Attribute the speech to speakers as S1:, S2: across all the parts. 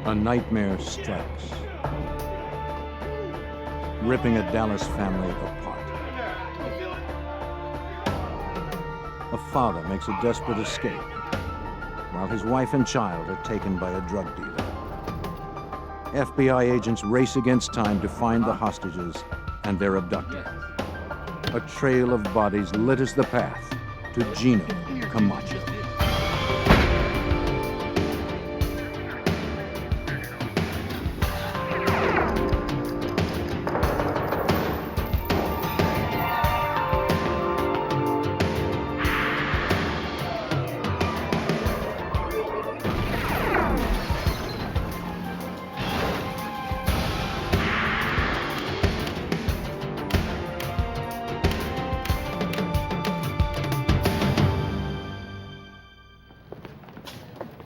S1: A nightmare strikes, ripping a Dallas family apart. A father makes a desperate escape, while his wife and child are taken by a drug dealer. FBI agents race against time to find the hostages and their abductor. A trail of bodies litters the path to Gino Camacho.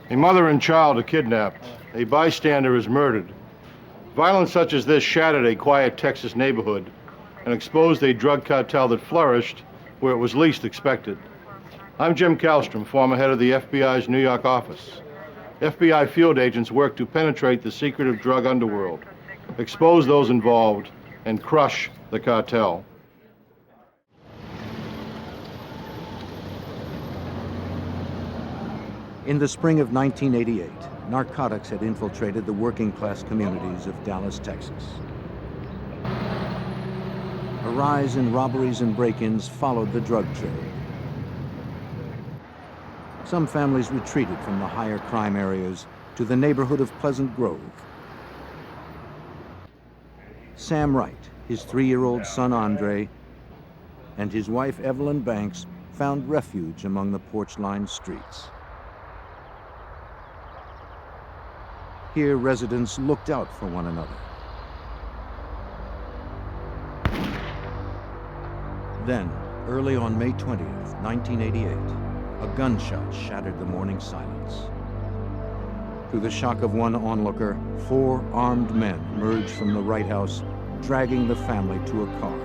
S2: A mother and child are kidnapped. A bystander is murdered. Violence such as this shattered a quiet Texas neighborhood and exposed a drug cartel that flourished where it was least expected. I'm Jim Kallstrom, former head of the FBI's New York office. FBI field agents work to penetrate the secretive drug underworld, expose those involved, and crush the cartel.
S1: In the spring of 1988, narcotics had infiltrated the working-class communities of Dallas, Texas. A rise in robberies and break-ins followed the drug trade. Some families retreated from the higher crime areas to the neighborhood of Pleasant Grove. Sam Wright, his 3-year-old son Andre, and his wife Evelyn Banks found refuge among the porch-lined streets. Here, residents looked out for one another. Then, early on May 20th, 1988, a gunshot shattered the morning silence. To the shock of one onlooker, 4 armed men emerged from the Wright house, dragging the family to a car.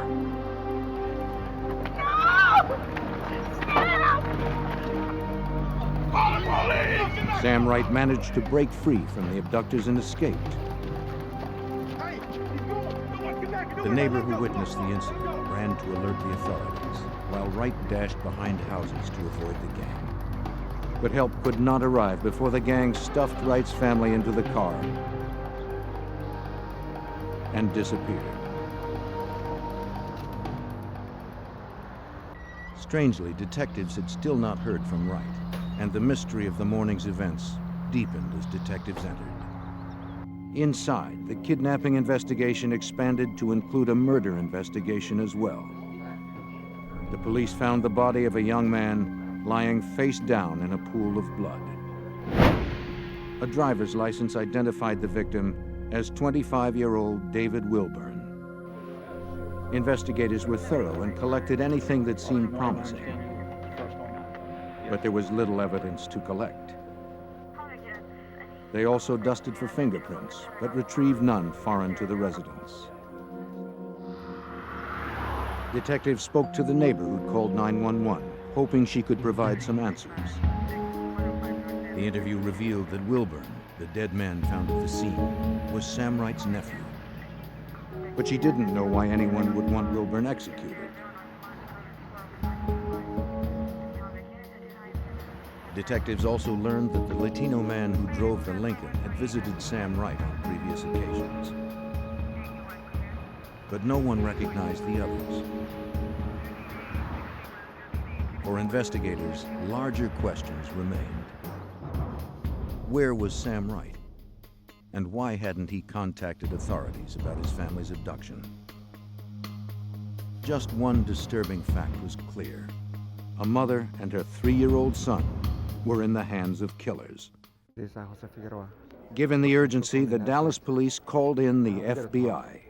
S1: Sam Wright managed to break free from the abductors and escaped. The neighbor who witnessed the incident ran to alert the authorities, while Wright dashed behind houses to avoid the gang. But help could not arrive before the gang stuffed Wright's family into the car and disappeared. Strangely, detectives had still not heard from Wright, and the mystery of the morning's events deepened as detectives entered. Inside, the kidnapping investigation expanded to include a murder investigation as well. The police found the body of a young man lying face down in a pool of blood. A driver's license identified the victim as 25-year-old David Wilburn. Investigators were thorough and collected anything that seemed promising. But there was little evidence to collect. They also dusted for fingerprints, but retrieved none foreign to the residence. Detectives spoke to the neighbor who'd called 911, hoping she could provide some answers. The interview revealed that Wilburn, the dead man found at the scene, was Sam Wright's nephew. But she didn't know why anyone would want Wilburn executed. Detectives also learned that the Latino man who drove the Lincoln had visited Sam Wright on previous occasions. But no one recognized the others. For investigators, larger questions remained. Where was Sam Wright? And why hadn't he contacted authorities about his family's abduction? Just one disturbing fact was clear. A mother and her 3-year-old son were in the hands of killers. Given the urgency, the Dallas police called in the FBI.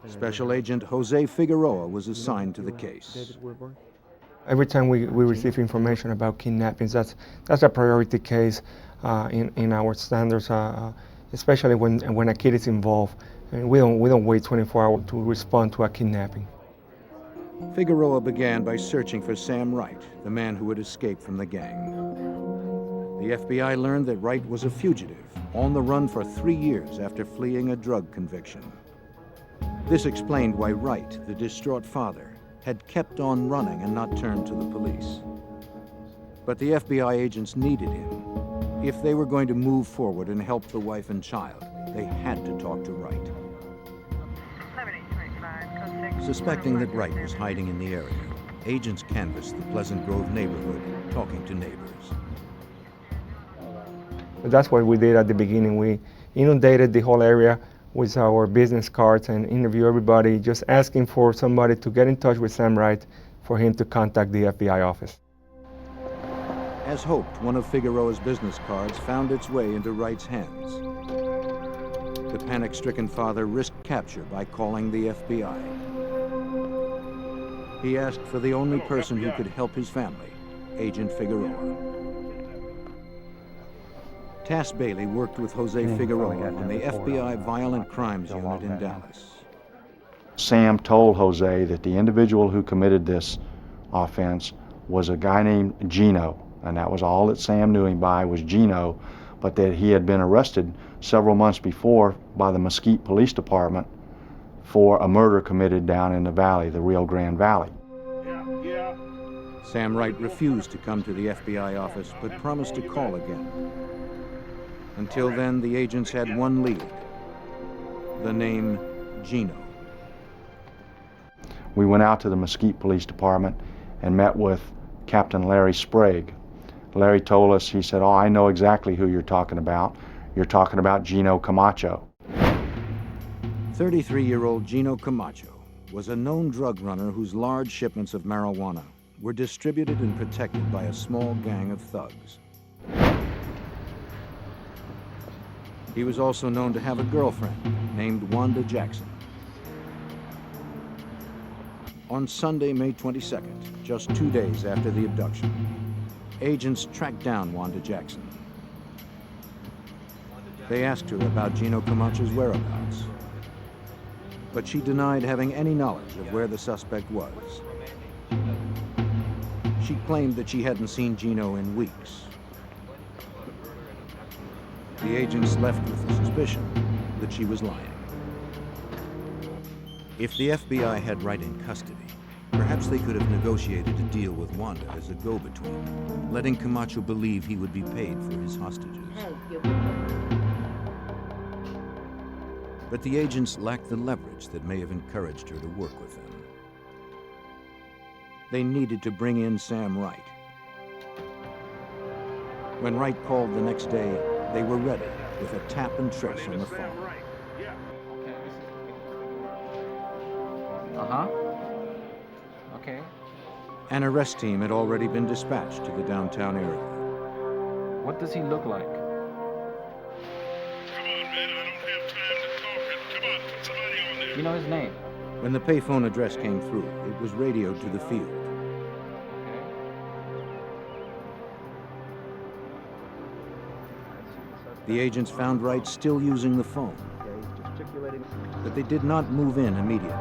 S1: Special Agent Jose Figueroa was assigned to the case.
S3: Every time we receive information about kidnappings, that's a priority case in our standards, especially when a kid is involved. And we don't wait 24 hours to respond to a kidnapping.
S1: Figueroa began by searching for Sam Wright, the man who had escaped from the gang. The FBI learned that Wright was a fugitive, on the run for 3 years after fleeing a drug conviction. This explained why Wright, the distraught father, had kept on running and not turned to the police. But the FBI agents needed him. If they were going to move forward and help the wife and child, they had to talk to Wright. Suspecting that Wright was hiding in the area, agents canvassed the Pleasant Grove neighborhood, talking to neighbors.
S3: That's what we did at the beginning. We inundated the whole area with our business cards and interview everybody, just asking for somebody to get in touch with Sam Wright for him to contact the FBI office.
S1: As hoped, one of Figueroa's business cards found its way into Wright's hands. The panic-stricken father risked capture by calling the FBI. He asked for the only person who could help his family, Agent Figueroa. Tass Bailey worked with Jose Figueroa on the FBI Violent Crimes Unit in Dallas.
S4: Sam told Jose that the individual who committed this offense was a guy named Gino, and that was all that Sam knew him by, was Gino, but that he had been arrested several months before by the Mesquite Police Department for a murder committed down in the valley, the Rio Grande Valley.
S1: Sam Wright refused to come to the FBI office, but promised to call again. Until then, the agents had one lead, the name Gino.
S4: We went out to the Mesquite Police Department and met with Captain Larry Sprague. Larry told us, he said, "Oh, I know exactly who you're talking about. You're talking about Gino Camacho."
S1: 33-year-old Gino Camacho was a known drug runner whose large shipments of marijuana were distributed and protected by a small gang of thugs. He was also known to have a girlfriend named Wanda Jackson. On Sunday, May 22nd, just 2 days after the abduction, agents tracked down Wanda Jackson. They asked her about Gino Camacho's whereabouts, but she denied having any knowledge of where the suspect was. She claimed that she hadn't seen Gino in weeks. The agents left with the suspicion that she was lying. If the FBI had Wright in custody, perhaps they could have negotiated a deal with Wanda as a go-between, letting Camacho believe he would be paid for his hostages. But the agents lacked the leverage that may have encouraged her to work with them. They needed to bring in Sam Wright. When Wright called the next day, they were ready with a tap and trace on the phone.
S5: Okay.
S1: An arrest team had already been dispatched to the downtown area.
S5: What does he look like?
S6: Come on, man, I don't have time to talk. Come on, put somebody on there.
S5: You know his name?
S1: When the payphone address came through, it was radioed to the field. The agents found Wright still using the phone, but they did not move in immediately.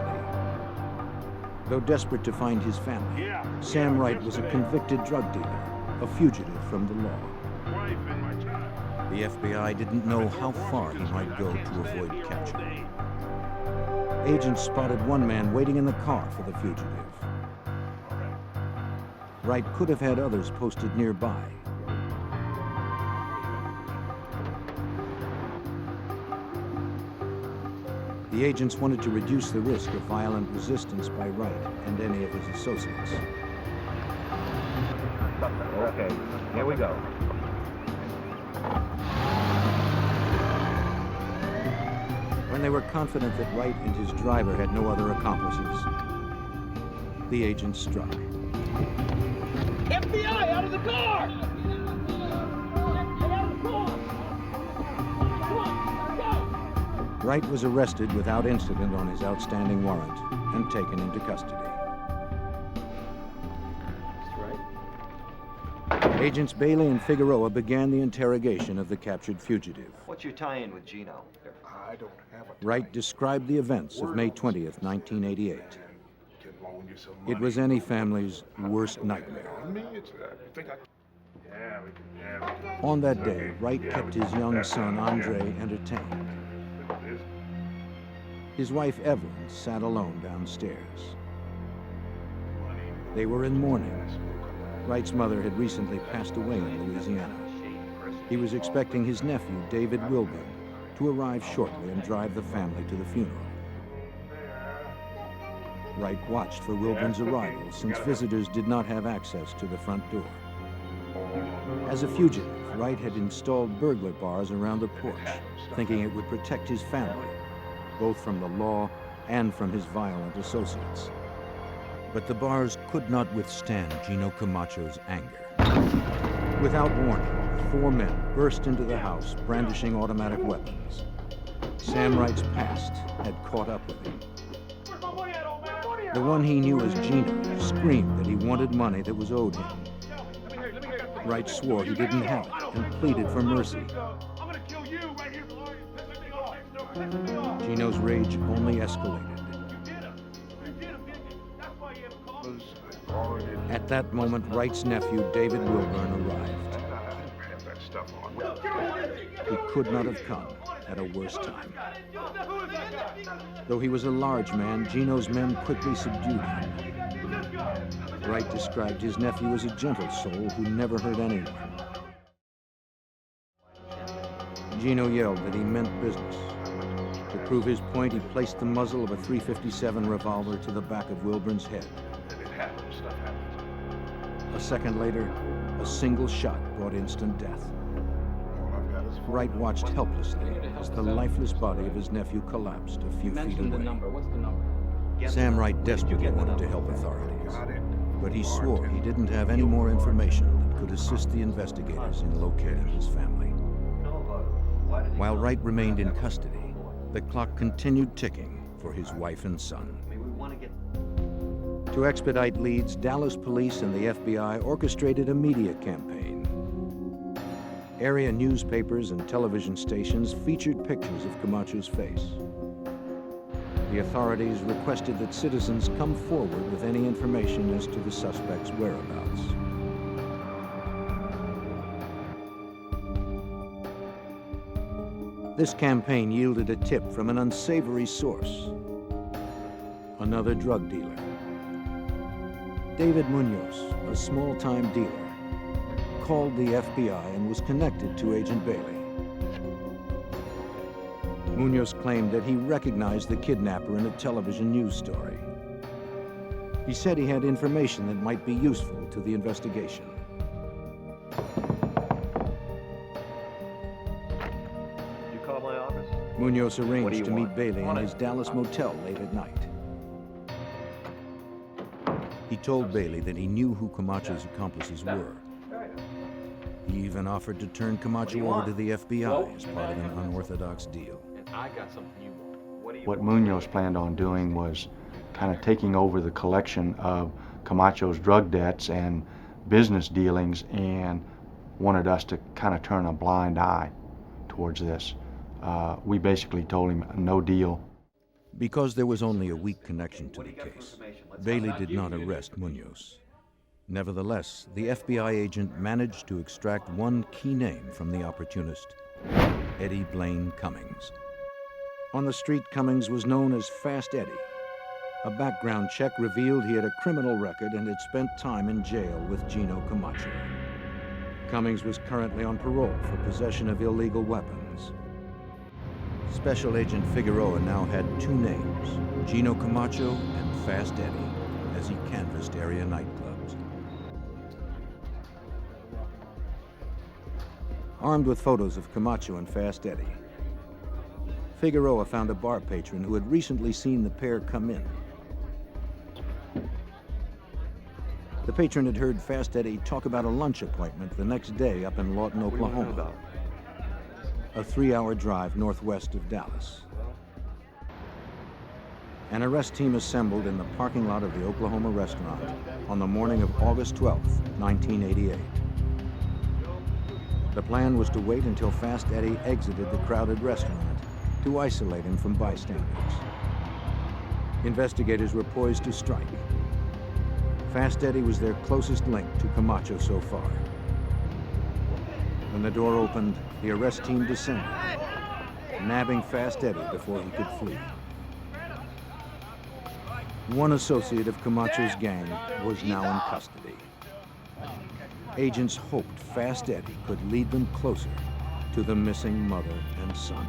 S1: Though desperate to find his family, Sam Wright was a convicted drug dealer, a fugitive from the law. The FBI didn't know how far he might go to avoid capture. Agents spotted one man waiting in the car for the fugitive. Wright could have had others posted nearby. The agents wanted to reduce the risk of violent resistance by Wright and any of his associates.
S7: Okay, here we go.
S1: When they were confident that Wright and his driver had no other accomplices, the agents struck.
S8: FBI, out of the car! Get out of the car! Come on, go!
S1: Wright was arrested without incident on his outstanding warrant and taken into custody. Agents Bailey and Figueroa began the interrogation of the captured fugitive.
S7: What's your tie-in with Gino?
S2: I don't have a
S1: Wright described the events of May 20th, 1988. It was any family's worst nightmare. On that day, Wright kept his young son, Andre, entertained. His wife, Evelyn, sat alone downstairs. They were in mourning. Wright's mother had recently passed away in Louisiana. He was expecting his nephew, David Wilburn, to arrive shortly and drive the family to the funeral. Wright watched for Wilburn's arrival since visitors did not have access to the front door. As a fugitive, Wright had installed burglar bars around the porch, thinking it would protect his family, both from the law and from his violent associates. But the bars could not withstand Gino Camacho's anger. Without warning, 4 men burst into the house, brandishing automatic weapons. Sam Wright's past had caught up with him. The one he knew as Gino screamed that he wanted money that was owed him. Wright swore he didn't have it and pleaded for mercy. Gino's rage only escalated. At that moment, Wright's nephew, David Wilburn, arrived. He could not have come at a worse time. Though he was a large man, Gino's men quickly subdued him. Wright described his nephew as a gentle soul who never hurt anyone. Gino yelled that he meant business. To prove his point, he placed the muzzle of a .357 revolver to the back of Wilburn's head. A second later, a single shot brought instant death. Wright watched helplessly as the lifeless body of his nephew collapsed a few feet away.
S5: What's the number?
S1: Sam Wright desperately wanted to help authorities, but he swore he didn't have any more information that could assist the investigators in locating his family. While Wright remained in custody, the clock continued ticking for his wife and son. To expedite leads, Dallas police and the FBI orchestrated a media campaign. Area newspapers and television stations featured pictures of Camacho's face. The authorities requested that citizens come forward with any information as to the suspect's whereabouts. This campaign yielded a tip from an unsavory source: another drug dealer. David Munoz, a small-time dealer, called the FBI and was connected to Agent Bailey. Munoz claimed that he recognized the kidnapper in a television news story. He said he had information that might be useful to the investigation.
S7: Did you call my office?
S1: Munoz
S7: What do
S1: arranged
S7: you
S1: to meet
S7: want?
S1: Bailey in his Dallas motel late at night. He told Bailey that he knew who Camacho's accomplices were. He even offered to turn Camacho over to the FBI as part of an unorthodox deal.
S5: And I got something you want.
S4: What Munoz planned on doing was kind of taking over the collection of Camacho's drug debts and business dealings, and wanted us to kind of turn a blind eye towards this. We basically told him no deal.
S1: Because there was only a weak connection to the case, Bailey did not arrest Munoz. Nevertheless, the FBI agent managed to extract one key name from the opportunist: Eddie Blaine Cummings. On the street, Cummings was known as Fast Eddie. A background check revealed he had a criminal record and had spent time in jail with Gino Camacho. Cummings was currently on parole for possession of illegal weapons. Special Agent Figueroa now had 2 names: Gino Camacho and Fast Eddie, as he canvassed area nightclubs. Armed with photos of Camacho and Fast Eddie, Figueroa found a bar patron who had recently seen the pair come in. The patron had heard Fast Eddie talk about a lunch appointment the next day up in Lawton, Oklahoma, a 3-hour drive northwest of Dallas. An arrest team assembled in the parking lot of the Oklahoma restaurant on the morning of August 12, 1988. The plan was to wait until Fast Eddie exited the crowded restaurant to isolate him from bystanders. Investigators were poised to strike. Fast Eddie was their closest link to Camacho so far. When the door opened, the arrest team descended, nabbing Fast Eddie before he could flee. One associate of Camacho's gang was now in custody. Agents hoped Fast Eddie could lead them closer to the missing mother and son.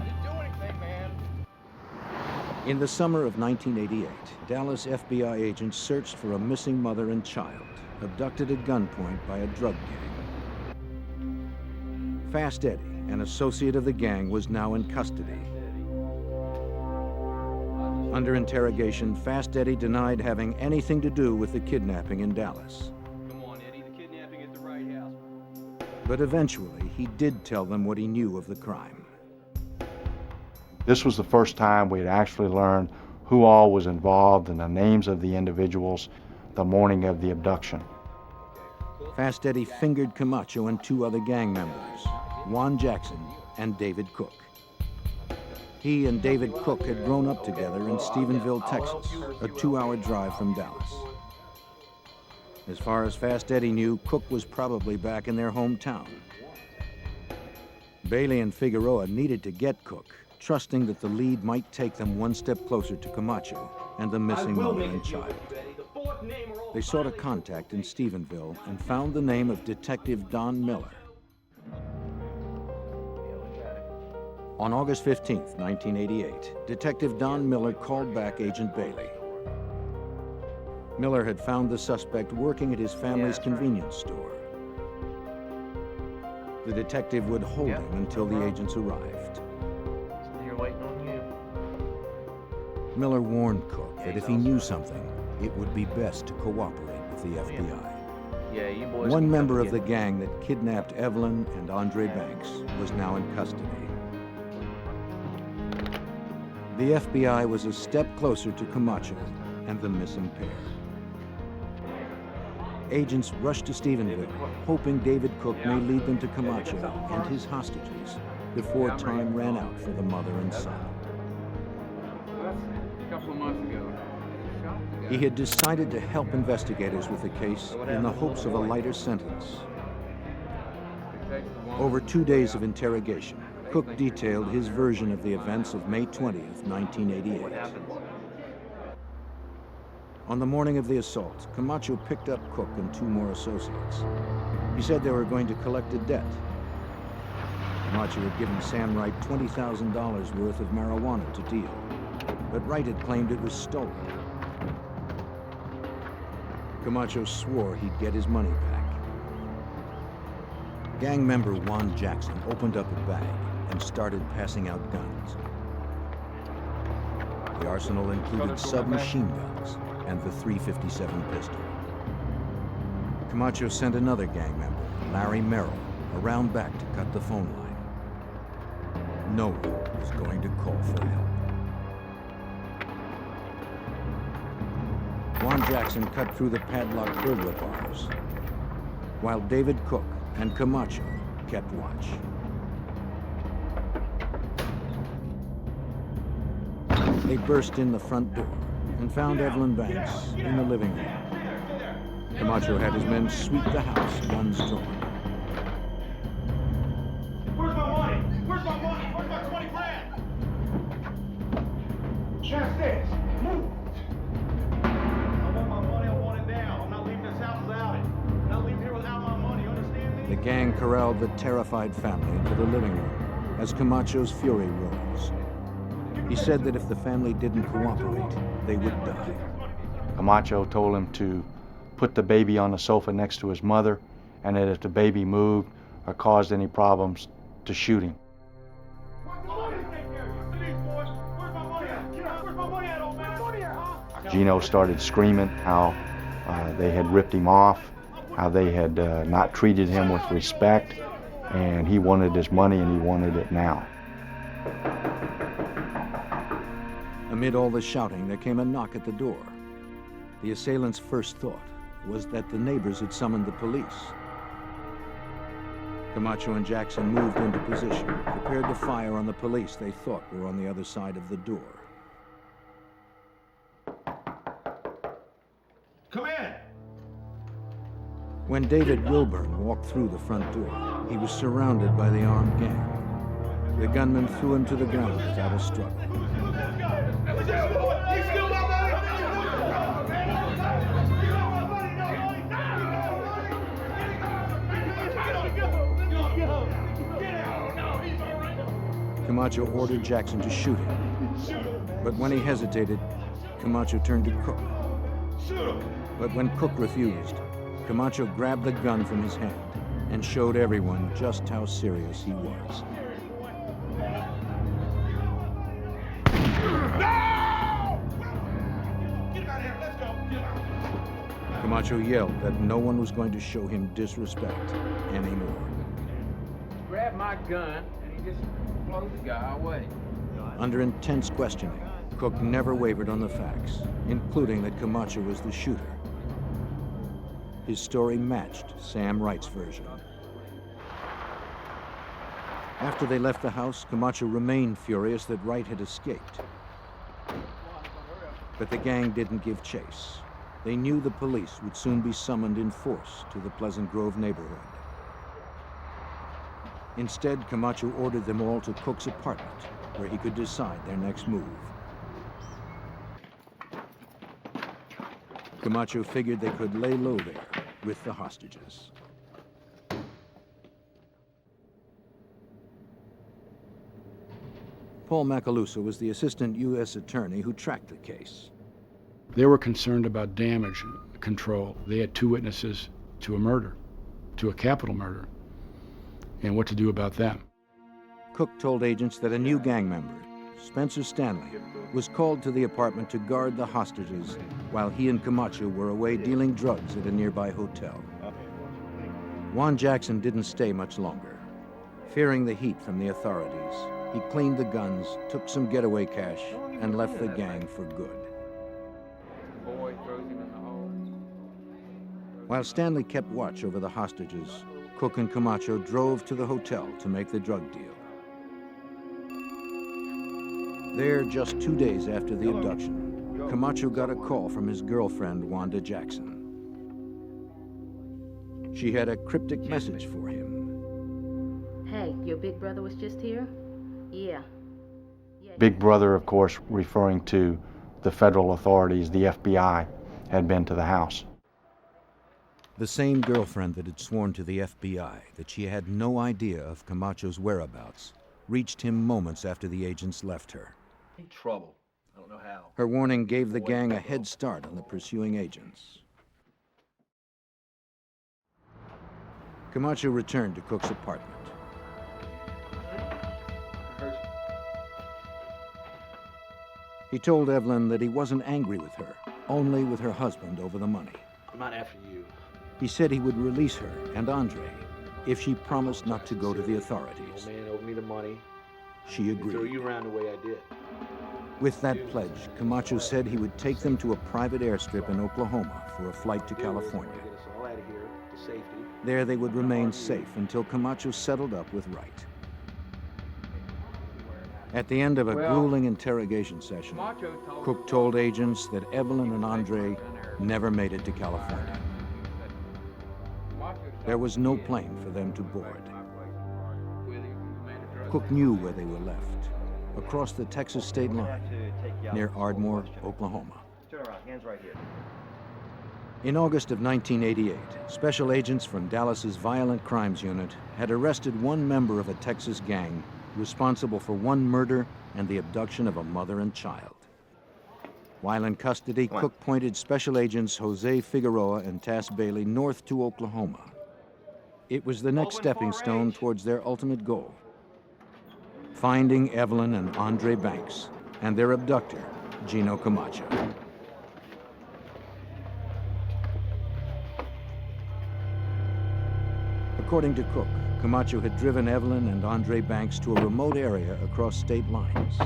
S1: In the summer of 1988, Dallas FBI agents searched for a missing mother and child, abducted at gunpoint by a drug gang. Fast Eddie, an associate of the gang, was now in custody. Under interrogation, Fast Eddie denied having anything to do with the kidnapping in Dallas.
S5: Come on, Eddie, the kidnapping at the right house.
S1: But eventually, he did tell them what he knew of the crime.
S4: This was the first time we had actually learned who all was involved and the names of the individuals the morning of the abduction.
S1: Fast Eddie fingered Camacho and 2 other gang members, Juan Jackson and David Cook. He and David Cook had grown up together in Stephenville, Texas, a 2-hour drive from Dallas. As far as Fast Eddie knew, Cook was probably back in their hometown. Bailey and Figueroa needed to get Cook, trusting that the lead might take them one step closer to Camacho and the missing mother and child. They sought a contact in Stephenville and found the name of Detective Don Miller. On August 15, 1988, Detective Don Miller called back Agent Bailey. Miller had found the suspect working at his family's convenience store. The detective would hold him until the agents arrived.
S7: Here waiting on you.
S1: Miller warned Cook that if he knew something, it would be best to cooperate with the FBI.
S7: Yeah, you boys.
S1: One
S7: can
S1: member
S7: come
S1: of the
S7: get
S1: gang that kidnapped Evelyn and Andre Banks was now in custody. The FBI was a step closer to Camacho and the missing pair. Agents rushed to Stephenville, hoping David Cook may lead them to Camacho and his hostages before time ran out for the mother and son.
S5: A couple of months ago.
S1: He had decided to help investigators with the case in the hopes of a lighter sentence. Over 2 days of interrogation, Cook detailed his version of the events of May 20th, 1988. On the morning of the assault, Camacho picked up Cook and 2 more associates. He said they were going to collect a debt. Camacho had given Sam Wright $20,000 worth of marijuana to deal, but Wright had claimed it was stolen. Camacho swore he'd get his money back. Gang member Juan Jackson opened up a bag and started passing out guns. The arsenal included submachine guns and the .357 pistol. Camacho sent another gang member, Larry Merrill, around back to cut the phone line. No one was going to call for help. Juan Jackson cut through the padlocked burglar bars, while David Cook and Camacho kept watch. They burst in the front door and found Evelyn Banks in the living room. Camacho had his men sweep the house, guns drawn.
S6: Where's my money? Where's my money? Where's my 20 grand? Downstairs. Move. I want my money. I want it now. I'm not leaving this house without it. I'm not leaving here without my money. You understand me?
S1: The gang corralled the terrified family into the living room as Camacho's fury rose. He said that if the family didn't cooperate, they would die.
S4: Camacho told him to put the baby on the sofa next to his mother, and that if the baby moved or caused any problems, to shoot him. Gino started screaming how they had ripped him off, how they had not treated him with respect, and he wanted his money and he wanted it now.
S1: Amid all the shouting, there came a knock at the door. The assailants' first thought was that the neighbors had summoned the police. Camacho and Jackson moved into position, prepared to fire on the police they thought were on the other side of the door.
S6: Come in.
S1: When David Wilburn walked through the front door, he was surrounded by the armed gang. The gunman threw him to the ground without a struggle. Camacho ordered Jackson to shoot him. But when he hesitated, Camacho turned to Cook. But when Cook refused, Camacho grabbed the gun from his hand and showed everyone just how serious he was. Camacho yelled that no one was going to show him disrespect anymore.
S5: Grabbed my gun and he just blows the guy away.
S1: Under intense questioning, Cook never wavered on the facts, including that Camacho was the shooter. His story matched Sam Wright's version. After they left the house, Camacho remained furious that Wright had escaped. But the gang didn't give chase. They knew the police would soon be summoned in force to the Pleasant Grove neighborhood. Instead, Camacho ordered them all to Cook's apartment, where he could decide their next move. Camacho figured they could lay low there with the hostages. Paul Macaluso was the assistant U.S. attorney who tracked the case.
S9: They were concerned about damage control. They had 2 witnesses to a murder, to a capital murder, and what to do about them.
S1: Cook told agents that a new gang member, Spencer Stanley, was called to the apartment to guard the hostages while he and Camacho were away dealing drugs at a nearby hotel. Juan Jackson didn't stay much longer. Fearing the heat from the authorities, he cleaned the guns, took some getaway cash, and left the gang for good.
S5: Boy throws him in the hole.
S1: While Stanley kept watch over the hostages, Cook and Camacho drove to the hotel to make the drug deal. There, just 2 days after the abduction, Camacho got a call from his girlfriend, Wanda Jackson. She had a cryptic message for him.
S10: Hey, your big brother was just here? Yeah.
S4: Big Brother, of course, referring to the federal authorities, the FBI, had been to the house.
S1: The same girlfriend that had sworn to the FBI that she had no idea of Camacho's whereabouts reached him moments after the agents left her.
S7: Trouble. I don't know how.
S1: Her warning gave the gang a head start on the pursuing agents. Camacho returned to Cook's apartment. He told Evelyn that he wasn't angry with her, only with her husband over the money.
S7: I'm not after you.
S1: He said he would release her and Andre if she promised not to go to the authorities.
S7: Man owed me the money.
S1: She
S7: Throw
S1: agreed.
S7: you around the way I did.
S1: With that pledge, Camacho said he would take them to a private airstrip in Oklahoma for a flight to California.
S7: Get us all out of here to safety.
S1: There they would remain safe until Camacho settled up with Wright. At the end of a grueling interrogation session, Cook told agents that Evelyn and Andre never made it to California. There was no plane for them to board. Cook knew where they were left, across the Texas state line, near Ardmore, Oklahoma.
S6: Turn around, hands right here.
S1: In August of 1988, special agents from Dallas's Violent Crimes Unit had arrested one member of a Texas gang responsible for one murder and the abduction of a mother and child. While in custody, Cook pointed special agents Jose Figueroa and Tass Bailey north to Oklahoma. It was the next stepping stone towards their ultimate goal: finding Evelyn and Andre Banks and their abductor, Gino Camacho. According to Cook, Camacho had driven Evelyn and Andre Banks to a remote area across state lines.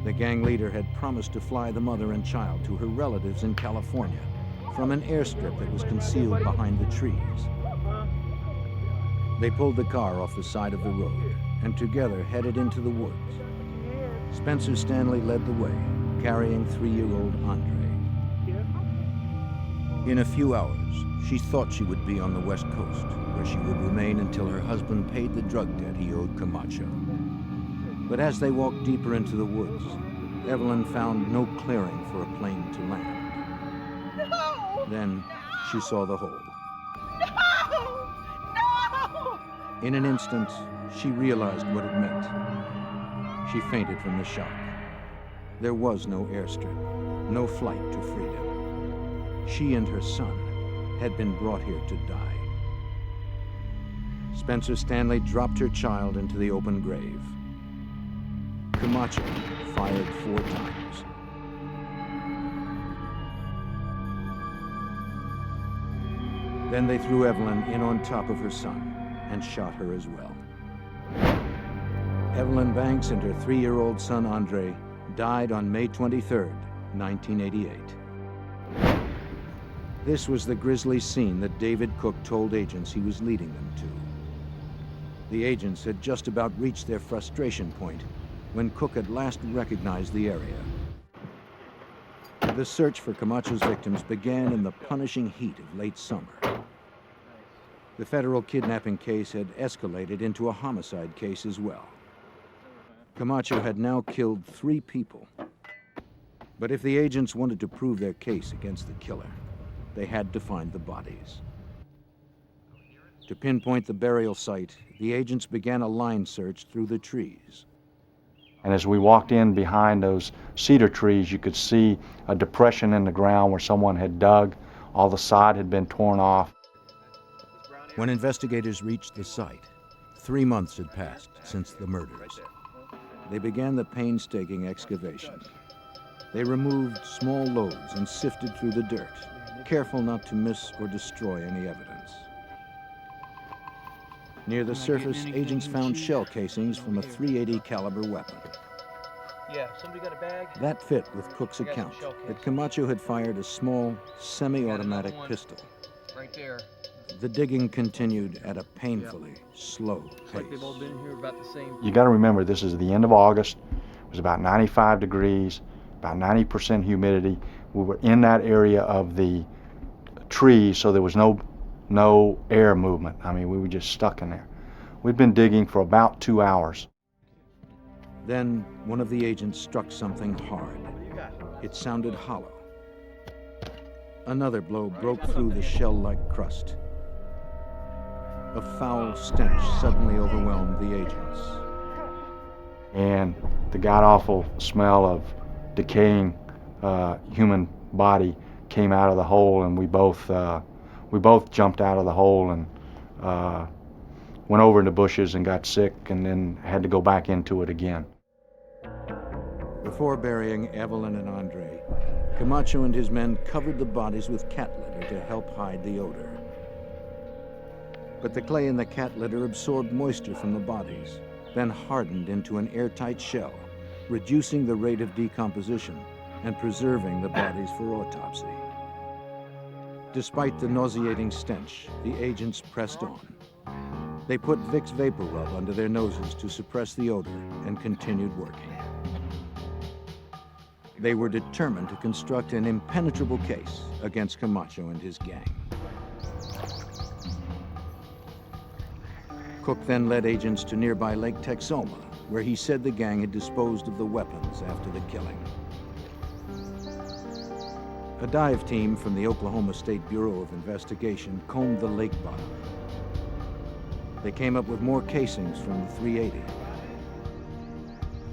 S1: The gang leader had promised to fly the mother and child to her relatives in California from an airstrip that was concealed behind the trees. They pulled the car off the side of the road and together headed into the woods. Spencer Stanley led the way, carrying 3-year-old Andre. In a few hours, she thought she would be on the West Coast, where she would remain until her husband paid the drug debt he owed Camacho. But as they walked deeper into the woods, Evelyn found no clearing for a plane to land.
S8: No!
S1: Then she saw the hole.
S8: No! No!
S1: In an instant, she realized what it meant. She fainted from the shock. There was no airstrip, no flight to freedom. She and her son had been brought here to die. Spencer Stanley dropped her child into the open grave. Camacho fired 4 times. Then they threw Evelyn in on top of her son and shot her as well. Evelyn Banks and her 3-year-old son Andre died on May 23, 1988. This was the grisly scene that David Cook told agents he was leading them to. The agents had just about reached their frustration point when Cook at last recognized the area. The search for Camacho's victims began in the punishing heat of late summer. The federal kidnapping case had escalated into a homicide case as well. Camacho had now killed 3 people. But if the agents wanted to prove their case against the killer, they had to find the bodies. To pinpoint the burial site, the agents began a line search through the trees.
S4: And as we walked in behind those cedar trees, you could see a depression in the ground where someone had dug. All the sod had been torn off.
S1: When investigators reached the site, 3 months had passed since the murders. They began the painstaking excavation. They removed small loads and sifted through the dirt, careful not to miss or destroy any evidence. Near the surface, agents found shell casings from a .380 caliber weapon.
S7: Yeah, somebody got a bag?
S1: That fit with Cook's account that Camacho had fired a small, semi-automatic pistol.
S5: Right there.
S1: The digging continued at a painfully slow
S5: Looks like they've all
S1: pace.
S5: been here about the same.
S4: You got to remember, this is the end of August. It was about 95 degrees, about 90% humidity. We were in that area of the trees, so there was no air movement. I mean, we were just stuck in there. We'd been digging for about 2 hours.
S1: Then one of the agents struck something hard. It sounded hollow. Another blow broke through the shell-like crust. A foul stench suddenly overwhelmed the agents.
S4: And the god-awful smell of decaying human body came out of the hole, and we both jumped out of the hole and went over in the bushes and got sick, and then had to go back into it again.
S1: Before burying Evelyn and Andre, Camacho and his men covered the bodies with cat litter to help hide the odor. But the clay in the cat litter absorbed moisture from the bodies, then hardened into an airtight shell, reducing the rate of decomposition and preserving the bodies for autopsy. Despite the nauseating stench, the agents pressed on. They put Vicks vapor rub under their noses to suppress the odor and continued working. They were determined to construct an impenetrable case against Camacho and his gang. Cook then led agents to nearby Lake Texoma, where he said the gang had disposed of the weapons after the killing. A dive team from the Oklahoma State Bureau of Investigation combed the lake bottom. They came up with more casings from the .380.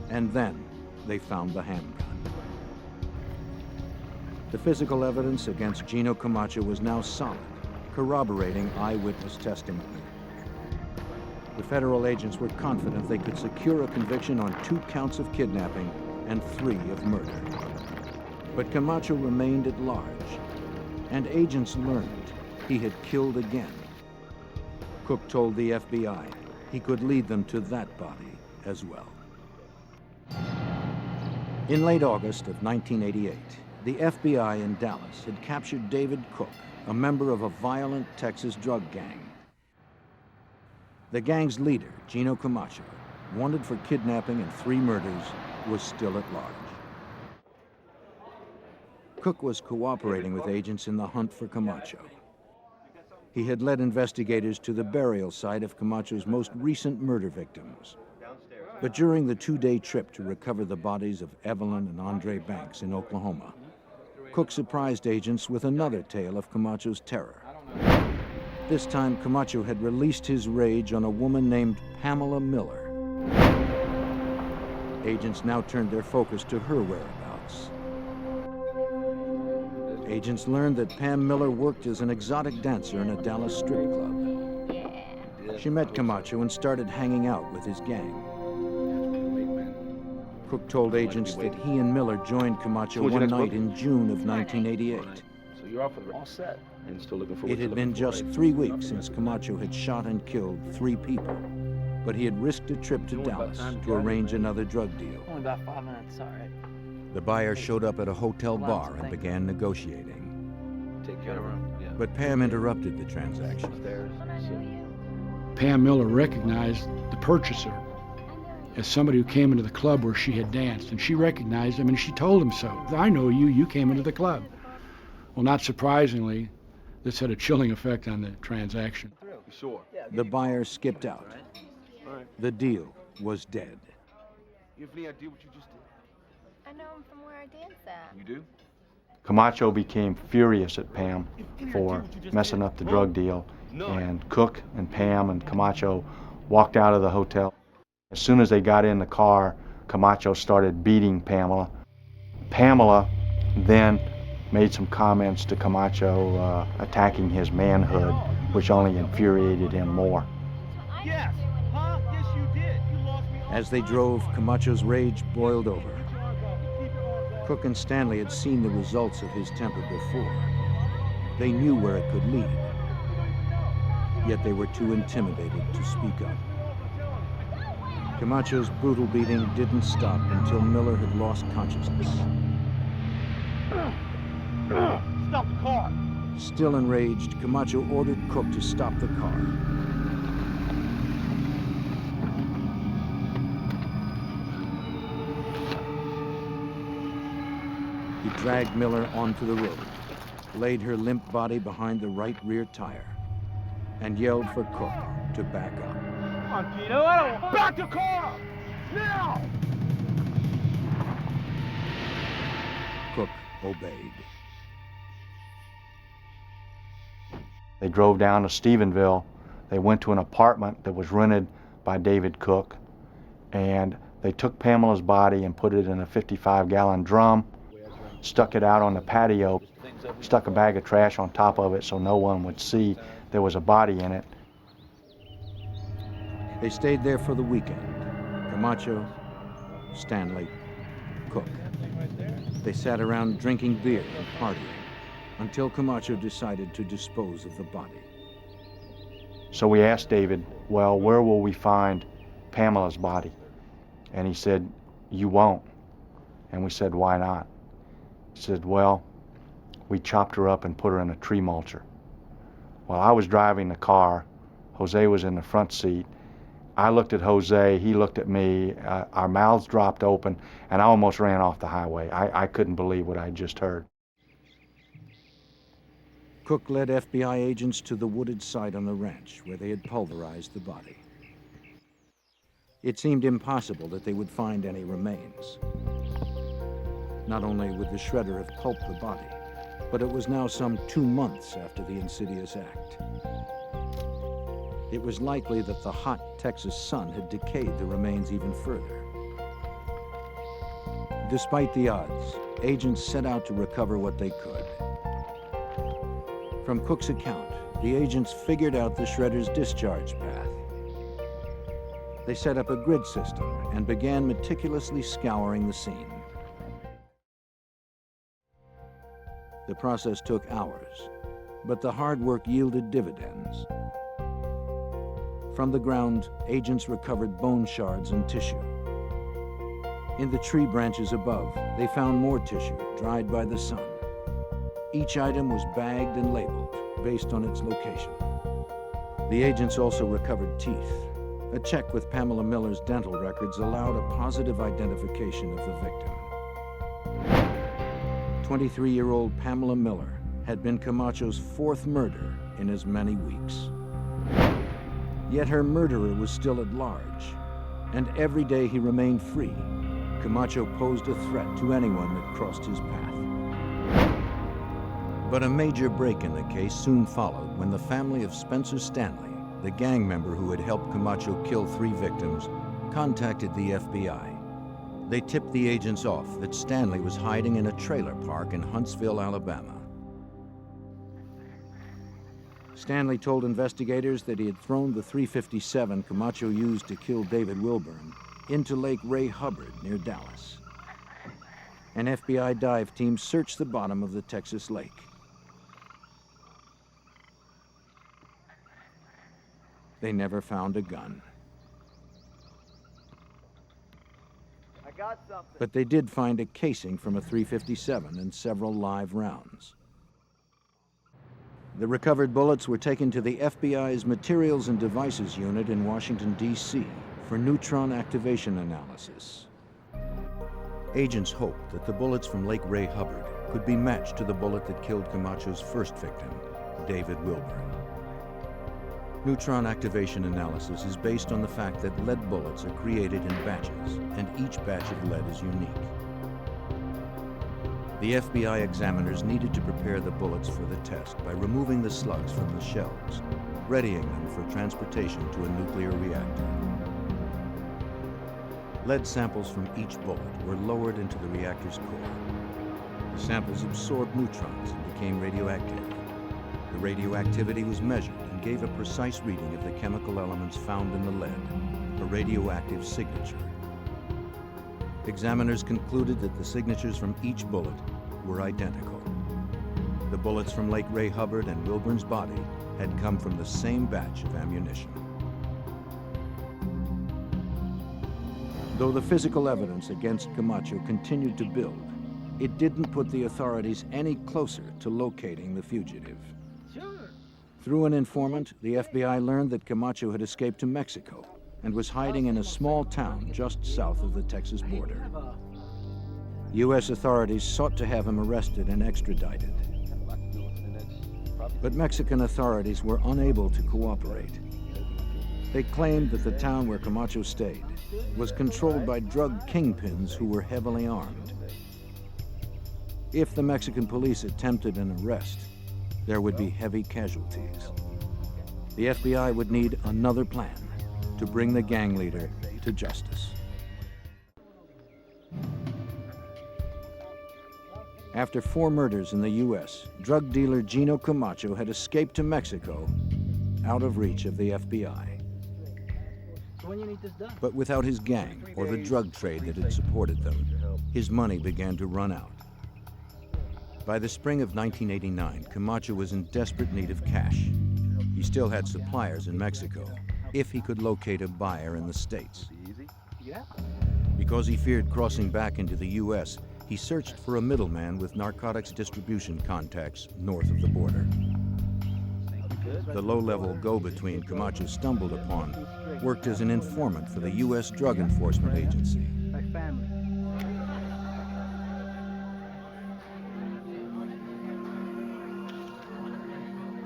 S1: And then they found the handgun. The physical evidence against Gino Camacho was now solid, corroborating eyewitness testimony. The federal agents were confident they could secure a conviction on 2 counts of kidnapping and 3 of murder. But Camacho remained at large, and agents learned he had killed again. Cook told the FBI he could lead them to that body as well. In late August of 1988, the FBI in Dallas had captured David Cook, a member of a violent Texas drug gang. The gang's leader, Gino Camacho, wanted for kidnapping and 3 murders, was still at large. Cook was cooperating with agents in the hunt for Camacho. He had led investigators to the burial site of Camacho's most recent murder victims. But during the two-day trip to recover the bodies of Evelyn and Andre Banks in Oklahoma, Cook surprised agents with another tale of Camacho's terror. This time, Camacho had released his rage on a woman named Pamela Miller. Agents now turned their focus to her whereabouts. Agents learned that Pam Miller worked as an exotic dancer in a Dallas strip club. She met Camacho and started hanging out with his gang. Cook told agents that he and Miller joined Camacho one night in June of 1988.
S5: So you're off for the all set and still looking for.
S1: It had been just 3 weeks since Camacho had shot and killed 3 people, but he had risked a trip to Dallas to arrange another drug deal.
S7: Only about 5 minutes, all right.
S1: The buyer showed up at a hotel bar and began negotiating.
S5: Take care of him. Yeah.
S1: But Pam interrupted the transaction.
S9: Pam Miller recognized the purchaser as somebody who came into the club where she had danced, and she recognized him and she told him so. I know you, you came into the club. Well, not surprisingly, this had a chilling effect on the transaction.
S5: Sure.
S1: The buyer skipped out. The deal was dead.
S5: You have any idea what you just did?
S11: I know him from where I dance at.
S5: You do?
S4: Camacho became furious at Pam for messing up the drug deal, and Cook and Pam and Camacho walked out of the hotel. As soon as they got in the car, Camacho started beating Pamela. Pamela then made some comments to Camacho attacking his manhood, which only infuriated him more.
S6: Yes. Huh? Yes, you did. You lost me.
S1: As they drove, Camacho's rage boiled over. Cook and Stanley had seen the results of his temper before. They knew where it could lead, yet they were too intimidated to speak up. Camacho's brutal beating didn't stop until Miller had lost consciousness.
S6: Stop the car.
S1: Still enraged, Camacho ordered Cook to stop the car. He dragged Miller onto the road, laid her limp body behind the right rear tire, and yelled for Cook to back up.
S6: Come on, Pino. I don't want... Back the car! Now!
S1: Cook obeyed.
S4: They drove down to Stephenville. They went to an apartment that was rented by David Cook, and they took Pamela's body and put it in a 55-gallon drum, stuck it out on the patio, stuck a bag of trash on top of it so no one would see there was a body in it.
S1: They stayed there for the weekend. Camacho, Stanley, Cook. They sat around drinking beer and partying until Camacho decided to dispose of the body.
S4: So we asked David, well, where will we find Pamela's body? And he said, you won't. And we said, why not? He said, well, we chopped her up and put her in a tree mulcher. While I was driving the car, Jose was in the front seat. I looked at Jose, he looked at me, our mouths dropped open, and I almost ran off the highway. I couldn't believe what I just heard.
S1: Cook led FBI agents to the wooded site on the ranch where they had pulverized the body. It seemed impossible that they would find any remains. Not only would the shredder have pulped the body, but it was now some 2 months after the insidious act. It was likely that the hot Texas sun had decayed the remains even further. Despite the odds, agents set out to recover what they could. From Cook's account, the agents figured out the shredder's discharge path. They set up a grid system and began meticulously scouring the scene. The process took hours, but the hard work yielded dividends. From the ground, agents recovered bone shards and tissue. In the tree branches above, they found more tissue, dried by the sun. Each item was bagged and labeled based on its location. The agents also recovered teeth. A check with Pamela Miller's dental records allowed a positive identification of the victim. 23-year-old Pamela Miller had been Camacho's fourth murder in as many weeks. Yet her murderer was still at large, and every day he remained free, Camacho posed a threat to anyone that crossed his path. But a major break in the case soon followed when the family of Spencer Stanley, the gang member who had helped Camacho kill 3 victims, contacted the FBI. They tipped the agents off that Stanley was hiding in a trailer park in Huntsville, Alabama. Stanley told investigators that he had thrown the .357 Camacho used to kill David Wilburn into Lake Ray Hubbard near Dallas. An FBI dive team searched the bottom of the Texas lake. They never found a gun.
S6: I got something.
S1: But they did find a casing from a .357 and several live rounds. The recovered bullets were taken to the FBI's Materials and Devices Unit in Washington, D.C. for neutron activation analysis. Agents hoped that the bullets from Lake Ray Hubbard could be matched to the bullet that killed Camacho's first victim, David Wilburn. Neutron activation analysis is based on the fact that lead bullets are created in batches, and each batch of lead is unique. The FBI examiners needed to prepare the bullets for the test by removing the slugs from the shells, readying them for transportation to a nuclear reactor. Lead samples from each bullet were lowered into the reactor's core. The samples absorbed neutrons and became radioactive. The radioactivity was measured and gave a precise reading of the chemical elements found in the lead, a radioactive signature. Examiners concluded that the signatures from each bullet were identical. The bullets from Lake Ray Hubbard and Wilburn's body had come from the same batch of ammunition. Though the physical evidence against Camacho continued to build, it didn't put the authorities any closer to locating the fugitive. Through an informant, the FBI learned that Camacho had escaped to Mexico and was hiding in a small town just south of the Texas border. U.S. authorities sought to have him arrested and extradited. But Mexican authorities were unable to cooperate. They claimed that the town where Camacho stayed was controlled by drug kingpins who were heavily armed. If the Mexican police attempted an arrest, there would be heavy casualties. The FBI would need another plan to bring the gang leader to justice. After 4 murders in the U.S., drug dealer Gino Camacho had escaped to Mexico, out of reach of the FBI. But without his gang or the drug trade that had supported them, his money began to run out. By the spring of 1989, Camacho was in desperate need of cash. He still had suppliers in Mexico, if he could locate a buyer in the States. Because he feared crossing back into the U.S., he searched for a middleman with narcotics distribution contacts north of the border. The low-level go-between Camacho stumbled upon worked as an informant for the U.S. Drug Enforcement Agency.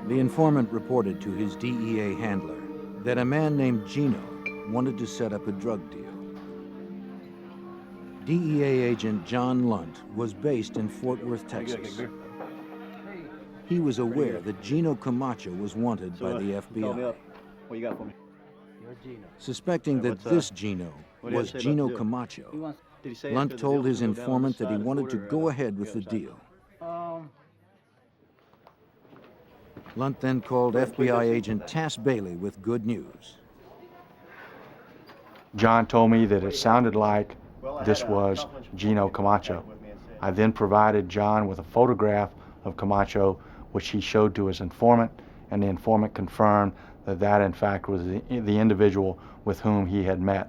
S1: The informant reported to his DEA handler that a man named Gino wanted to set up a drug deal. DEA agent John Lunt was based in Fort Worth, Texas. He was aware that Gino Camacho was wanted by the FBI.
S6: What you got for me?
S1: Suspecting that this Gino was Gino Camacho, Lunt told his informant that he wanted to go ahead with the deal. Lunt then called FBI agent Tass Bailey with good news.
S4: John told me that it sounded like this was Gino Camacho. I then provided John with a photograph of Camacho, which he showed to his informant, and the informant confirmed that that in fact was the individual with whom he had met.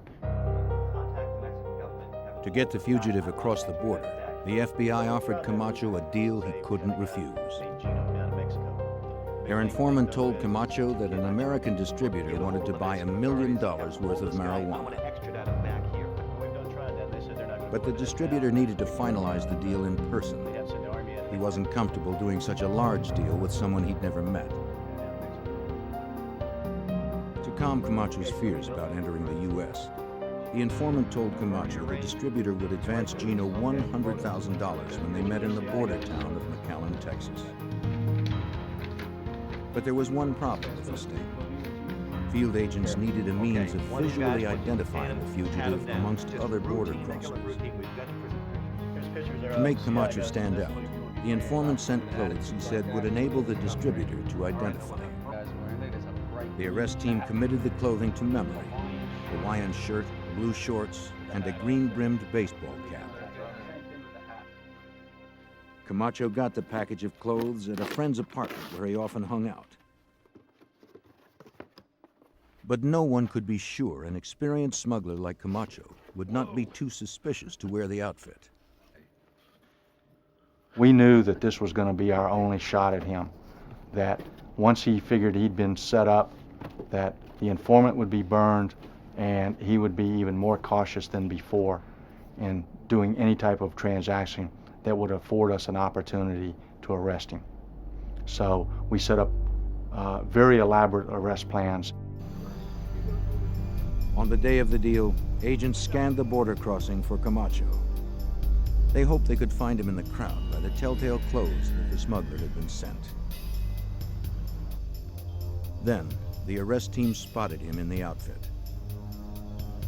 S1: To get the fugitive across the border, the FBI offered Camacho a deal he couldn't refuse. Their informant told Camacho that an American distributor wanted to buy $1 million worth of marijuana. But the distributor needed to finalize the deal in person. He wasn't comfortable doing such a large deal with someone he'd never met. To calm Camacho's fears about entering the U.S., the informant told Camacho the distributor would advance Gino $100,000 when they met in the border town of McAllen, Texas. But there was one problem with the statement. Field agents needed a means of visually identifying the fugitive amongst other border crossers. To make Camacho stand out, the informant sent clothes he said would enable the distributor to identify him. The arrest team committed the clothing to memory: Hawaiian shirt, blue shorts, and a green-brimmed baseball cap. Camacho got the package of clothes at a friend's apartment where he often hung out. But no one could be sure an experienced smuggler like Camacho would not be too suspicious to wear the outfit.
S4: We knew that this was going to be our only shot at him, that once he figured he'd been set up, that the informant would be burned and he would be even more cautious than before in doing any type of transaction that would afford us an opportunity to arrest him. So we set up very elaborate arrest plans.
S1: On the day of the deal, agents scanned the border crossing for Camacho. They hoped they could find him in the crowd by the telltale clothes that the smuggler had been sent. Then, the arrest team spotted him in the outfit.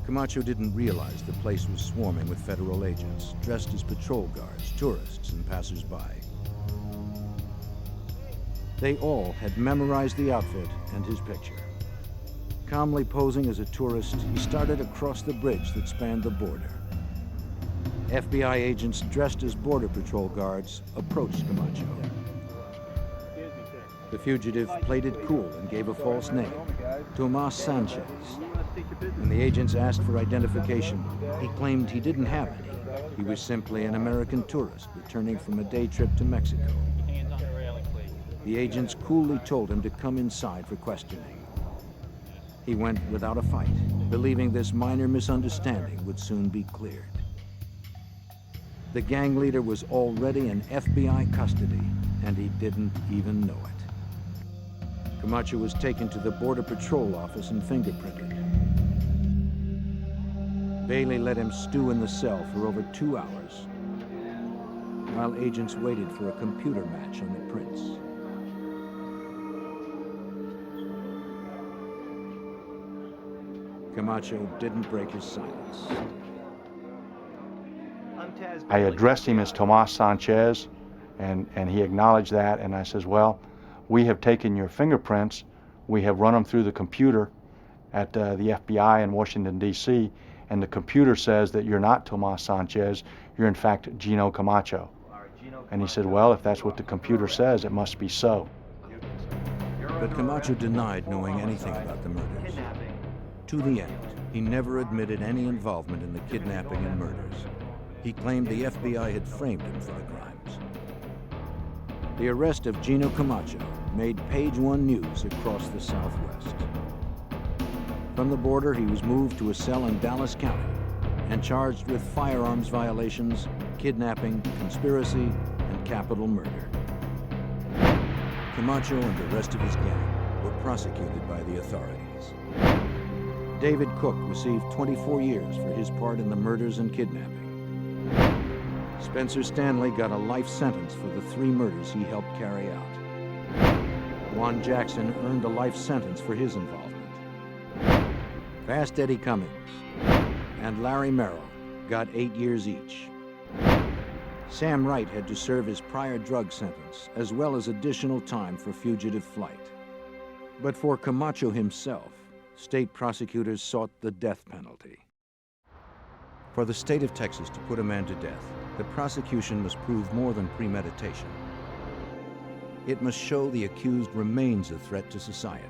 S1: Camacho didn't realize the place was swarming with federal agents, dressed as patrol guards, tourists, and passers-by. They all had memorized the outfit and his picture. Calmly posing as a tourist, he started across the bridge that spanned the border. FBI agents dressed as Border Patrol guards approached Camacho. The fugitive played it cool and gave a false name, Tomas Sanchez. When the agents asked for identification, he claimed he didn't have any. He was simply an American tourist returning from a day trip to Mexico. The agents coolly told him to come inside for questioning. He went without a fight, believing this minor misunderstanding would soon be cleared. The gang leader was already in FBI custody, and he didn't even know it. Camacho was taken to the Border Patrol office and fingerprinted. Bailey let him stew in the cell for over 2 hours, while agents waited for a computer match on the prints. Camacho didn't break his silence.
S4: I addressed him as Tomas Sanchez, and he acknowledged that, and I says, well, we have taken your fingerprints, we have run them through the computer at the FBI in Washington, D.C., and the computer says that you're not Tomas Sanchez, you're in fact Gino Camacho. And he said, well, if that's what the computer says, it must be so.
S1: But Camacho denied knowing anything about the murders. To the end, he never admitted any involvement in the kidnapping and murders. He claimed the FBI had framed him for the crimes. The arrest of Gino Camacho made page one news across the Southwest. From the border, he was moved to a cell in Dallas County and charged with firearms violations, kidnapping, conspiracy, and capital murder. Camacho and the rest of his gang were prosecuted by the authorities. David Cook received 24 years for his part in the murders and kidnapping. Spencer Stanley got a life sentence for the 3 murders he helped carry out. Juan Jackson earned a life sentence for his involvement. Fast Eddie Cummings and Larry Merrill got 8 years each. Sam Wright had to serve his prior drug sentence, as well as additional time for fugitive flight. But for Camacho himself, state prosecutors sought the death penalty. For the state of Texas to put a man to death, the prosecution must prove more than premeditation. It must show the accused remains a threat to society.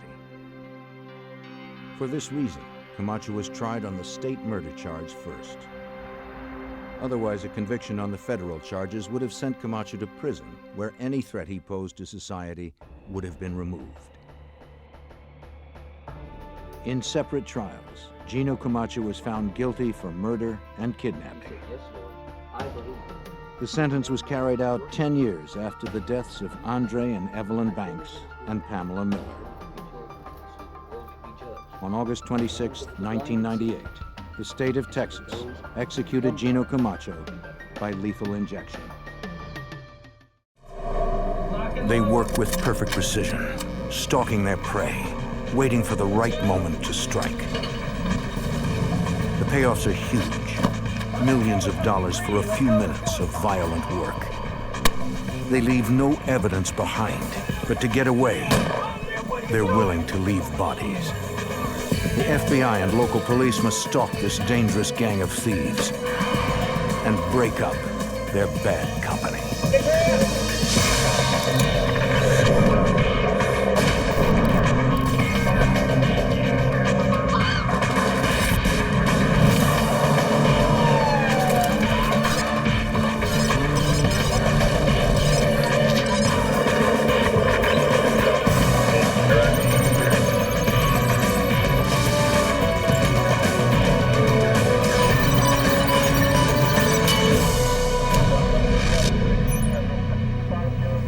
S1: For this reason, Camacho was tried on the state murder charge first. Otherwise, a conviction on the federal charges would have sent Camacho to prison, where any threat he posed to society would have been removed. In separate trials, Gino Camacho was found guilty for murder and kidnapping. The sentence was carried out 10 years after the deaths of Andre and Evelyn Banks and Pamela Miller. On August 26, 1998, the state of Texas executed Gino Camacho by lethal injection. They work with perfect precision, stalking their prey, waiting for the right moment to strike. The payoffs are huge. Millions of dollars for a few minutes of violent work. They leave no evidence behind, but to get away, they're willing to leave bodies. The FBI and local police must stalk this dangerous gang of thieves and break up their bad company.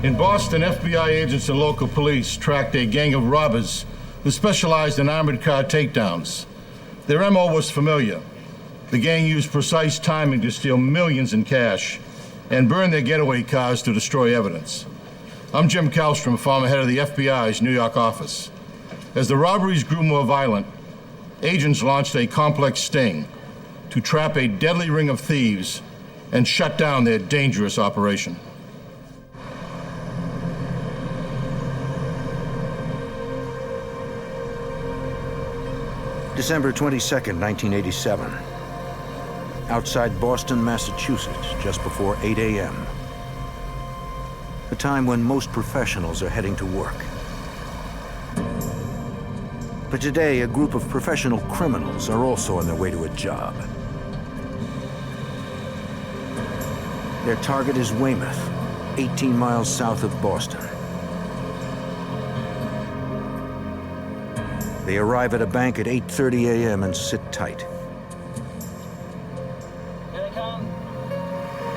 S2: In Boston, FBI agents and local police tracked a gang of robbers who specialized in armored car takedowns. Their MO was familiar. The gang used precise timing to steal millions in cash and burn their getaway cars to destroy evidence. I'm Jim Kallstrom, former head of the FBI's New York office. As the robberies grew more violent, agents launched a complex sting to trap a deadly ring of thieves and shut down their dangerous operation.
S1: December 22nd, 1987. Outside Boston, Massachusetts, just before 8 a.m. A time when most professionals are heading to work. But today, a group of professional criminals are also on their way to a job. Their target is Weymouth, 18 miles south of Boston. They arrive at a bank at 8:30 a.m. and sit tight.
S8: Here they come.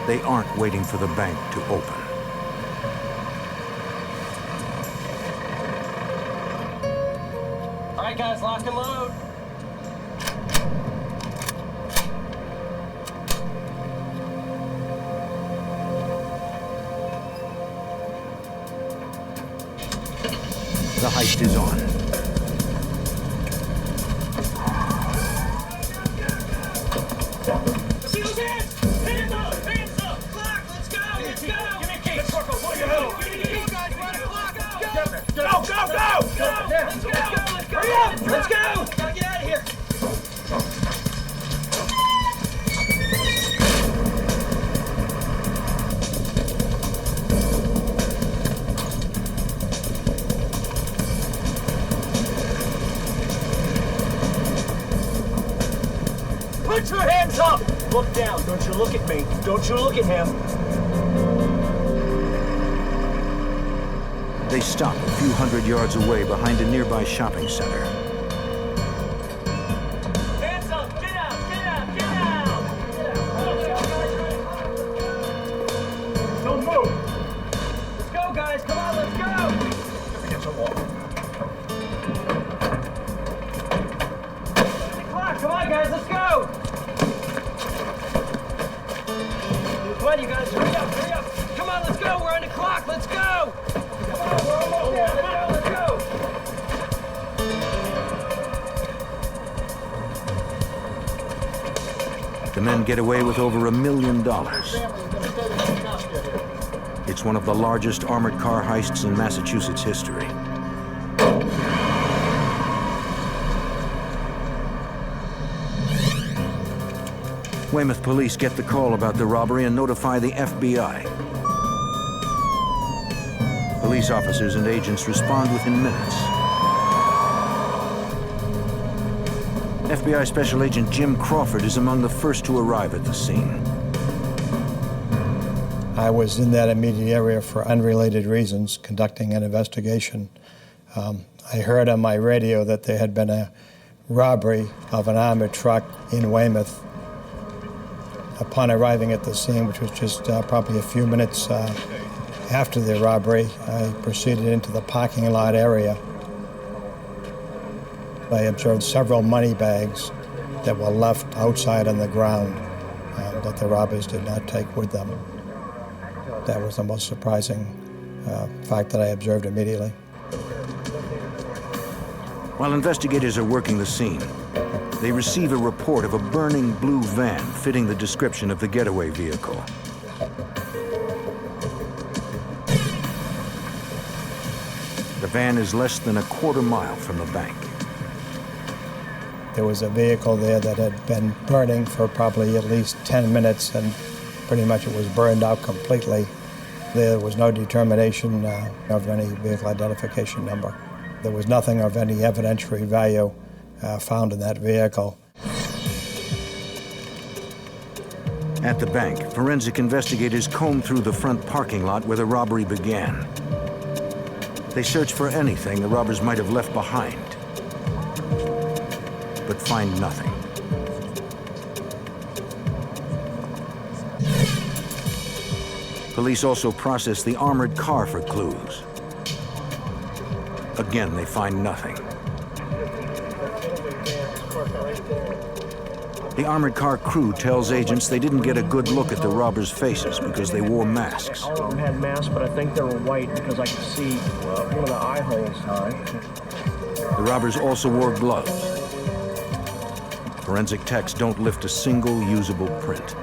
S1: They aren't waiting for the bank to open.
S8: All right, guys, lock and load.
S1: The heist is on.
S8: See those hands? Hands up! Hands up! Clock, let's go! Let's go! Give me a key. Let's work on what you hold. Go, guys, run a clock! Let's go! Go, go, go! Let's go! Let's go! Hurry up! Let's go! Gotta get out of here! Put your hands up! Look down. Don't you look at me. Don't you look at him.
S1: They stop a few hundred yards away behind a nearby shopping center.
S8: Hands up! Get out! Get out! Get out! Don't move! Let's go, guys! Come on, let's go! Get some water. Come on, guys, let's go! Come on, you guys, hurry up, hurry up! Come on, let's go, we're on the clock, let's go! Come on, we're almost there, let's go,
S1: The men get away with over $1 million. It's one of the largest armored car heists in Massachusetts history. Weymouth police get the call about the robbery and notify the FBI. Police officers and agents respond within minutes. FBI Special Agent Jim Crawford is among the first to arrive at the scene.
S12: I was in that immediate area for unrelated reasons, conducting an investigation. I heard on my radio that there had been a robbery of an armored truck in Weymouth. Upon arriving at the scene, which was just probably a few minutes after the robbery, I proceeded into the parking lot area. I observed several money bags that were left outside on the ground that the robbers did not take with them. That was the most surprising fact that I observed immediately.
S1: While investigators are working the scene, they receive a report of a burning blue van fitting the description of the getaway vehicle. The van is less than a quarter mile from the bank.
S12: There was a vehicle there that had been burning for probably at least 10 minutes, and pretty much it was burned out completely. There was no determination of any vehicle identification number. There was nothing of any evidentiary value found in that vehicle.
S1: At the bank, forensic investigators comb through the front parking lot where the robbery began. They search for anything the robbers might have left behind, but find nothing. Police also process the armored car for clues. Again, they find nothing. The armored car crew tells agents they didn't get a good look at the robbers' faces because they wore masks.
S7: All of them had masks, but I think they were white because I could see one of the eye holes.
S1: The robbers also wore gloves. Forensic techs don't lift a single usable print.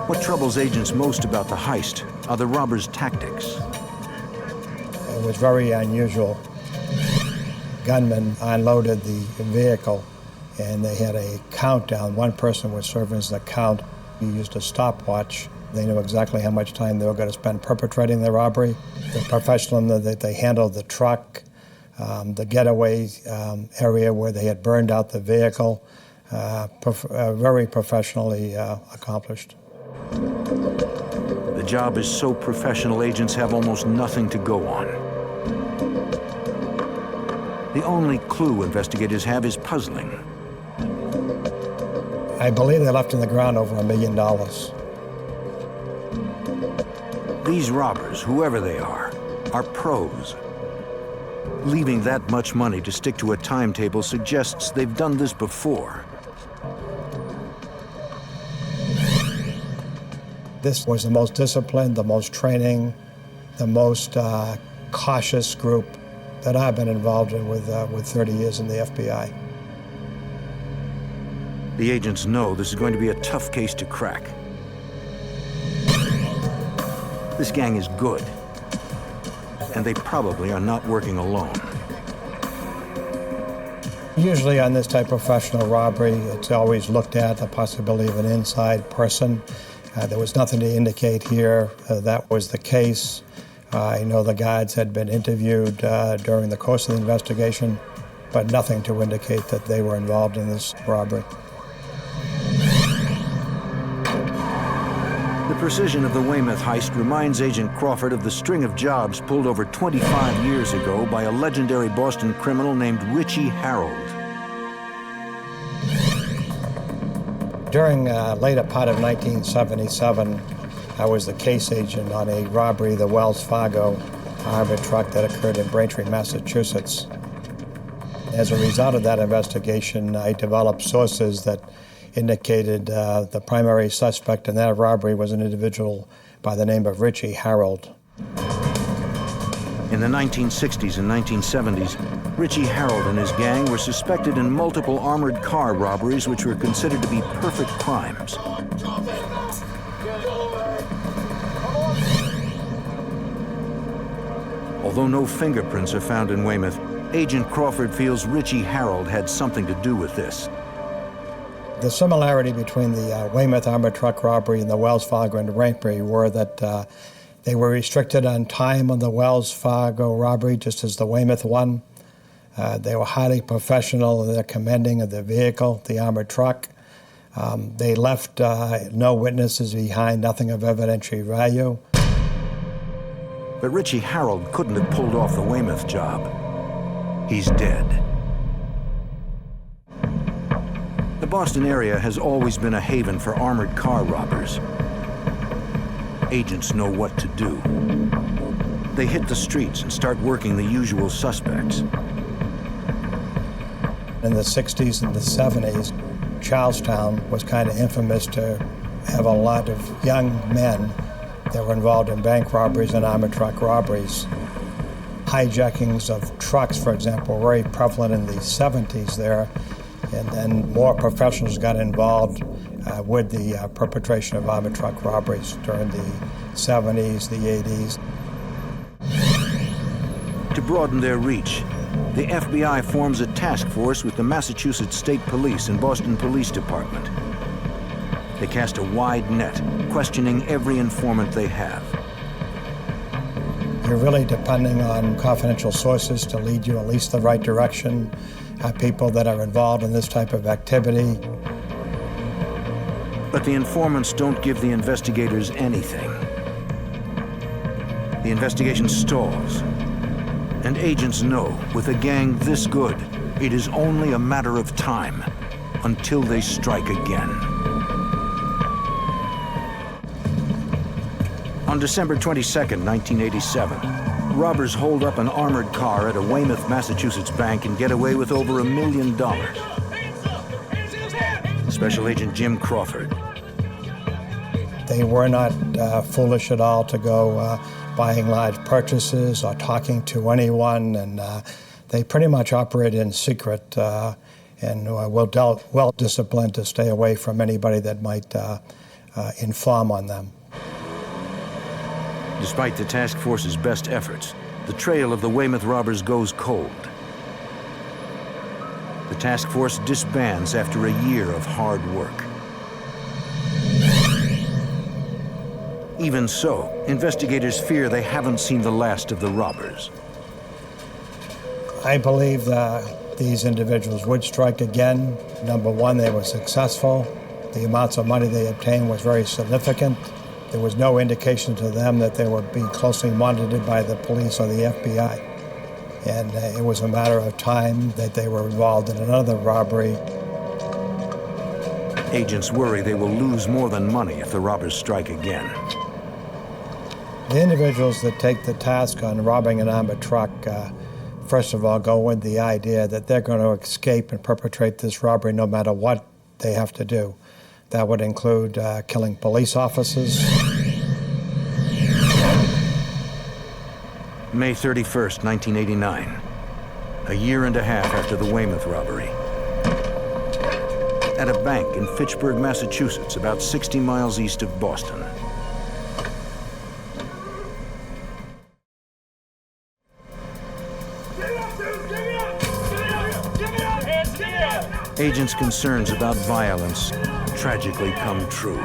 S1: What troubles agents most about the heist are the robbers' tactics.
S12: It was very unusual. Gunmen unloaded the vehicle, and they had a countdown. One person was serving as the count. He used a stopwatch. They knew exactly how much time they were going to spend perpetrating the robbery. The professionalism that they handled the truck, the getaway area where they had burned out the vehicle, very professionally accomplished.
S1: The job is so professional, agents have almost nothing to go on. The only clue investigators have is puzzling.
S12: I believe they left in the ground over $1 million.
S1: These robbers, whoever they are pros. Leaving that much money to stick to a timetable suggests they've done this before.
S12: This was the most disciplined, the most training, the most cautious group that I've been involved in with 30 years in the FBI.
S1: The agents know this is going to be a tough case to crack. This gang is good, and they probably are not working alone.
S12: Usually on this type of professional robbery, it's always looked at the possibility of an inside person. There was nothing to indicate here that was the case. I know the guards had been interviewed during the course of the investigation, but nothing to indicate that they were involved in this robbery.
S1: The precision of the Weymouth heist reminds Agent Crawford of the string of jobs pulled over 25 years ago by a legendary Boston criminal named Richie Harold.
S12: During later part of 1977, I was the case agent on a robbery of the Wells Fargo armored truck that occurred in Braintree, Massachusetts. As a result of that investigation, I developed sources that indicated the primary suspect in that robbery was an individual by the name of Richie Harold.
S1: In the 1960s and 1970s, Richie Harold and his gang were suspected in multiple armored car robberies which were considered to be perfect crimes. Although no fingerprints are found in Weymouth, Agent Crawford feels Richie Harold had something to do with this.
S12: The similarity between the Weymouth armored truck robbery and the Wells Fargo and Braintree were that they were restricted on time on the Wells Fargo robbery, just as the Weymouth one. They were highly professional in their commanding of the vehicle, the armored truck. They left no witnesses behind, nothing of evidentiary value.
S1: But Richie Harold couldn't have pulled off the Weymouth job. He's dead. Boston area has always been a haven for armored car robbers. Agents know what to do. They hit the streets and start working the usual suspects.
S12: In the 60s and the 70s, Charlestown was kind of infamous to have a lot of young men that were involved in bank robberies and armored truck robberies. Hijackings of trucks, for example, were very prevalent in the 70s there, and then more professionals got involved with the perpetration of armored truck robberies during the 70s, the 80s.
S1: To broaden their reach, the FBI forms a task force with the Massachusetts State Police and Boston Police Department. They cast a wide net, questioning every informant they have.
S12: You're really depending on confidential sources to lead you at least the right direction, people that are involved in this type of activity.
S1: But the informants don't give the investigators anything. The investigation stalls. And agents know, with a gang this good, it is only a matter of time until they strike again. On December 22nd, 1987, robbers hold up an armored car at a Weymouth, Massachusetts bank and get away with over $1 million. Special Agent Jim Crawford.
S12: They were not foolish at all to go buying large purchases or talking to anyone, and they pretty much operate in secret and well disciplined to stay away from anybody that might inform on them.
S1: Despite the task force's best efforts, the trail of the Weymouth robbers goes cold. The task force disbands after a year of hard work. Even so, investigators fear they haven't seen the last of the robbers.
S12: I believe that these individuals would strike again. Number one, they were successful. The amounts of money they obtained was very significant. There was no indication to them that they were being closely monitored by the police or the FBI. And it was a matter of time that they were involved in another robbery.
S1: Agents worry they will lose more than money if the robbers strike again.
S12: The individuals that take the task on robbing an armored truck, first of all, go with the idea that they're going to escape and perpetrate this robbery no matter what they have to do. That would include killing police officers.
S1: May 31st, 1989, a year and a half after the Weymouth robbery. At a bank in Fitchburg, Massachusetts, about 60 miles east of Boston. Agents' concerns about violence tragically come true.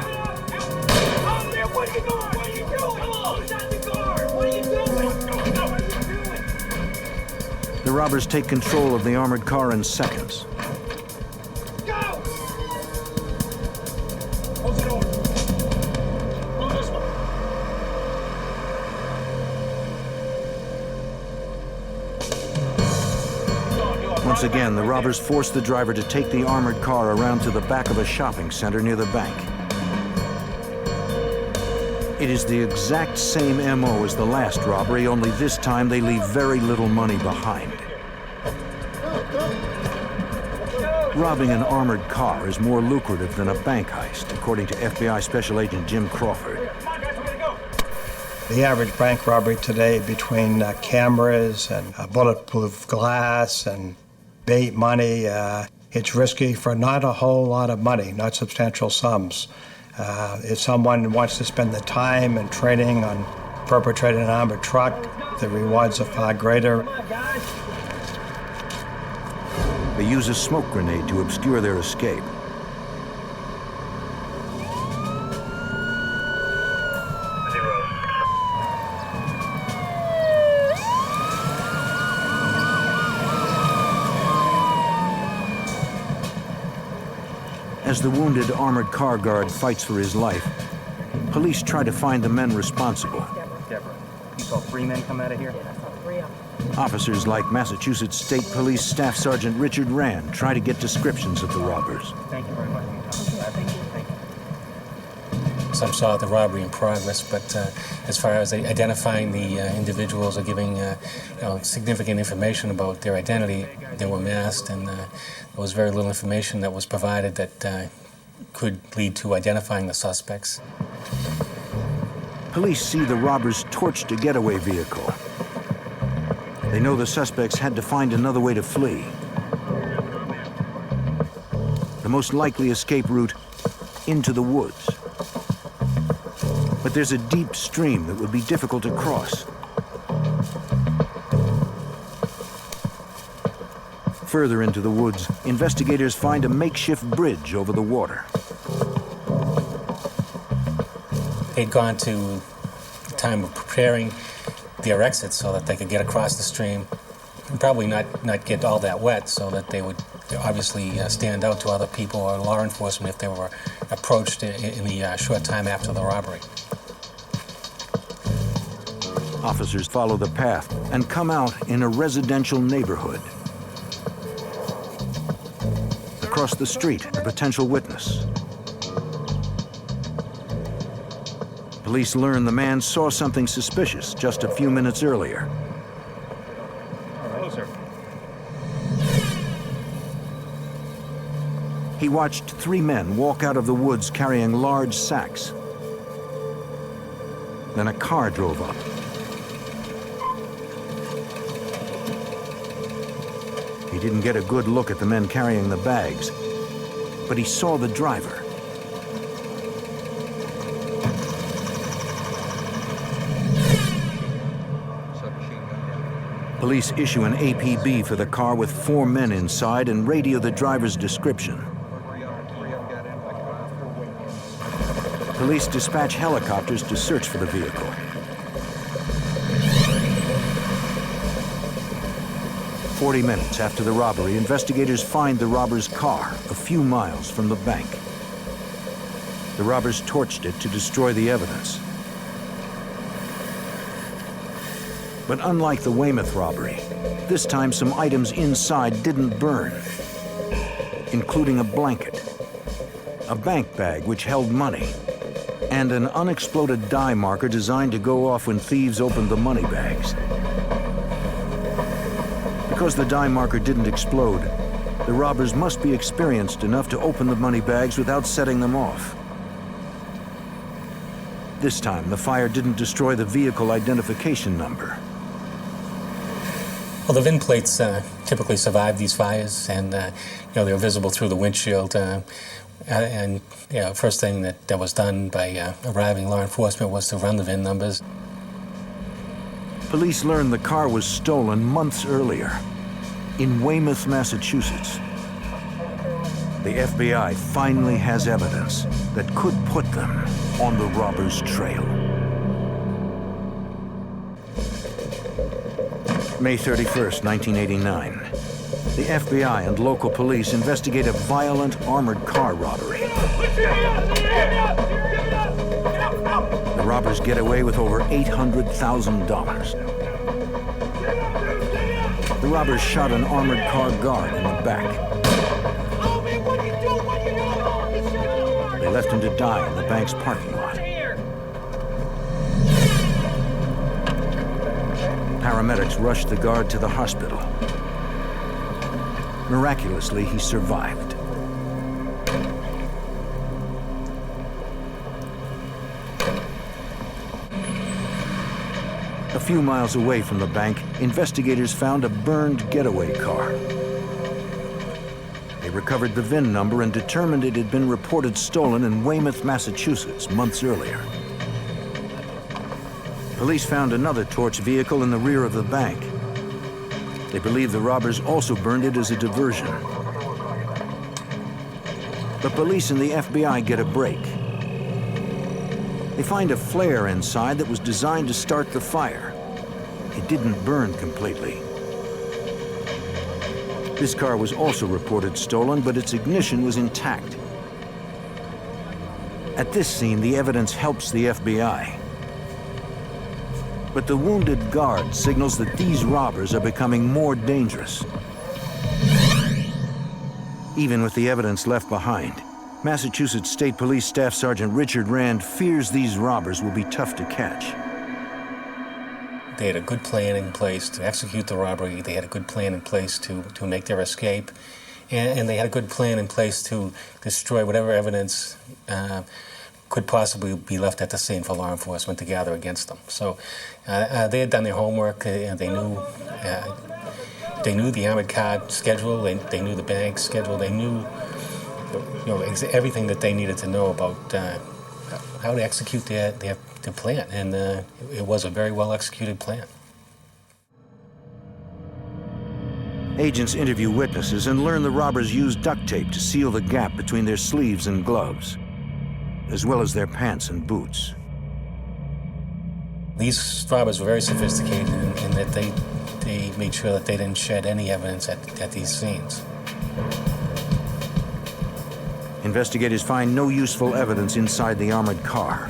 S1: The robbers take control of the armored car in seconds. Once again, the robbers force the driver to take the armored car around to the back of a shopping center near the bank. It is the exact same MO as the last robbery, only this time they leave very little money behind. Robbing an armored car is more lucrative than a bank heist, according to FBI Special Agent Jim Crawford.
S12: The average bank robbery today, between cameras and bulletproof glass and bait money, it's risky for not a whole lot of money, not substantial sums. If someone wants to spend the time and training on perpetrating an armored truck, the rewards are far greater.
S1: They use a smoke grenade to obscure their escape. As the wounded armored car guard fights for his life, police try to find the men responsible.
S13: Deborah, you saw 3 men come out of here?
S10: Yeah, I saw 3 of them.
S1: Officers like Massachusetts State Police Staff Sergeant Richard Rand try to get descriptions of the robbers.
S7: Thank you very much for your time. I appreciate it. Thank you.
S13: Some saw the robbery in progress, but as far as identifying the individuals or giving significant information about their identity, they were masked, and there was very little information that was provided that could lead to identifying the suspects.
S1: Police see the robbers torched a getaway vehicle. They know the suspects had to find another way to flee. The most likely escape route, into the woods. But there's a deep stream that would be difficult to cross. Further into the woods, investigators find a makeshift bridge over the water.
S13: They'd gone to the time of preparing their exit so that they could get across the stream and probably not get all that wet, so that they would obviously stand out to other people or law enforcement if they were approached in the short time after the robbery.
S1: Officers follow the path and come out in a residential neighborhood. Across the street, a potential witness. Police learn the man saw something suspicious just a few minutes earlier.
S6: Hello, sir.
S1: He watched 3 men walk out of the woods carrying large sacks. Then a car drove up. He didn't get a good look at the men carrying the bags, but he saw the driver. Police issue an APB for the car with 4 men inside and radio the driver's description. Police dispatch helicopters to search for the vehicle. "40 minutes after the robbery, investigators find the robber's car a few miles from the bank. The robbers torched it to destroy the evidence. But unlike the Weymouth robbery, this time some items inside didn't burn, including a blanket, a bank bag which held money, and an unexploded dye marker designed to go off when thieves opened the money bags. Because the dye marker didn't explode, the robbers must be experienced enough to open the money bags without setting them off. This time, the fire didn't destroy the vehicle identification number.
S13: Well, the VIN plates typically survive these fires, and they're visible through the windshield. First thing that was done by arriving law enforcement was to run the VIN numbers.
S1: Police learned the car was stolen months earlier in Weymouth, Massachusetts. The FBI finally has evidence that could put them on the robbers' trail. May 31st, 1989. The FBI and local police investigate a violent armored car robbery. The robbers get away with over $800,000. The robbers shot an armored car guard in the back. They left him to die in the bank's parking lot. Paramedics rushed the guard to the hospital. Miraculously, he survived. A few miles away from the bank, investigators found a burned getaway car. They recovered the VIN number and determined it had been reported stolen in Weymouth, Massachusetts, months earlier. Police found another torched vehicle in the rear of the bank. They believe the robbers also burned it as a diversion. The police and the FBI get a break. They find a flare inside that was designed to start the fire. It didn't burn completely. This car was also reported stolen, but its ignition was intact. At this scene, the evidence helps the FBI. But the wounded guard signals that these robbers are becoming more dangerous. Even with the evidence left behind, Massachusetts State Police Staff Sergeant Richard Rand fears these robbers will be tough to catch.
S13: They had a good plan in place to execute the robbery. They had a good plan in place to make their escape. And they had a good plan in place to destroy whatever evidence could possibly be left at the scene for law enforcement to gather against them. So they had done their homework. And they knew the armored car schedule. They knew the bank schedule. They knew everything that they needed to know about how to execute their plan. And it was a very well executed plan.
S1: Agents interview witnesses and learn the robbers used duct tape to seal the gap between their sleeves and gloves, as well as their pants and boots.
S13: These robbers were very sophisticated in that they made sure that they didn't shed any evidence at these scenes.
S1: Investigators find no useful evidence inside the armored car,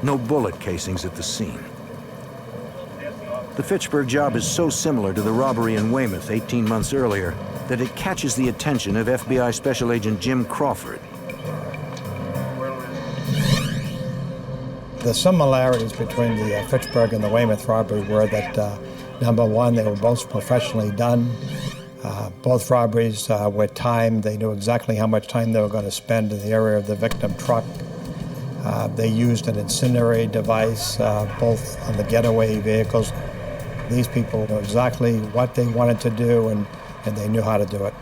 S1: no bullet casings at the scene. The Fitchburg job is so similar to the robbery in Weymouth 18 months earlier that it catches the attention of FBI Special Agent Jim Crawford.
S12: The similarities between the Fitchburg and the Weymouth robbery were that, number one, they were both professionally done. Both robberies were timed. They knew exactly how much time they were going to spend in the area of the victim truck. They used an incendiary device, both on the getaway vehicles. These people knew exactly what they wanted to do, and they knew how to do it.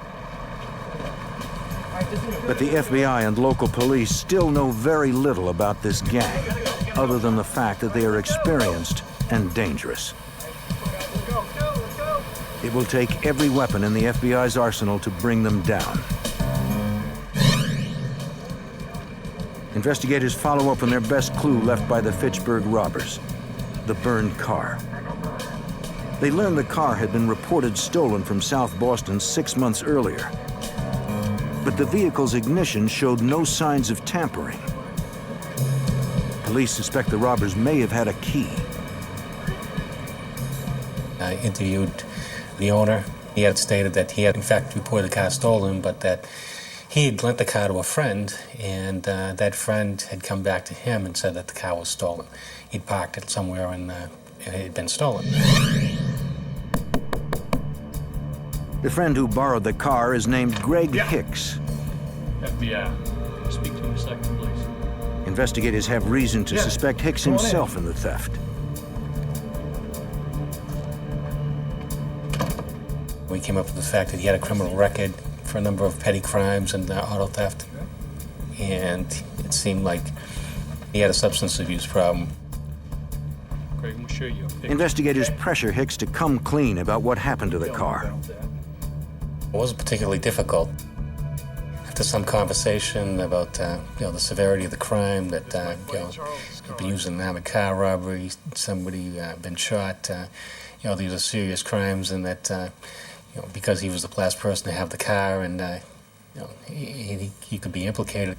S1: But the FBI and local police still know very little about this gang, other than the fact that they are experienced and dangerous. It will take every weapon in the FBI's arsenal to bring them down. Investigators follow up on their best clue left by the Fitchburg robbers, the burned car. They learned the car had been reported stolen from South Boston 6 months earlier. But the vehicle's ignition showed no signs of tampering. Police suspect the robbers may have had a key.
S13: I interviewed the owner. He had stated that he had in fact reported the car stolen, but that he had lent the car to a friend, and that friend had come back to him and said that the car was stolen. He'd parked it somewhere and it had been stolen.
S1: The friend who borrowed the car is named Greg Hicks.
S14: FBI. Speak to him a second, please.
S1: Investigators have reason to suspect Hicks himself in the theft.
S13: We came up with the fact that he had a criminal record for a number of petty crimes and auto theft. And it seemed like he had a substance abuse problem.
S14: Greg, we'll show you a picture.
S1: Investigators pressure Hicks to come clean about what happened to the car.
S13: It wasn't particularly difficult. After some conversation about the severity of the crime, that he'd been using an armored car robbery, somebody been shot, these are serious crimes, and that because he was the last person to have the car, and he could be implicated.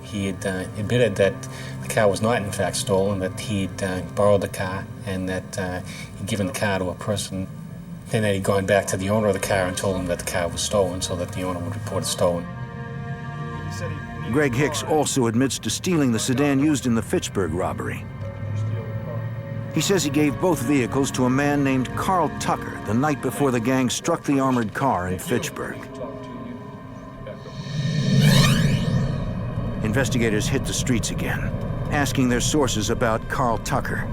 S13: He had admitted that the car was not in fact stolen, that he'd borrowed the car, and that he'd given the car to a person, and that he'd gone back to the owner of the car and told him that the car was stolen so that the owner would report it stolen.
S1: Greg Hicks also admits to stealing the sedan used in the Fitchburg robbery. He says he gave both vehicles to a man named Carl Tucker the night before the gang struck the armored car in Fitchburg. Investigators hit the streets again, asking their sources about Carl Tucker.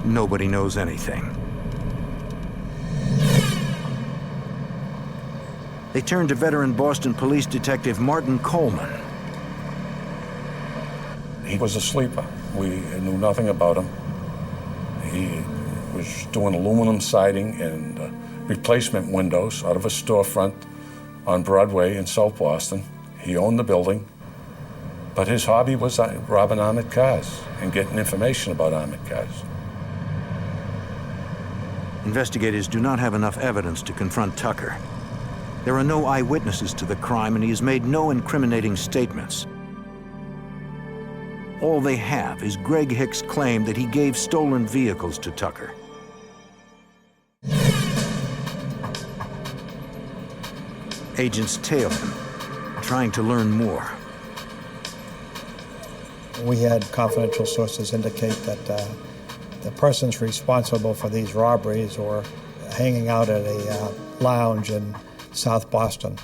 S1: Nobody knows anything. They turned to veteran Boston police detective Martin Coleman.
S15: He was a sleeper. We knew nothing about him. He was doing aluminum siding and replacement windows out of a storefront on Broadway in South Boston. He owned the building, but his hobby was robbing armored cars and getting information about armored cars.
S1: Investigators do not have enough evidence to confront Tucker. There are no eyewitnesses to the crime, and he has made no incriminating statements. all they have is Greg Hicks' claim that he gave stolen vehicles to Tucker. Agents tail him, trying to learn more.
S12: We had confidential sources indicate that the persons responsible for these robberies were hanging out at a lounge in South Boston.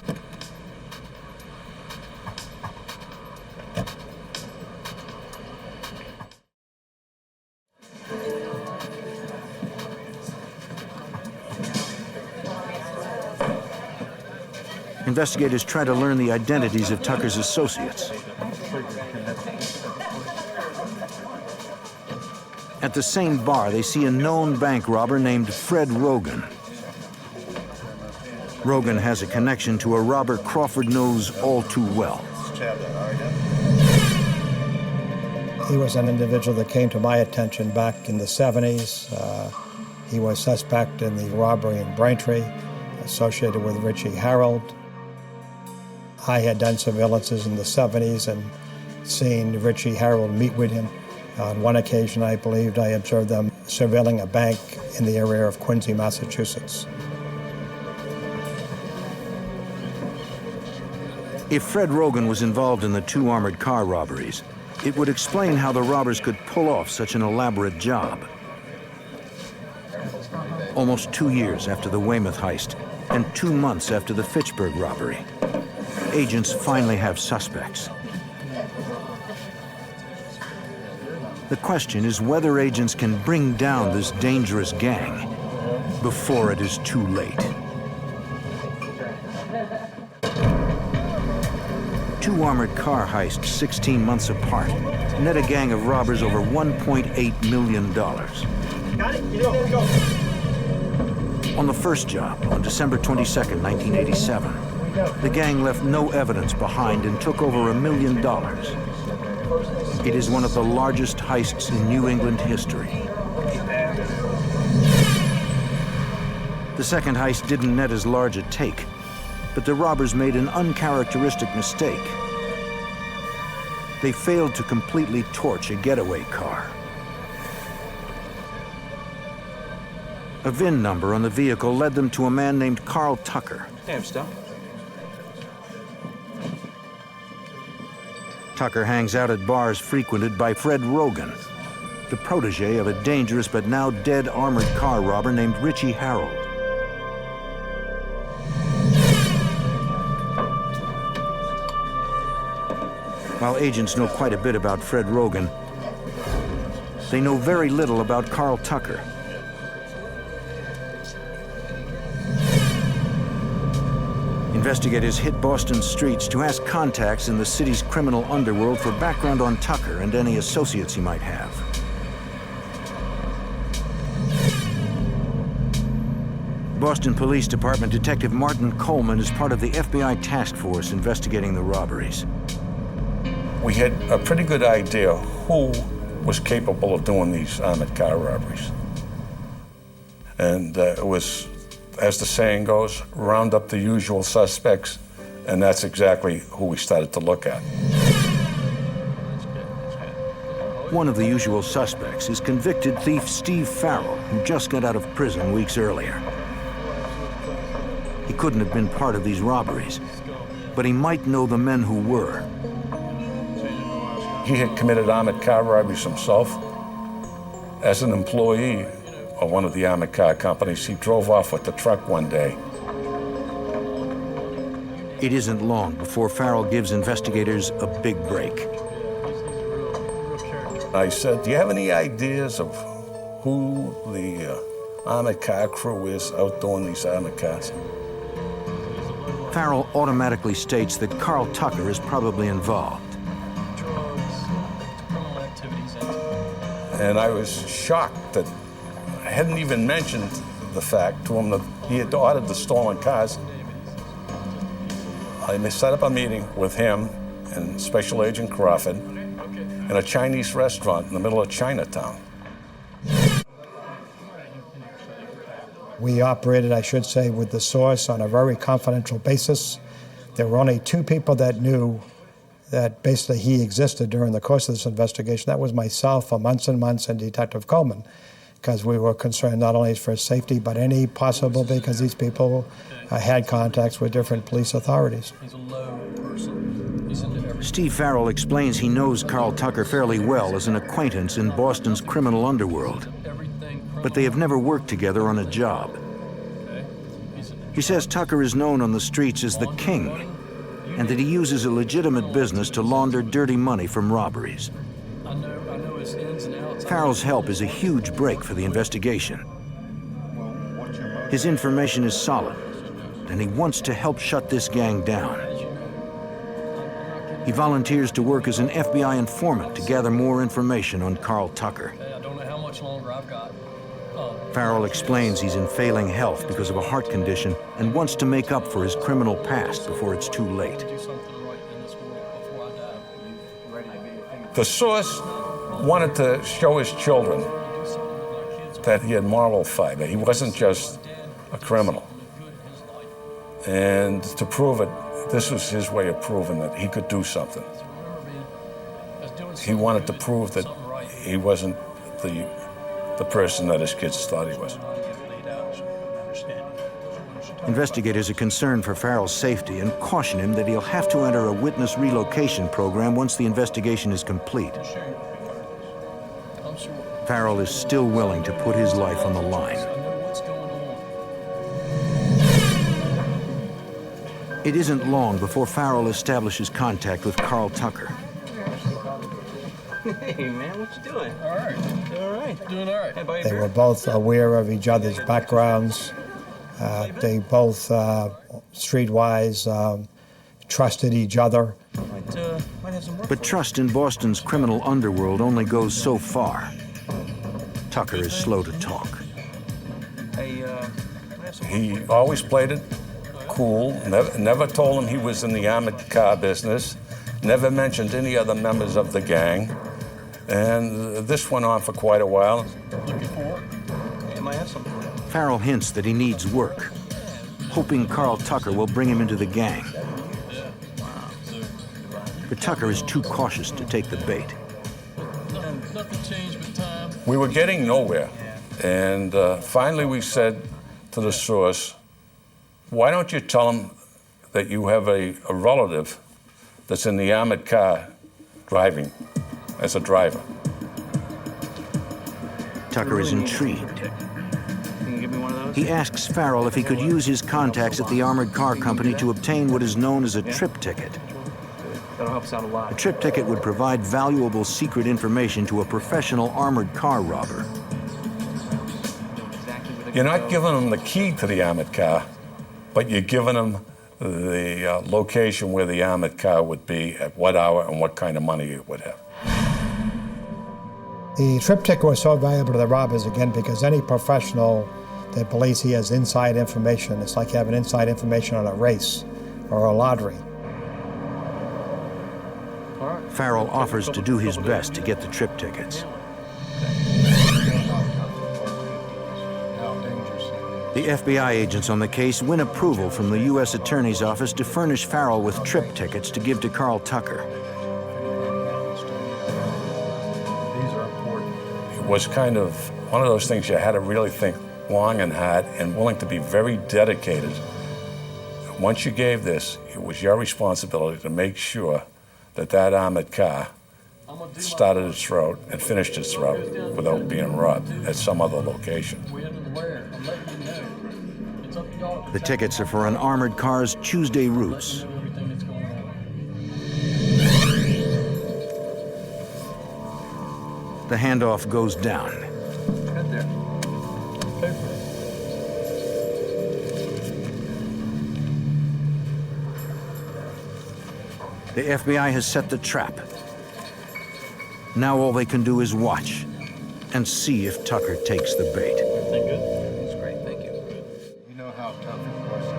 S1: Investigators try to learn the identities of Tucker's associates. At the same bar, they see a known bank robber named Fred Rogan. Rogan has a connection to a robber Crawford knows all too well.
S12: He was an individual that came to my attention back in the 70s. He was suspect in the robbery in Braintree, associated with Richie Harold. I had done surveillances in the 70s and seen Richie Harold meet with him. On one occasion, I believed I observed them surveilling a bank in the area of Quincy, Massachusetts.
S1: If Fred Rogan was involved in the 2 armored car robberies, it would explain how the robbers could pull off such an elaborate job. Almost 2 years after the Weymouth heist and 2 months after the Fitchburg robbery, agents finally have suspects. The question is whether agents can bring down this dangerous gang before it is too late. 2 armored car heists 16 months apart net a gang of robbers over $1.8 million.
S6: Got it? Go.
S1: On the first job, on December 22nd, 1987, the gang left no evidence behind and took over $1 million. It is one of the largest heists in New England history. The second heist didn't net as large a take, but the robbers made an uncharacteristic mistake. They failed to completely torch a getaway car. A VIN number on the vehicle led them to a man named Carl Tucker.
S5: Damn stuff.
S1: Tucker hangs out at bars frequented by Fred Rogan, the protege of a dangerous but now dead armored car robber named Richie Harold. While agents know quite a bit about Fred Rogan, they know very little about Carl Tucker. Investigators hit Boston streets to ask contacts in the city's criminal underworld for background on Tucker and any associates he might have. Boston Police Department Detective Martin Coleman is part of the FBI task force investigating the robberies.
S15: We had a pretty good idea who was capable of doing these armored car robberies. And it was, as the saying goes, round up the usual suspects, and that's exactly who we started to look at.
S1: One of the usual suspects is convicted thief Steve Farrell, who just got out of prison weeks earlier. He couldn't have been part of these robberies, but he might know the men who were.
S15: He had committed armored car robberies himself. As an employee of one of the armored car companies, he drove off with the truck one day.
S1: It isn't long before Farrell gives investigators a big break.
S15: I said, do you have any ideas of who the armored car crew is out doing these armored cars?
S1: Farrell automatically states that Carl Tucker is probably involved.
S15: And I was shocked that I hadn't even mentioned the fact to him that he had ordered the stolen cars. I set up a meeting with him and Special Agent Crawford in a Chinese restaurant in the middle of Chinatown.
S12: We operated, I should say, with the source on a very confidential basis. There were only 2 people that knew that basically he existed during the course of this investigation. That was myself for months and months and Detective Coleman, because we were concerned not only for his safety, but any possible, because these people had contacts with different police authorities.
S14: He's a low person. He's into everything.
S1: Steve Farrell explains he knows Carl Tucker fairly well as an acquaintance in Boston's criminal underworld, but they have never worked together on a job. He says Tucker is known on the streets as the King, and that he uses a legitimate business to launder dirty money from robberies.
S14: I know his ins and outs.
S1: Farrell's help is a huge break for the investigation. His information is solid, and he wants to help shut this gang down. He volunteers to work as an FBI informant to gather more information on Carl Tucker.
S14: I don't know how much longer I've got.
S1: Farrell explains he's in failing health because of a heart condition and wants to make up for his criminal past before it's too late.
S15: The source wanted to show his children that he had moral fiber. He wasn't just a criminal. And to prove it, this was his way of proving that he could do something. He wanted to prove that he wasn't the person that his kids thought he was.
S1: Investigators are concerned for Farrell's safety and caution him that he'll have to enter a witness relocation program once the investigation is complete. Farrell is still willing to put his life on the line. It isn't long before Farrell establishes contact with Carl Tucker.
S5: Hey, man, what you doing?
S14: All right. All right. Doing all right. Hey, buddy.
S12: They were both aware of each other's backgrounds. They both, streetwise, trusted each other.
S1: But trust in Boston's criminal underworld only goes so far. Tucker is slow to talk.
S15: He always played it cool, never told him he was in the armored car business, never mentioned any other members of the gang. And this went on for quite a while.
S14: Looking for it? Might have something.
S1: Farrell hints that he needs work, hoping Carl Tucker will bring him into the gang. But Tucker is too cautious to take the bait.
S14: Nothing changed with time.
S15: We were getting nowhere. And finally we said to the source, why don't you tell him that you have a relative that's in the armored car driving as a driver?
S1: Tucker is intrigued. He asks Farrell if he could use his contacts at the armored car company to obtain what is known as a trip ticket.
S7: That'll help us out a lot.
S1: A trip ticket would provide valuable secret information to a professional armored car robber.
S15: You're not giving them the key to the armored car, but you're giving them the location where the armored car would be, at what hour, and what kind of money it would have.
S12: The trip ticket was so valuable to the robbers, again, because any professional that believes he has inside information, it's like having inside information on a race or a lottery.
S1: Farrell offers to do his best to get the trip tickets. The FBI agents on the case win approval from the U.S. Attorney's Office to furnish Farrell with trip tickets to give to Carl Tucker.
S15: It was kind of one of those things you had to really think long and hard and willing to be very dedicated. Once you gave this, it was your responsibility to make sure that that armored car started its route and finished its route without being robbed at some other location.
S1: The tickets are for an armored car's Tuesday routes. The handoff goes down. The FBI has set the trap. Now all they can do is watch and see if Tucker takes the bait.
S14: Everything good? That's great, thank you.
S2: You know how tough it was to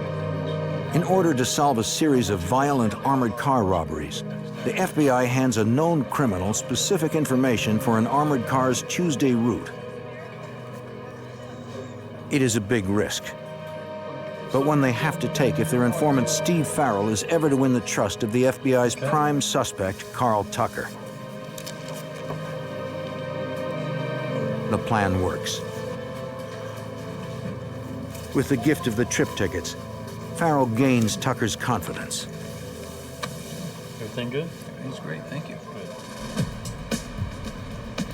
S2: get.
S1: In order to solve a series of violent armored car robberies, the FBI hands a known criminal specific information for an armored car's Tuesday route. It is a big risk. but one they have to take if their informant Steve Farrell is ever to win the trust of the FBI's prime suspect, Carl Tucker. The plan works. With the gift of the trip tickets, Farrell gains Tucker's confidence.
S14: Everything good?
S5: Everything's great, thank you.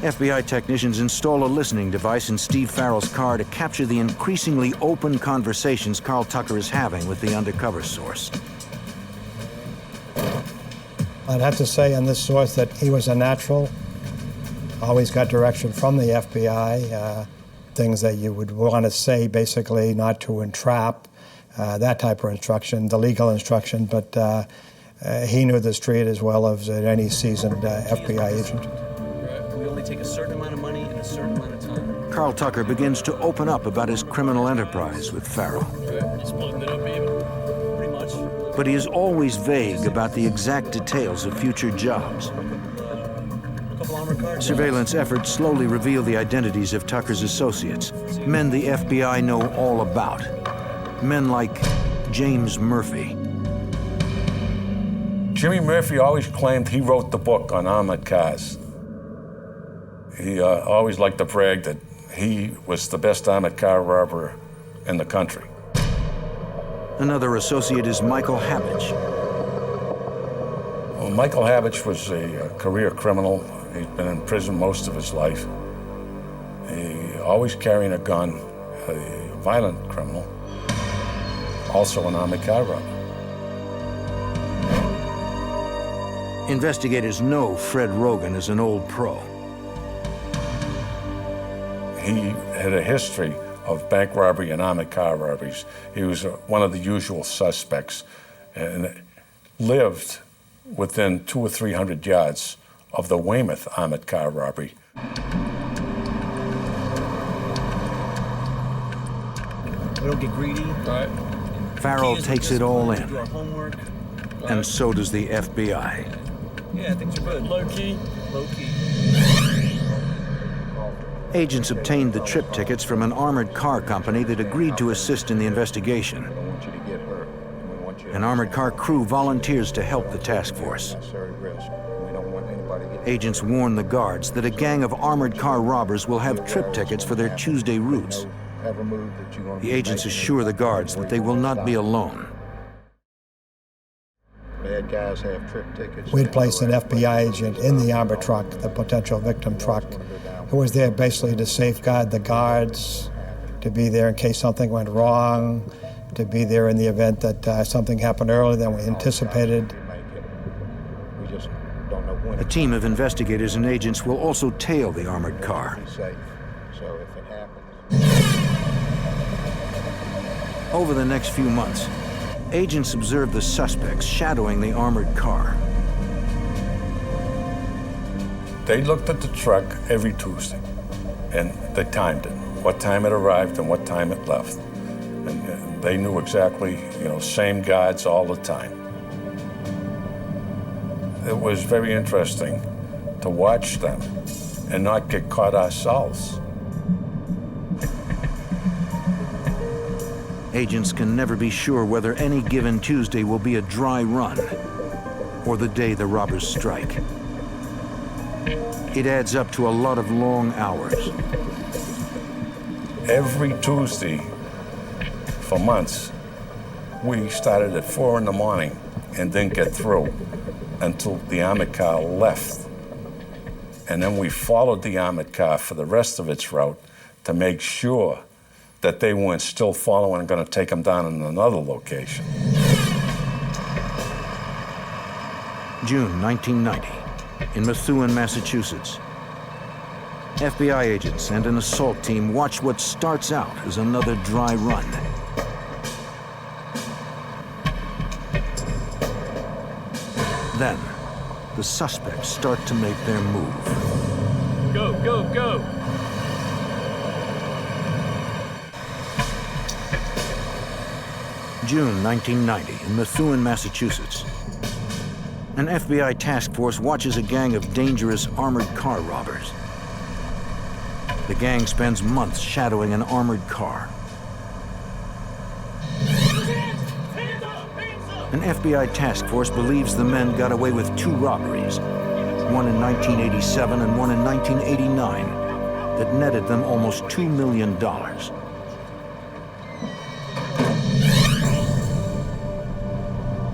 S1: FBI technicians install a listening device in Steve Farrell's car to capture the increasingly open conversations Carl Tucker is having with the undercover source.
S12: I'd have to say on this source that he was a natural. Always got direction from the FBI, things that you would want to say, basically not to entrap, that type of instruction, the legal instruction, but he knew the street as well as any seasoned FBI agent.
S5: We only take a certain amount of money in a certain amount of time.
S1: Carl Tucker begins to open up about his criminal enterprise with Farrell.
S14: Splitting it up even? Pretty much.
S1: But he is always vague about the exact details of future jobs. Surveillance efforts slowly reveal the identities of Tucker's associates, men the FBI know all about. Men like James Murphy.
S15: Jimmy Murphy always claimed he wrote the book on armored cars. He always liked to brag that he was the best armored car robber in the country.
S1: Another associate is Michael Habich.
S15: Well, Michael Habich was a career criminal. He'd been in prison most of his life. He always carrying a gun, a violent criminal, also an armored car robber.
S1: Investigators know Fred Rogan is an old pro.
S15: He had a history of bank robbery and armored car robberies. He was one of the usual suspects and lived within 200 or 300 yards of the Weymouth armored car robbery.
S5: We don't get greedy.
S14: Right.
S1: Farrell takes it all in,
S5: Do our homework.
S1: and so does the FBI.
S5: Yeah, things are good.
S14: Low key.
S5: Low key.
S1: Agents obtained the trip tickets from an armored car company that agreed to assist in the investigation. An armored car crew volunteers to help the task force. Agents warn the guards that a gang of armored car robbers will have trip tickets for their Tuesday routes. The agents assure the guards that they will not be alone.
S2: Bad guys have trip tickets.
S12: We'd placed an FBI agent in the armored truck, the potential victim truck, who was there basically to safeguard the guards, to be there in case something went wrong, to be there in the event that something happened earlier than we anticipated.
S2: We just don't know when.
S1: A team of investigators and agents will also tail the armored car.
S2: Safe. So if it happens.
S1: Over the next few months, agents observe the suspects shadowing the armored car.
S15: They looked at the truck every Tuesday, and they timed it, what time it arrived and what time it left. And they knew exactly, same guards all the time. It was very interesting to watch them and not get caught ourselves.
S1: Agents can never be sure whether any given Tuesday will be a dry run or the day the robbers strike. It adds up to a lot of long hours.
S15: Every Tuesday for months, we started at 4 in the morning and didn't get through until the armored car left. And then we followed the armored car for the rest of its route to make sure that they weren't still following and going to take them down in another location.
S1: June 1990, in Methuen, Massachusetts. FBI agents and an assault team watch what starts out as another dry run. Then, the suspects start to make their move.
S14: Go, go, go!
S1: June 1990, in Methuen, Massachusetts. An FBI task force watches a gang of dangerous armored car robbers. The gang spends months shadowing an armored car. An FBI task force believes the men got away with 2 robberies, one in 1987 and one in 1989, that netted them almost $2 million.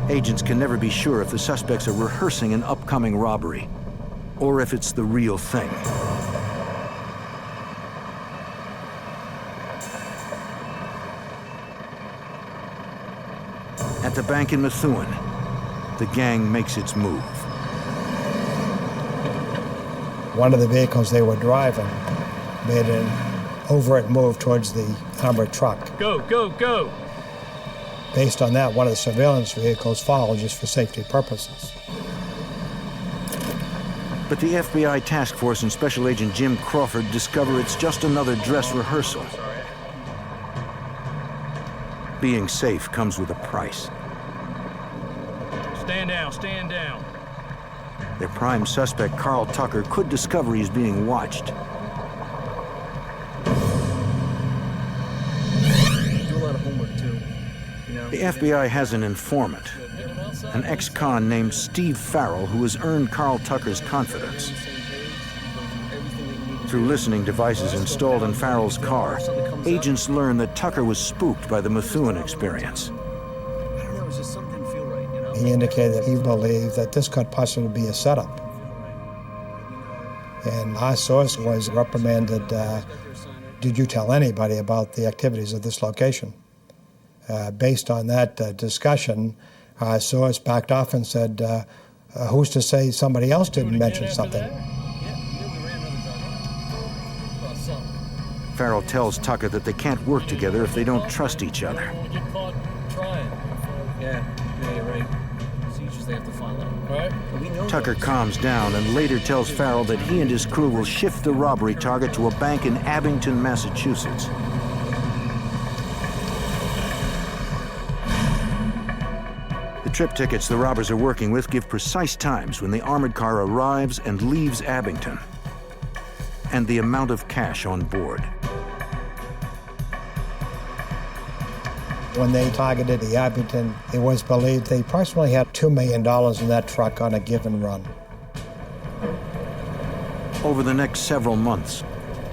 S1: Agents can never be sure if the suspects are rehearsing an upcoming robbery or if it's the real thing. At the bank in Methuen, the gang makes its move.
S12: One of the vehicles they were driving made an overt move towards the armored truck.
S14: Go, go, go!
S12: Based on that, one of the surveillance vehicles followed just for safety purposes.
S1: But the FBI task force and Special Agent Jim Crawford discover it's just another dress rehearsal. Being safe comes with a price.
S14: Stand down, stand down.
S1: Their prime suspect, Carl Tucker, could discover he's being watched.
S7: Do a lot of homework too. You know?
S1: The FBI has an informant, an ex-con named Steve Farrell, who has earned Carl Tucker's confidence. Through listening devices installed in Farrell's car, agents learn that Tucker was spooked by the Methuen experience.
S12: He indicated that he believed that this could possibly be a setup. And our source was reprimanded, did you tell anybody about the activities of this location? Based on that discussion, our source backed off and said, who's to say somebody else didn't mention something?
S1: Farrell tells Tucker that they can't work together if they don't trust each other.
S7: Yeah, you're right. Procedures they have to follow. Right?
S1: Tucker calms down and later tells Farrell that he and his crew will shift the robbery target to a bank in Abington, Massachusetts. The trip tickets the robbers are working with give precise times when the armored car arrives and leaves Abington, and the amount of cash on board.
S12: When they targeted the Abington, it was believed they approximately had $2 million in that truck on a given run.
S1: Over the next several months,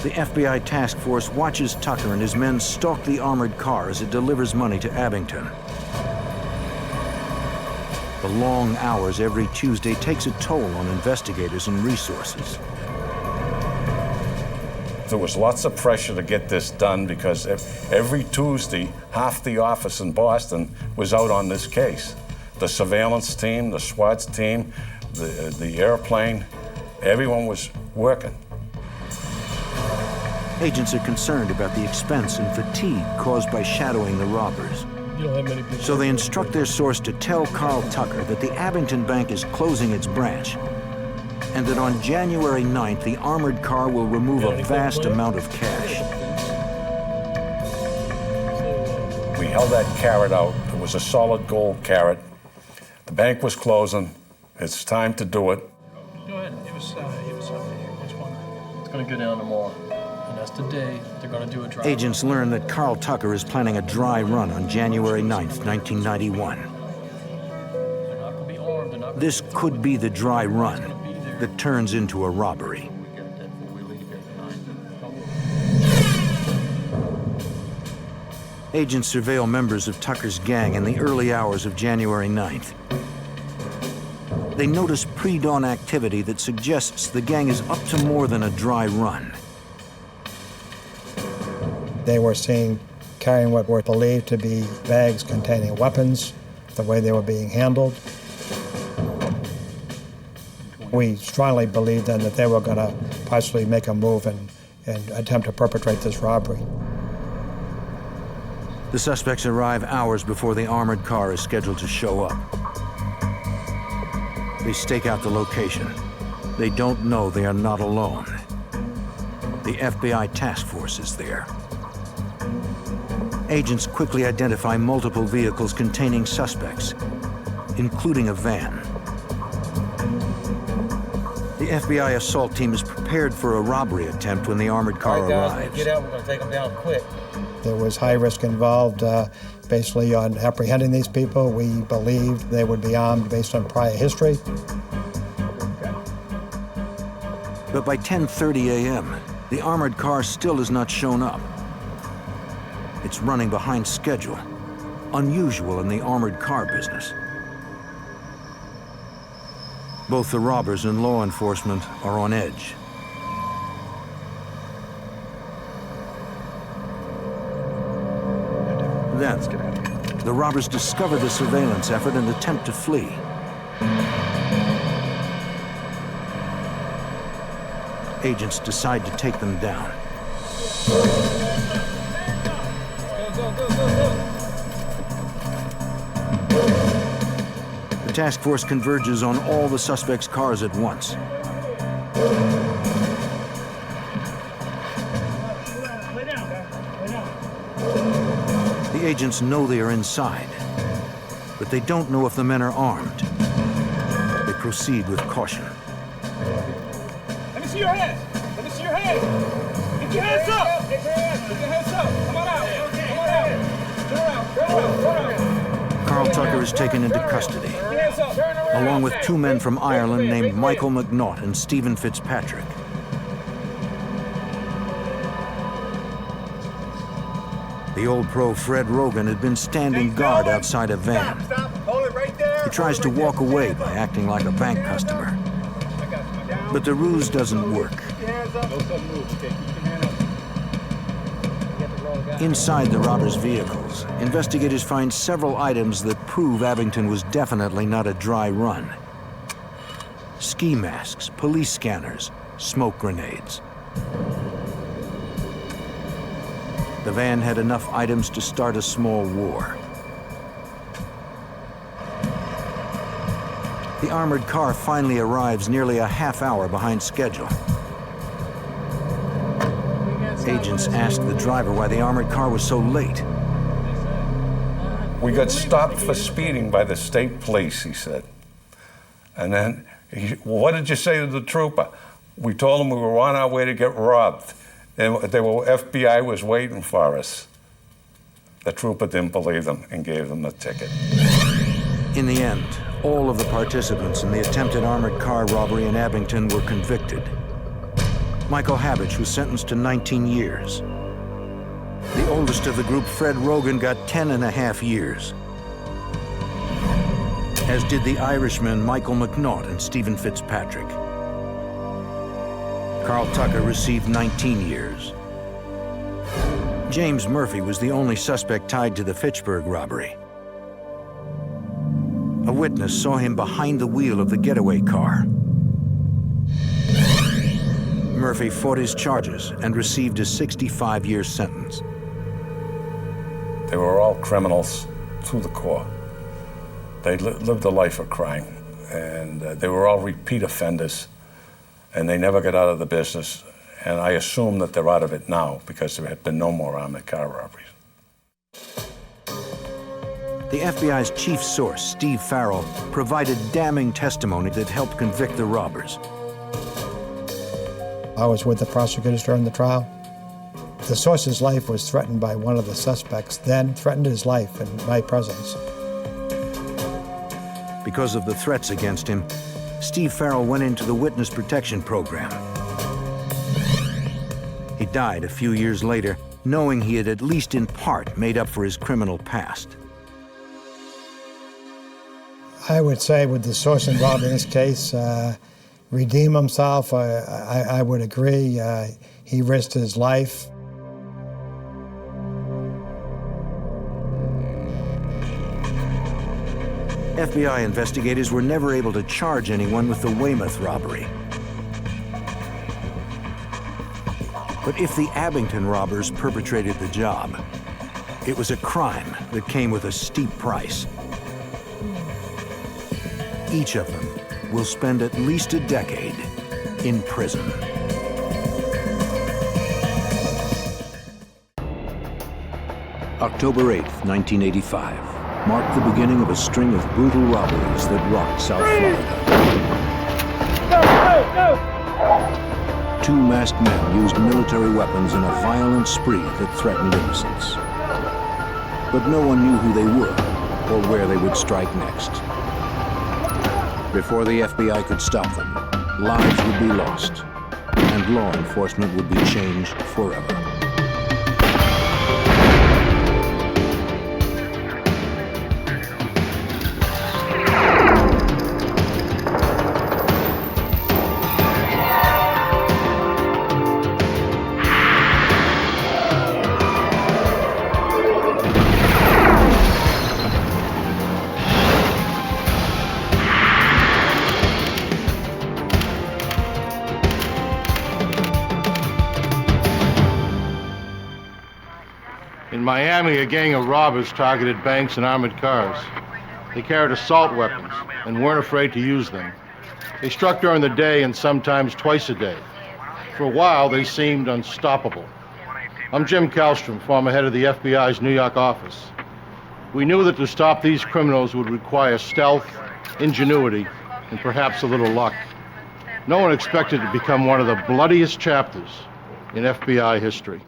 S1: the FBI task force watches Tucker and his men stalk the armored car as it delivers money to Abington. The long hours every Tuesday takes a toll on investigators and resources.
S15: There was lots of pressure to get this done because every Tuesday, half the office in Boston was out on this case. The surveillance team, the SWAT team, the airplane, everyone was working.
S1: Agents are concerned about the expense and fatigue caused by shadowing the robbers. So they instruct their source to tell Carl Tucker that the Abington Bank is closing its branch, and that on January 9th, the armored car will remove a vast amount of cash.
S15: We held that carrot out. It was a solid gold carrot. The bank was closing. It's time to do it.
S14: Go ahead. It was which one? It's going to go down tomorrow. And that's the day they're going to do a dry run.
S1: Agents learn that Carl Tucker is planning a dry run on January 9th, 1991. This could be the dry run that turns into a robbery. Agents surveil members of Tucker's gang in the early hours of January 9th. They notice pre-dawn activity that suggests the gang is up to more than a dry run.
S12: They were seen carrying what were believed to be bags containing weapons, the way they were being handled. We strongly believed then that they were going to possibly make a move and attempt to perpetrate this robbery.
S1: The suspects arrive hours before the armored car is scheduled to show up. They stake out the location. They don't know they are not alone. The FBI task force is there. Agents quickly identify multiple vehicles containing suspects, including a van. The FBI assault team is prepared for a robbery attempt when the armored car arrives.
S5: Get out, we're going to take them down quick.
S12: There was high risk involved. basically on apprehending these people. We believed they would be armed based on prior history.
S1: But by 10:30 a.m., the armored car still has not shown up. It's running behind schedule, unusual in the armored car business. Both the robbers and law enforcement are on edge. Then, the robbers discover the surveillance effort and attempt to flee. Agents decide to take them down. The task force converges on all the suspects' cars at once. The agents know they are inside, but they don't know if the men are armed. They proceed with caution.
S8: Let me see your hands. Let me see your hands. Get your hands up. Get your hands up. Come on out. Come on out. Turn around. Turn around. Turn around.
S1: Carl Tucker is taken into custody, along with two men from Ireland named Michael McNaught and Stephen Fitzpatrick. The old pro Fred Rogan had been standing guard outside a van.
S8: Stop. Hold it right there.
S1: He tries to walk away by acting like a bank customer. But the ruse doesn't work. Inside the robbers' vehicles, investigators find several items that prove Abington was definitely not a dry run. Ski masks, police scanners, smoke grenades. The van had enough items to start a small war. The armored car finally arrives nearly a half hour behind schedule. Agents asked the driver why the armored car was so late.
S15: We got stopped for speeding by the state police, he said. And then, what did you say to the trooper? We told him we were on our way to get robbed. And FBI was waiting for us. The trooper didn't believe them and gave them the ticket.
S1: In the end, all of the participants in the attempted armored car robbery in Abington were convicted. Michael Habich was sentenced to 19 years. The oldest of the group, Fred Rogan, got 10.5 years, as did the Irishmen Michael McNaught and Stephen Fitzpatrick. Carl Tucker received 19 years. James Murphy was the only suspect tied to the Fitchburg robbery. A witness saw him behind the wheel of the getaway car. Murphy fought his charges and received a 65-year sentence.
S15: They were all criminals to the core. They lived a life of crime, and they were all repeat offenders, and they never got out of the business. And I assume that they're out of it now because there have been no more armored car robberies.
S1: The FBI's chief source, Steve Farrell, provided damning testimony that helped convict the robbers.
S12: I was with the prosecutors during the trial. The source's life was threatened by one of the suspects, then threatened his life in my presence.
S1: Because of the threats against him, Steve Farrell went into the witness protection program. He died a few years later, knowing he had at least in part made up for his criminal past.
S12: I would say with the source involved in this case, redeem himself, I would agree. He risked his life.
S1: FBI investigators were never able to charge anyone with the Weymouth robbery. But if the Abington robbers perpetrated the job, it was a crime that came with a steep price. Each of them will spend at least a decade in prison. October 8th, 1985, marked the beginning of a string of brutal robberies that rocked South Florida. Two masked men used military weapons in a violent spree that threatened innocents. but no one knew who they were or where they would strike next. Before the FBI could stop them, lives would be lost, and law enforcement would be changed forever.
S2: In Miami, a gang of robbers targeted banks and armored cars. They carried assault weapons and weren't afraid to use them. They struck during the day and sometimes twice a day. For a while, they seemed unstoppable. I'm Jim Kallstrom, former head of the FBI's New York office. We knew that to stop these criminals would require stealth, ingenuity, and perhaps a little luck. No one expected to become one of the bloodiest chapters in FBI history.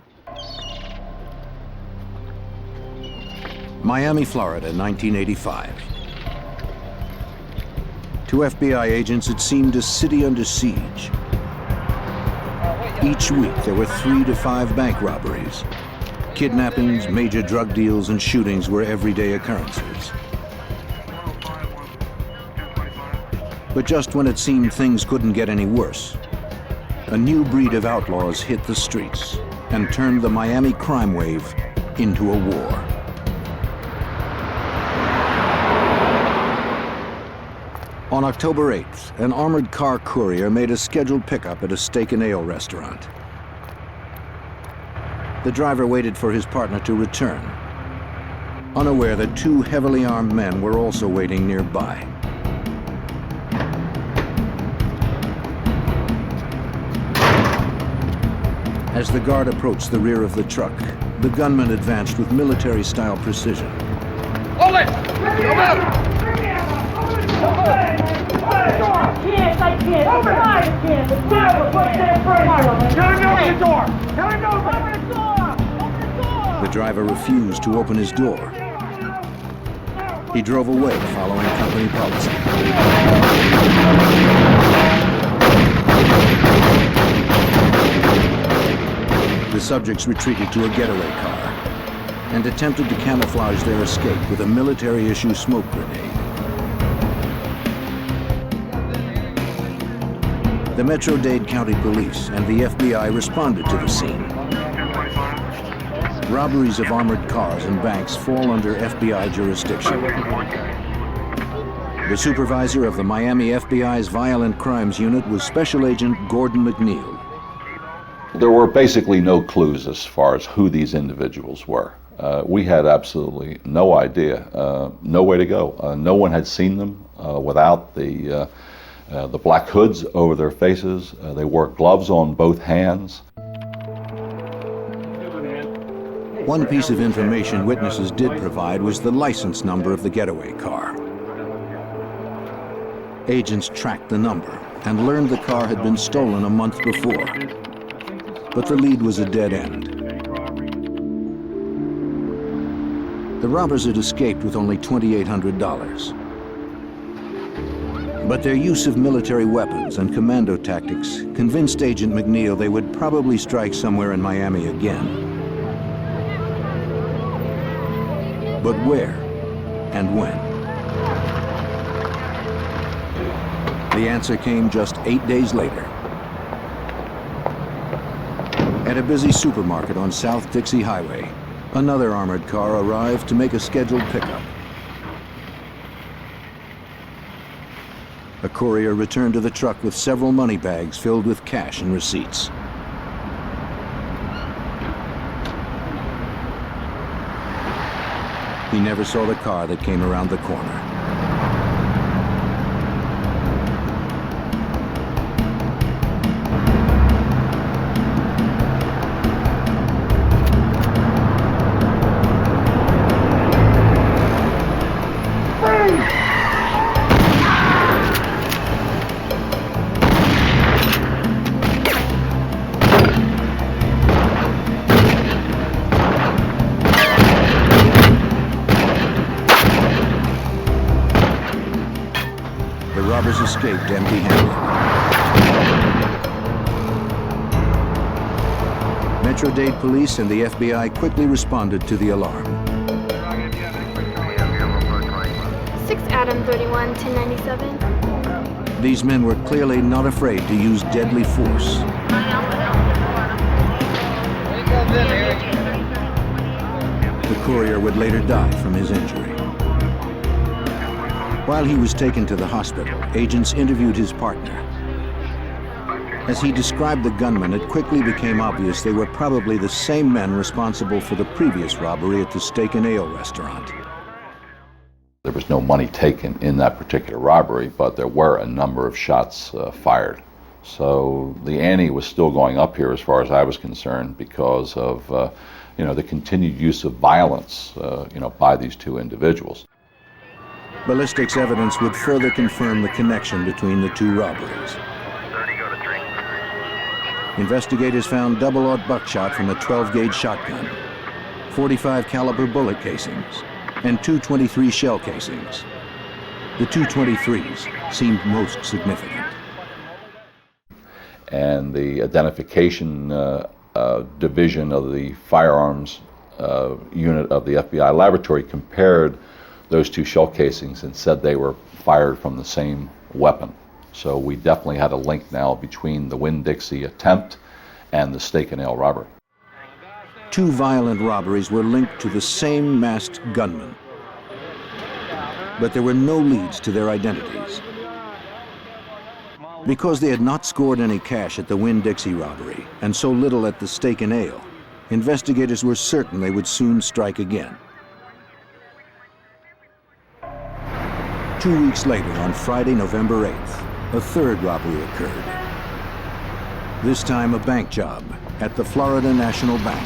S1: Miami, Florida, 1985. To FBI agents, it seemed a city under siege. Each week, there were 3 to 5 bank robberies. Kidnappings, major drug deals, and shootings were everyday occurrences. But just when it seemed things couldn't get any worse, a new breed of outlaws hit the streets and turned the Miami crime wave into a war. On October 8th, an armored car courier made a scheduled pickup at a steak and ale restaurant. The driver waited for his partner to return, unaware that 2 heavily armed men were also waiting nearby. As the guard approached the rear of the truck, the gunman advanced with military-style precision.
S8: Hold it! Come out! I can't. Open the door. Tell him to open the door.
S1: The driver refused to open his door. He drove away, following company policy. The subjects retreated to a getaway car and attempted to camouflage their escape with a military-issue smoke grenade. The Metro-Dade County Police and the FBI responded to the scene. Robberies of armored cars and banks fall under FBI jurisdiction. The supervisor of the Miami FBI's Violent Crimes Unit was Special Agent Gordon McNeil.
S16: There were basically no clues as far as who these individuals were. We had absolutely no idea, no way to go. No one had seen them without the black hoods over their faces. They wore gloves on both hands.
S1: One piece of information witnesses did provide was the license number of the getaway car. Agents tracked the number and learned the car had been stolen a month before. But the lead was a dead end. The robbers had escaped with only $2,800. But their use of military weapons and commando tactics convinced Agent McNeil they would probably strike somewhere in Miami again. But where and when? The answer came just 8 days later. At a busy supermarket on South Dixie Highway, another armored car arrived to make a scheduled pickup. A courier returned to the truck with several money bags filled with cash and receipts. He never saw the car that came around the corner. the robbers escaped empty-handed. Metro-Dade police and the FBI quickly responded to the alarm.
S11: 6 Adam 31 1097.
S1: These men were clearly not afraid to use deadly force. The courier would later die from his injury. While he was taken to the hospital, agents interviewed his partner. As he described the gunmen, it quickly became obvious they were probably the same men responsible for the previous robbery at the Steak and Ale restaurant.
S16: There was no money taken in that particular robbery, but there were a number of shots fired. So the ante was still going up here as far as I was concerned because of the continued use of violence by these two individuals.
S1: Ballistics evidence would further confirm the connection between the two robberies. Investigators found double-aught buckshot from a 12-gauge shotgun, 45 caliber bullet casings, and 223 shell casings. The 223s seemed most significant.
S16: And the identification division of the firearms unit of the FBI laboratory compared those two shell casings and said they were fired from the same weapon. So we definitely had a link now between the Winn-Dixie attempt and the Steak and Ale robbery.
S1: Two violent robberies were linked to the same masked gunman. But there were no leads to their identities. Because they had not scored any cash at the Winn-Dixie robbery and so little at the Steak and Ale, investigators were certain they would soon strike again. 2 weeks later, on Friday, November 8th, a third robbery occurred. This time a bank job at the Florida National Bank.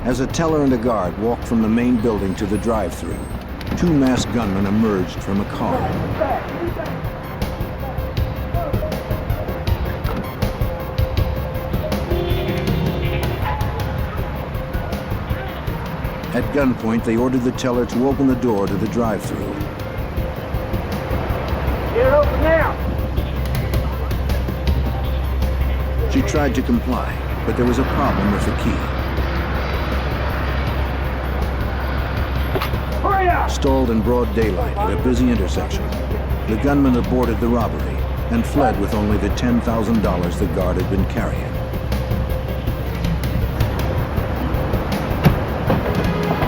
S1: As a teller and a guard walked from the main building to the drive-thru, two masked gunmen emerged from a car. At gunpoint, they ordered the teller to open the door to the drive-thru.
S8: Get it open now!
S1: She tried to comply, but there was a problem with the key.
S8: Hurry up!
S1: Stalled in broad daylight at a busy intersection, the gunman aborted the robbery and fled with only the $10,000 the guard had been carrying.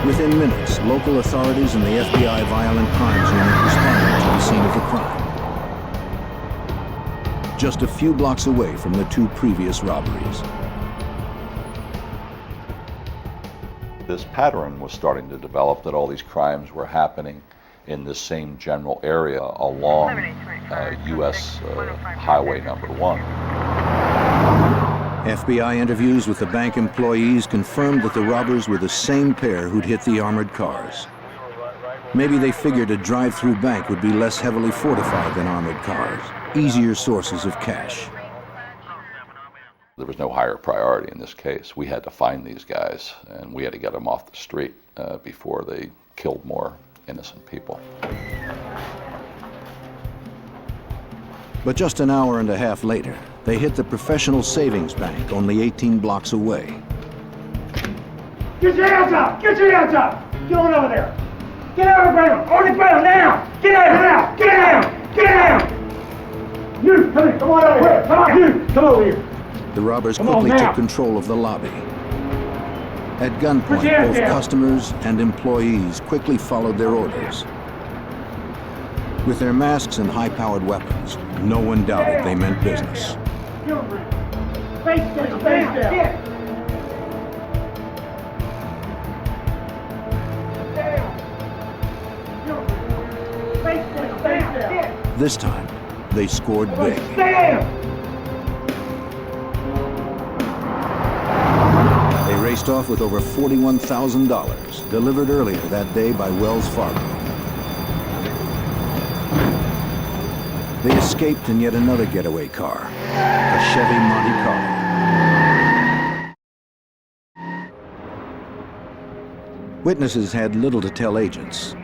S1: Within minutes, local authorities and the FBI Violent Crimes Unit responded to the scene of the crime. Just a few blocks away from the two previous robberies.
S16: This pattern was starting to develop that all these crimes were happening in this same general area along U.S. Highway number 1.
S1: FBI interviews with the bank employees confirmed that the robbers were the same pair who'd hit the armored cars. Maybe they figured a drive-through bank would be less heavily fortified than armored cars, easier sources of cash.
S16: There was no higher priority in this case. We had to find these guys, and we had to get them off the street before they killed more innocent people.
S1: But just an hour and a half later, they hit the Professional Savings Bank only 18 blocks away.
S8: Get your hands up! Get your hands up! Get on over there! Get out of the ground! On the ground now! Get out now! Get down! Get down! You, come here! Come on over here! Come on! You, come over here!
S1: The robbers quickly took control of the lobby. At gunpoint, both customers and employees quickly followed their orders. With their masks and high-powered weapons, no one doubted they meant business.
S8: Face down! Face down!
S1: This time, they scored big. They raced off with over $41,000, delivered earlier that day by Wells Fargo. They escaped in yet another getaway car, a Chevy Monte Carlo. Witnesses had little to tell agents.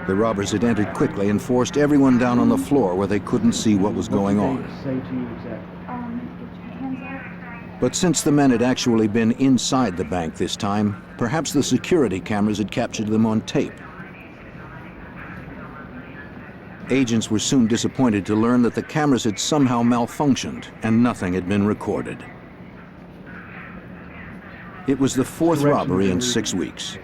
S1: The robbers had entered quickly and forced everyone down on the floor where they couldn't see what was going on. But since the men had actually been inside the bank this time, perhaps the security cameras had captured them on tape. Agents were soon disappointed to learn that the cameras had somehow malfunctioned and nothing had been recorded. It was the fourth robbery in 6 weeks.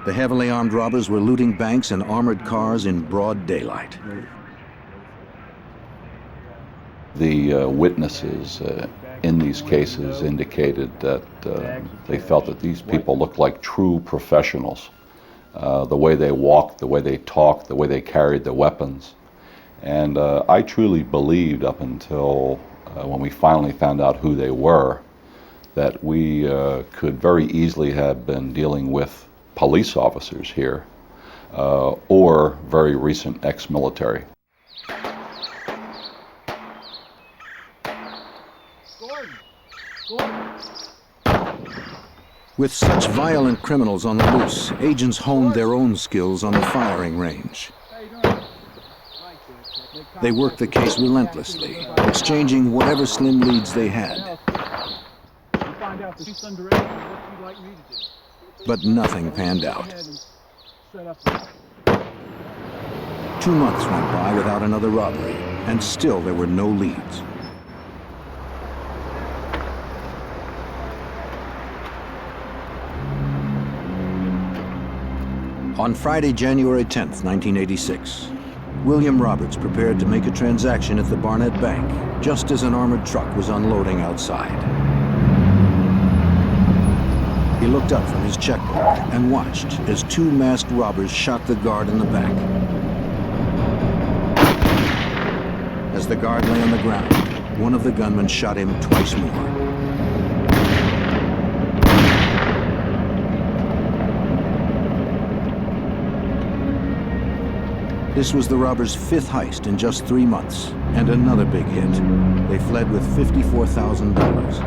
S1: The heavily armed robbers were looting banks and armored cars in broad daylight.
S16: The witnesses in these cases indicated that they felt that these people looked like true professionals. The way they walked, the way they talked, the way they carried the weapons. And I truly believed up until when we finally found out who they were, that we could very easily have been dealing with police officers here or very recent ex-military.
S1: With such violent criminals on the loose, agents honed their own skills on the firing range. They worked the case relentlessly, exchanging whatever slim leads they had. But nothing panned out. 2 months went by without another robbery, and still there were no leads. On Friday, January 10th, 1986, William Roberts prepared to make a transaction at the Barnett Bank, just as an armored truck was unloading outside. He looked up from his checkbook and watched as 2 masked robbers shot the guard in the back. As the guard lay on the ground, one of the gunmen shot him twice more. This was the robbers' 5th heist in just 3 months, and another big hit. They fled with $54,000.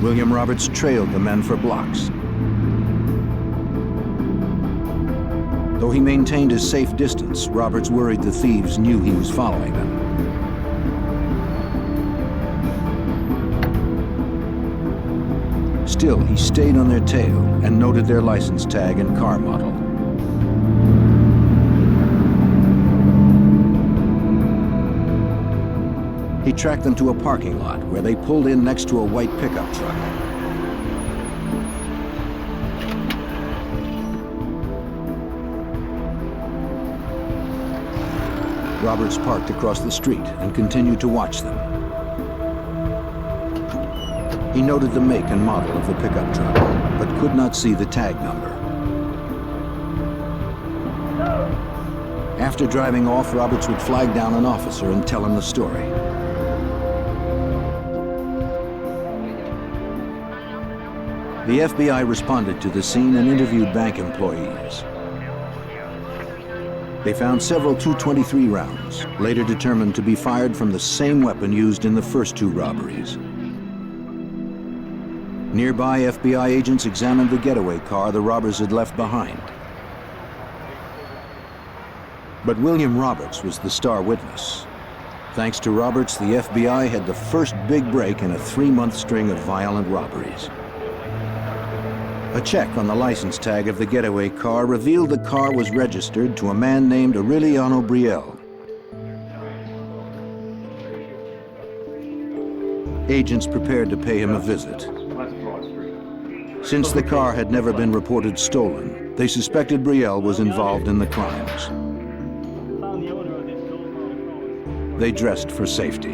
S1: William Roberts trailed the men for blocks. Though he maintained a safe distance, Roberts worried the thieves knew he was following them. Still, he stayed on their tail and noted their license tag and car model. He tracked them to a parking lot where they pulled in next to a white pickup truck. Roberts parked across the street and continued to watch them. He noted the make and model of the pickup truck, but could not see the tag number. After driving off, Roberts would flag down an officer and tell him the story. The FBI responded to the scene and interviewed bank employees. They found several .223 rounds, later determined to be fired from the same weapon used in the first 2 robberies. Nearby, FBI agents examined the getaway car the robbers had left behind. But William Roberts was the star witness. Thanks to Roberts, the FBI had the first big break in a 3-month string of violent robberies. A check on the license tag of the getaway car revealed the car was registered to a man named Aureliano Brielle. Agents prepared to pay him a visit. Since the car had never been reported stolen, they suspected Brielle was involved in the crimes. They dressed for safety.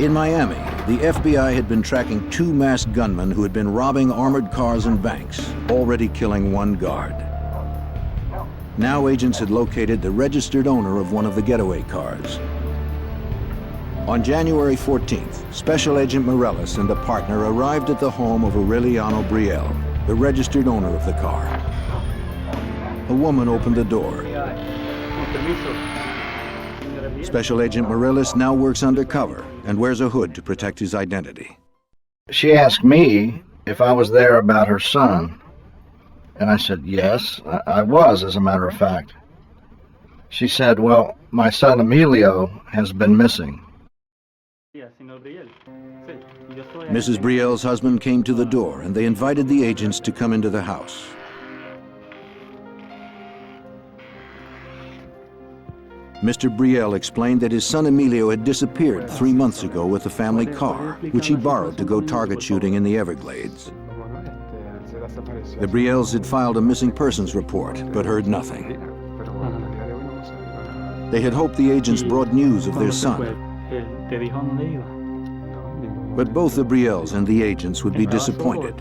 S1: In Miami, the FBI had been tracking 2 masked gunmen who had been robbing armored cars and banks, already killing 1 guard. Now agents had located the registered owner of one of the getaway cars. On January 14th, Special Agent Morellis and a partner arrived at the home of Aureliano Brielle, the registered owner of the car. A woman opened the door. Special Agent Morellis now works undercover and wears a hood to protect his identity.
S17: She asked me if I was there about her son, and I said yes, I was, as a matter of fact. She said, well, my son Emilio has been missing.
S1: Mrs. Brielle's husband came to the door and they invited the agents to come into the house. Mr. Brielle explained that his son Emilio had disappeared 3 months ago with the family car, which he borrowed to go target shooting in the Everglades. The Brielles had filed a missing persons report, but heard nothing. They had hoped the agents brought news of their son. But both the Brielles and the agents would be disappointed.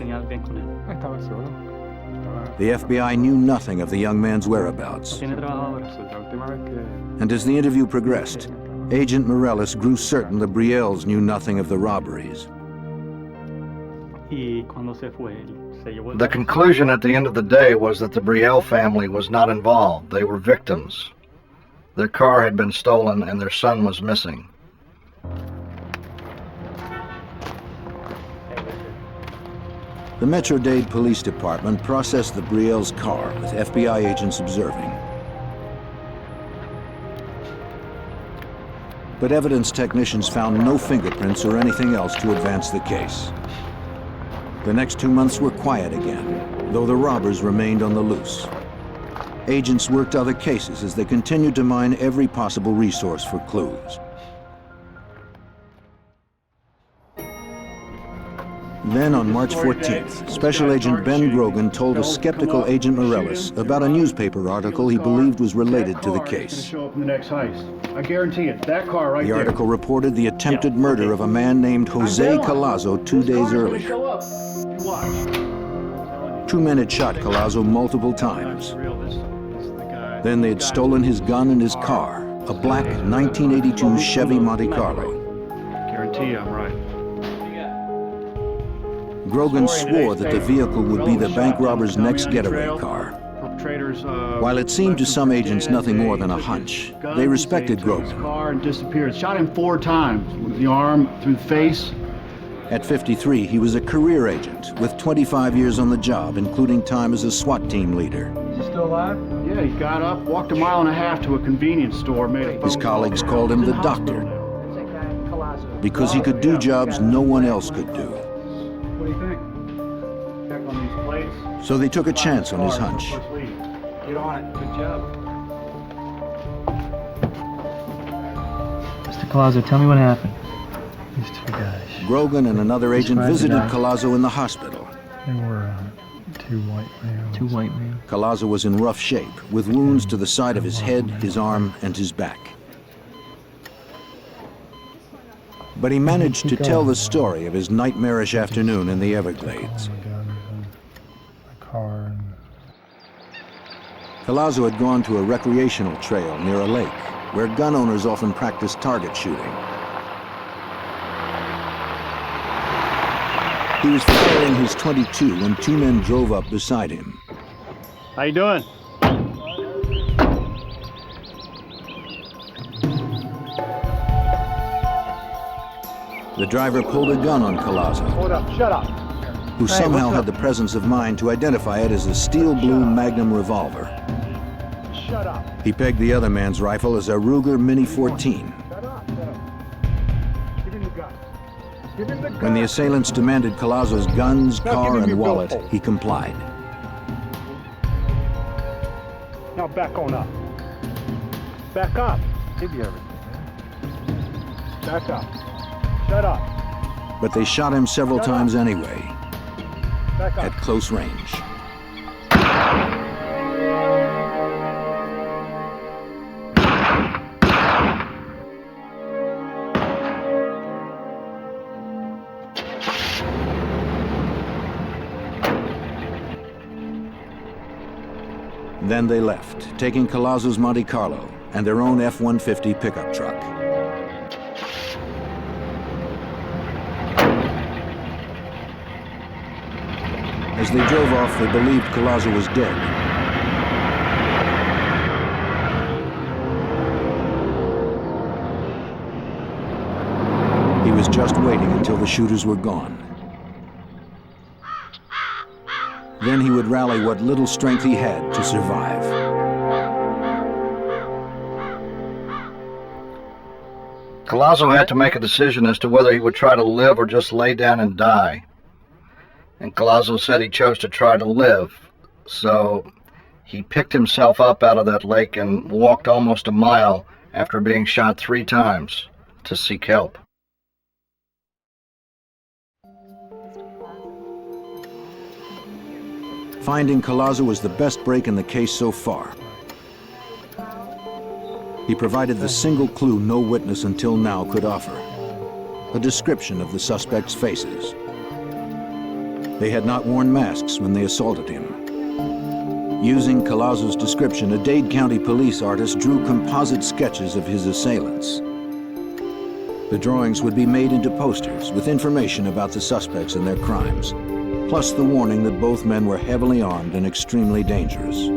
S1: The FBI knew nothing of the young man's whereabouts. And as the interview progressed, Agent Morellis grew certain the Brielles knew nothing of the robberies.
S17: The conclusion at the end of the day was that the Brielle family was not involved. They were victims. Their car had been stolen and their son was missing.
S1: The Metro-Dade Police Department processed the Brielle's car with FBI agents observing. But evidence technicians found no fingerprints or anything else to advance the case. The next 2 months were quiet again, though the robbers remained on the loose. Agents worked other cases as they continued to mine every possible resource for clues. Then on March 14th, Special Agent Ben Grogan told a skeptical Agent Morellis about a newspaper article he believed was related to the case.
S2: Show up in the next heist. I guarantee it. That car right
S1: The
S2: there.
S1: article reported the attempted murder of a man named Jose Collazo 2 days earlier. Two men had shot Collazo multiple times. Then they had stolen his gun and his car, a black 1982 Chevy Monte Carlo.
S2: Guarantee you I'm right.
S1: Grogan swore that the vehicle would be the bank robber's next getaway car. While it seemed to some agents nothing more than a hunch, they respected Grogan.
S2: Car and disappeared. Shot him 4 times with the arm, through the face.
S1: At 53, he was a career agent with 25 years on the job, including time as a SWAT team leader.
S2: Is he still alive? Yeah, he got up, walked 1.5 miles to a convenience store, made a phone
S1: His colleagues called him the doctor because he could do jobs no one else could do.
S2: What do you think? Check on these plates.
S1: So they took a chance on his hunch.
S2: Get on it. Good job.
S18: Mr. Collazo, tell me what happened. These 2 guys.
S1: Grogan and another agent visited Collazo in the hospital.
S18: There were 2 white males. 2 white males.
S1: Collazo was in rough shape, with wounds to the side of his head, his arm, and his back. But he managed to tell the story of his nightmarish afternoon in the Everglades. Collazo had gone to a recreational trail near a lake, where gun owners often practice target shooting. He was firing his .22 when 2 men drove up beside him.
S2: How you doing?
S1: The driver pulled a gun on Collazo,
S2: Hold up, shut up.
S1: who somehow had the presence of mind to identify it as a steel blue Magnum revolver.
S2: Shut up.
S1: He pegged the other man's rifle as a Ruger Mini 14.
S2: Shut up. Give him the gun. Give him the gun.
S1: When the assailants demanded Collazo's guns, car, and wallet, he complied.
S2: Now back on up. Back up. Give you everything. Back up. Shut up.
S1: But they shot him several times anyway,
S2: Back up.
S1: at close range. Then they left, taking Collazo's Monte Carlo and their own F-150 pickup truck. As they drove off, they believed Collazo was dead. He was just waiting until the shooters were gone. Then he would rally what little strength he had to survive.
S17: Collazo had to make a decision as to whether he would try to live or just lay down and die. And Collazo said he chose to try to live, so he picked himself up out of that lake and walked almost a mile after being shot 3 times to seek help.
S1: Finding Collazo was the best break in the case so far. He provided the single clue no witness until now could offer: a description of the suspects' faces. They had not worn masks when they assaulted him. Using Collazo's description, a Dade County police artist drew composite sketches of his assailants. The drawings would be made into posters with information about the suspects and their crimes, plus the warning that both men were heavily armed and extremely dangerous.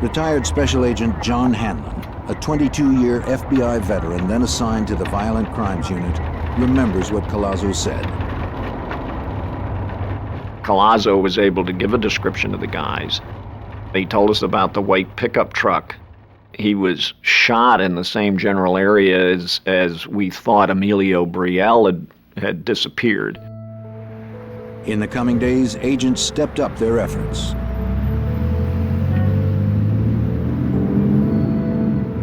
S1: Retired Special Agent John Hanlon, a 22-year FBI veteran then assigned to the Violent Crimes Unit, remembers what Collazo said.
S19: Collazo was able to give a description of the guys. He told us about the white pickup truck. He was shot in the same general area as we thought Emilio Brielle had disappeared.
S1: In the coming days, agents stepped up their efforts.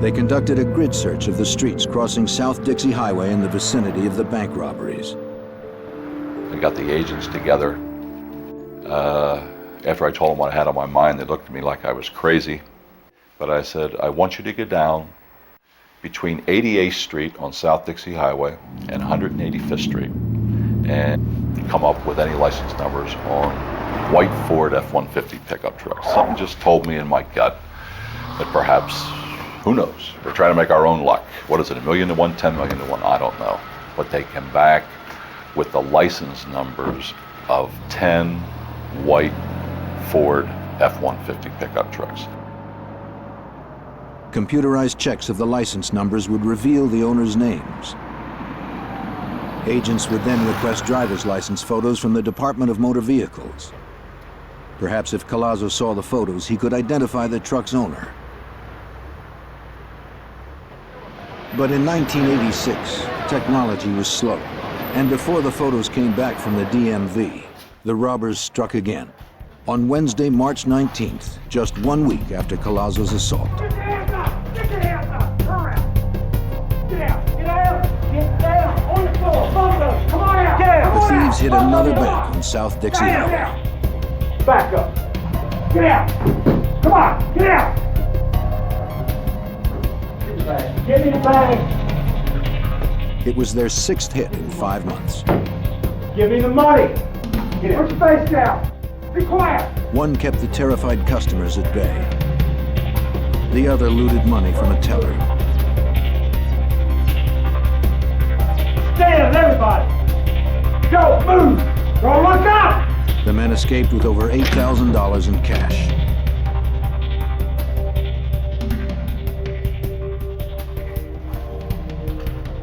S1: They conducted a grid search of the streets crossing South Dixie Highway in the vicinity of the bank robberies.
S16: I got the agents together. After I told them what I had on my mind, they looked at me like I was crazy. But I said, I want you to go down between 88th Street on South Dixie Highway and 185th Street and come up with any license numbers on white Ford F-150 pickup trucks. Something just told me in my gut that perhaps, who knows, we're trying to make our own luck. What is it, 1 million to 1, 10 million to 1? I don't know. But they came back with the license numbers of 10 white Ford F-150 pickup trucks.
S1: Computerized checks of the license numbers would reveal the owners' names. Agents would then request driver's license photos from the Department of Motor Vehicles. Perhaps if Collazo saw the photos, he could identify the truck's owner. But in 1986, technology was slow, and before the photos came back from the DMV, the robbers struck again. On Wednesday, March 19th, just 1 week after Collazo's assault.
S8: Get your hands up! Get your hands up! Hurry up! Get out! Get out! Get down! On the floor! Both of them! Come on out! Get out!
S1: The thieves hit another bank on South Dixie Highway.
S8: Back up! Get out! Come on! Get out! Give me the bag! Give me the bag!
S1: It was their 6th hit in 5 months.
S8: Give me the money! Get out! Put your face down! Be quiet!
S1: One kept the terrified customers at bay. The other looted money from a teller.
S8: Stand, everybody! Go, move! Don't look up!
S1: The men escaped with over $8,000 in cash.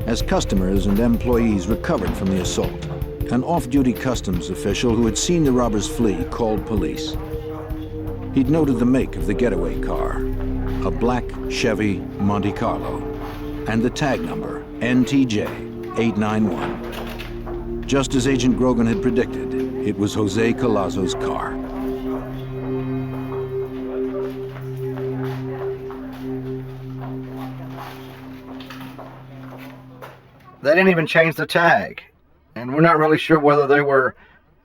S1: As customers and employees recovered from the assault, an off-duty customs official who had seen the robbers flee called police. He'd noted the make of the getaway car, a black Chevy Monte Carlo, and the tag number, NTJ-891. Just as Agent Grogan had predicted, it was Jose Collazo's car.
S17: They didn't even change the tag. And we're not really sure whether they were,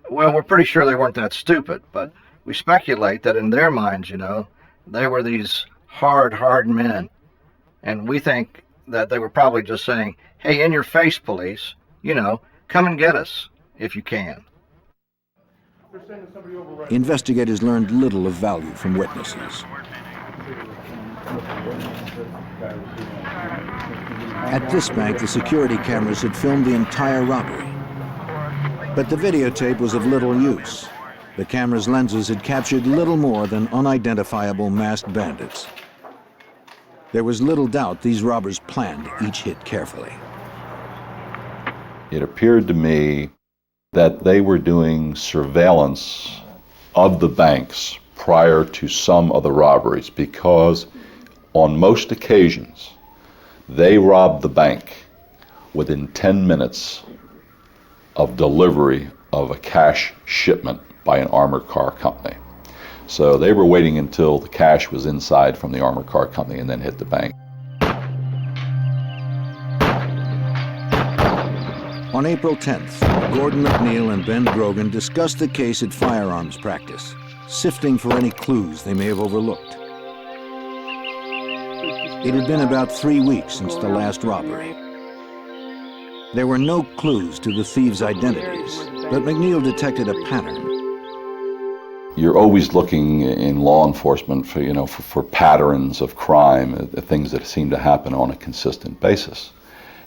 S17: well, we're pretty sure they weren't that stupid, but we speculate that in their minds, you know, they were these hard men. And we think that they were probably just saying, hey, in your face, police, you know, come and get us if you can.
S1: Investigators learned little of value from witnesses. At this bank, the security cameras had filmed the entire robbery. But the videotape was of little use. The camera's lenses had captured little more than unidentifiable masked bandits. There was little doubt these robbers planned each hit carefully.
S16: It appeared to me that they were doing surveillance of the banks prior to some of the robberies, because on most occasions they robbed the bank within 10 minutes of delivery of a cash shipment by an armored car company. So they were waiting until the cash was inside from the armored car company and then hit the bank.
S1: On April 10th, Gordon McNeil and Ben Grogan discussed the case at firearms practice, sifting for any clues they may have overlooked. It had been about 3 weeks since the last robbery. There were no clues to the thieves' identities, but McNeil detected a pattern.
S16: You're always looking in law enforcement for patterns of crime, things that seem to happen on a consistent basis.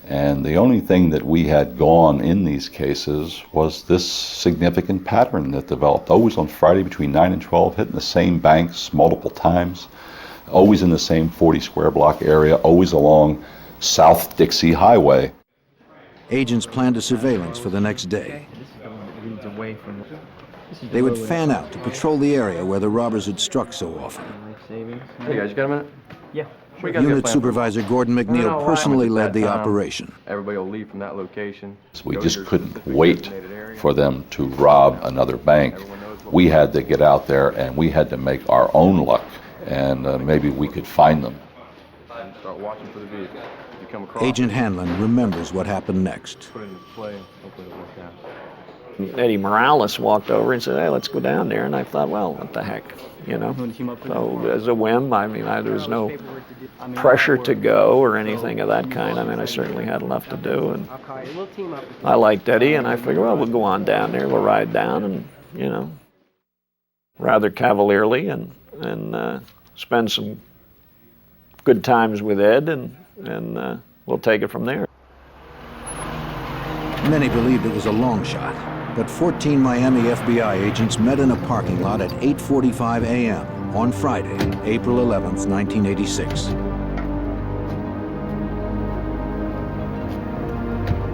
S16: And the only thing that we had gone in these cases was this significant pattern that developed, always on Friday between 9 and 12, hitting the same banks multiple times, always in the same 40 square block area, always along South Dixie Highway.
S1: Agents planned a surveillance for the next day. They would fan out to patrol the area where the robbers had struck so often.
S20: Hey guys, you got a minute?
S14: Yeah.
S1: Unit Supervisor Gordon McNeil personally led the operation.
S20: Everybody will leave from that location.
S16: So we just couldn't wait for them to rob another bank. We had to get out there and we had to make our own luck, and maybe we could find them.
S20: Start watching for the vehicle. You come across,
S1: Agent Hanlon remembers what happened next.
S20: put it into play, hopefully it'll work out.
S19: Eddie Morales walked over and said, "Hey, let's go down there." And I thought, well, what the heck, you know? So as a whim, I mean, there was no pressure to go or anything of that kind. I mean, I certainly had enough to do, and I liked Eddie, and I figured, well, we'll go on down there, we'll ride down, and you know, rather cavalierly, and spend some good times with Ed, and we'll take it from there.
S1: Many believed it was a long shot, but 14 Miami FBI agents met in a parking lot at 8:45 a.m. on Friday, April 11th, 1986.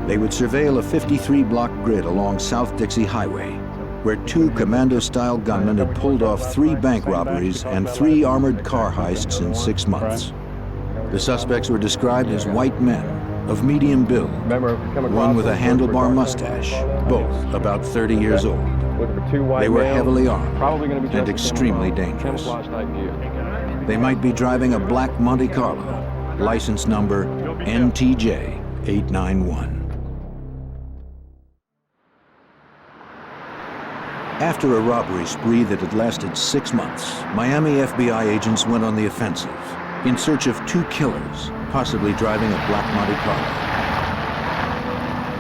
S1: They would surveil a 53-block grid along South Dixie Highway, where 2 commando-style gunmen had pulled off 3 bank robberies and 3 armored car heists in 6 months. The suspects were described as white men of medium build, one with a handlebar mustache, both about 30 years old. They were heavily armed and extremely dangerous. They might be driving a black Monte Carlo, license number NTJ 891. After a robbery spree that had lasted 6 months, Miami FBI agents went on the offensive in search of 2 killers, possibly driving a black Monte Carlo.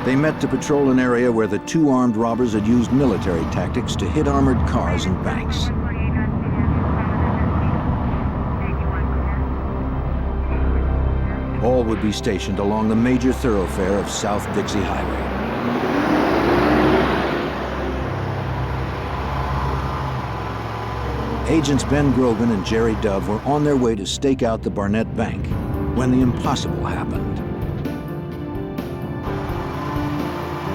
S1: They met to patrol an area where the 2 armed robbers had used military tactics to hit armored cars and banks. All would be stationed along the major thoroughfare of South Dixie Highway. Agents Ben Grogan and Jerry Dove were on their way to stake out the Barnett Bank when the impossible happened.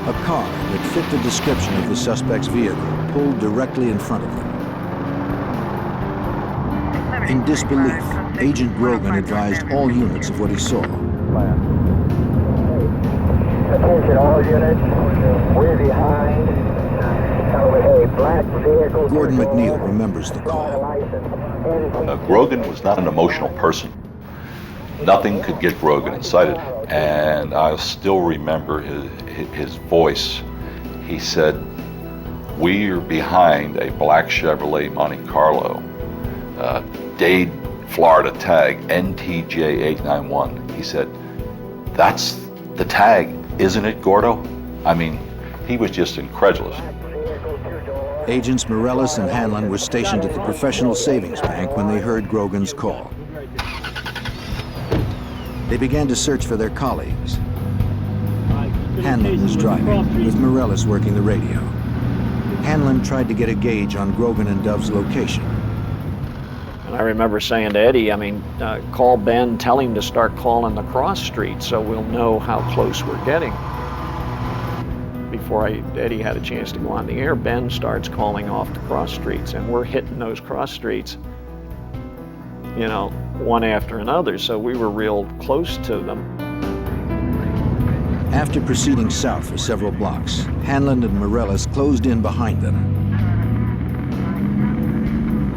S1: A car that fit the description of the suspect's vehicle pulled directly in front of them. In disbelief, Agent Grogan advised all units of what he saw.
S8: Attention all units, we're behind.
S1: Gordon McNeil remembers the call.
S16: Grogan was not an emotional person. Nothing could get Grogan excited. And I still remember his voice. He said, "We are behind a black Chevrolet Monte Carlo, Dade, Florida tag, NTJ 891. He said, "That's the tag, isn't it, Gordo?" I mean, he was just incredulous.
S1: Agents Morales and Hanlon were stationed at the Professional Savings Bank when they heard Grogan's call. They began to search for their colleagues. Hanlon was driving, with Morellis working the radio. Hanlon tried to get a gauge on Grogan and Dove's location.
S19: And I remember saying to Eddie, call Ben, tell him to start calling the cross streets so we'll know how close we're getting. Before Eddie had a chance to go on the air, Ben starts calling off the cross streets, and we're hitting those cross streets, one after another, so we were real close to them.
S1: After proceeding south for several blocks, Hanlon and Morellis closed in behind them.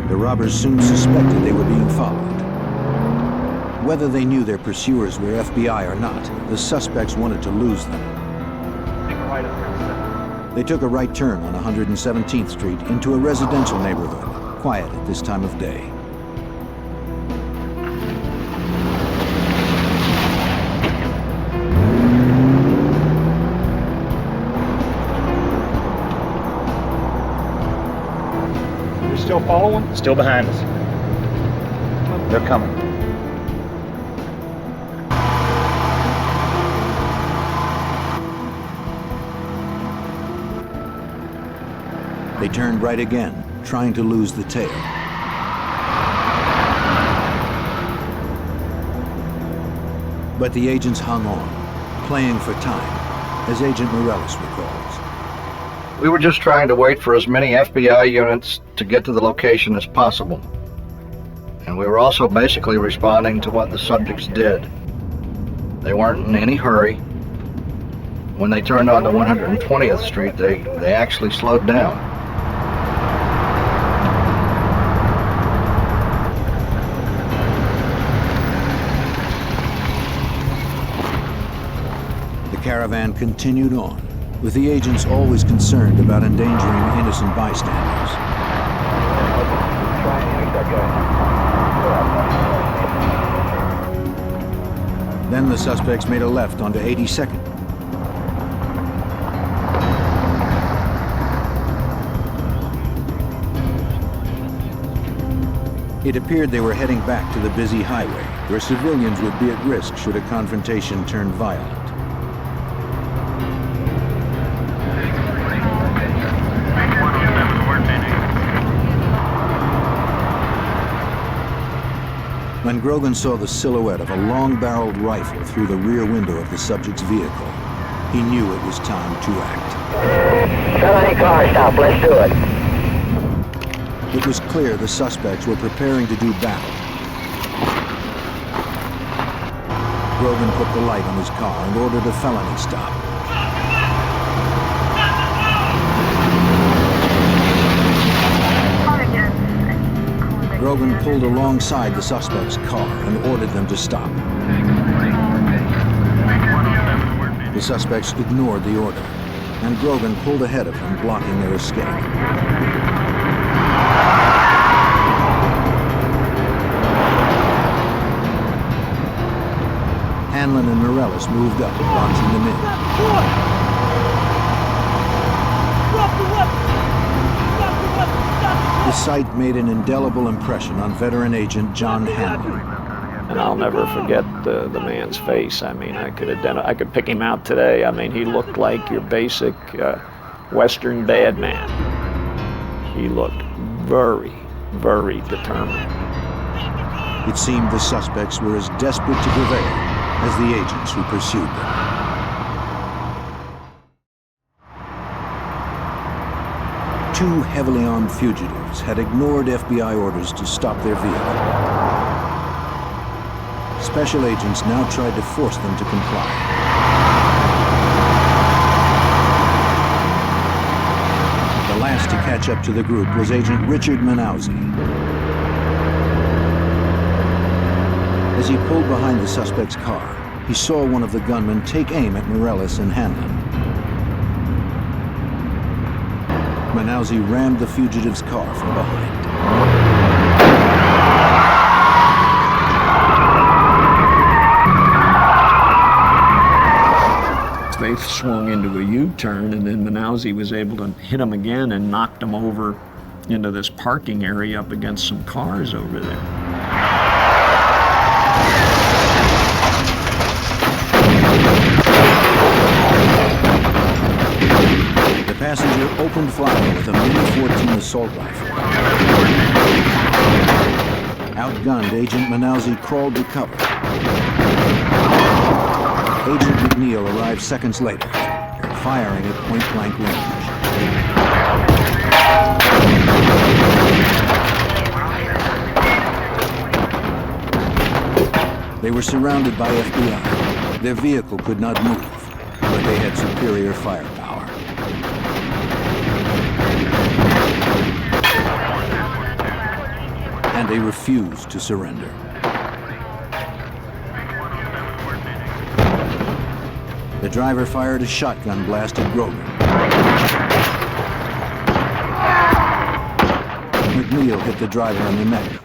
S1: The robbers soon suspected they were being followed. Whether they knew their pursuers were FBI or not, the suspects wanted to lose them. They took a right turn on 117th Street into a residential neighborhood, quiet at this time of day.
S6: You're still following?
S18: Still behind us.
S17: They're coming.
S1: They turned right again, trying to lose the tail. But the agents hung on, playing for time, as Agent Morellis recalls.
S17: We were just trying to wait for as many FBI units to get to the location as possible. And we were also basically responding to what the subjects did. They weren't in any hurry. When they turned onto 120th Street, they actually slowed down.
S1: The caravan continued on, with the agents always concerned about endangering innocent bystanders. Then the suspects made a left onto 82nd. It appeared they were heading back to the busy highway, where civilians would be at risk should a confrontation turn violent. When Grogan saw the silhouette of a long-barreled rifle through the rear window of the subject's vehicle, he knew it was time to act.
S8: Shut any car stop, let's do it.
S1: It was clear the suspects were preparing to do battle. Grogan put the light on his car and ordered a felony stop. Grogan pulled alongside the suspect's car and ordered them to stop. The suspects ignored the order, and Grogan pulled ahead of them, blocking their escape. Hanlon and Morellis moved up, launching them in. The sight made an indelible impression on veteran agent John Hanlon.
S19: And I'll never forget the man's face. I could pick him out today. He looked like your basic Western bad man. He looked very, very determined.
S1: It seemed the suspects were as desperate to prevail as the agents who pursued them. Two heavily armed fugitives had ignored FBI orders to stop their vehicle. Special agents now tried to force them to comply. The last to catch up to the group was Agent Richard Manauzi. As he pulled behind the suspect's car, he saw one of the gunmen take aim at Morellis and Hanlon. Manauzi rammed the fugitive's car from behind.
S19: They swung into a U-turn, and then Manauzi was able to hit him again and knocked him over into this parking area up against some cars over there.
S1: opened fire with a Mini-14 assault rifle. Outgunned, Agent Manalzi crawled to cover. Agent McNeil arrived seconds later, firing at point-blank range. They were surrounded by FBI. Their vehicle could not move, but they had superior firepower. And they refused to surrender. The driver fired a shotgun blast at Grogan. McNeil hit the driver in the neck.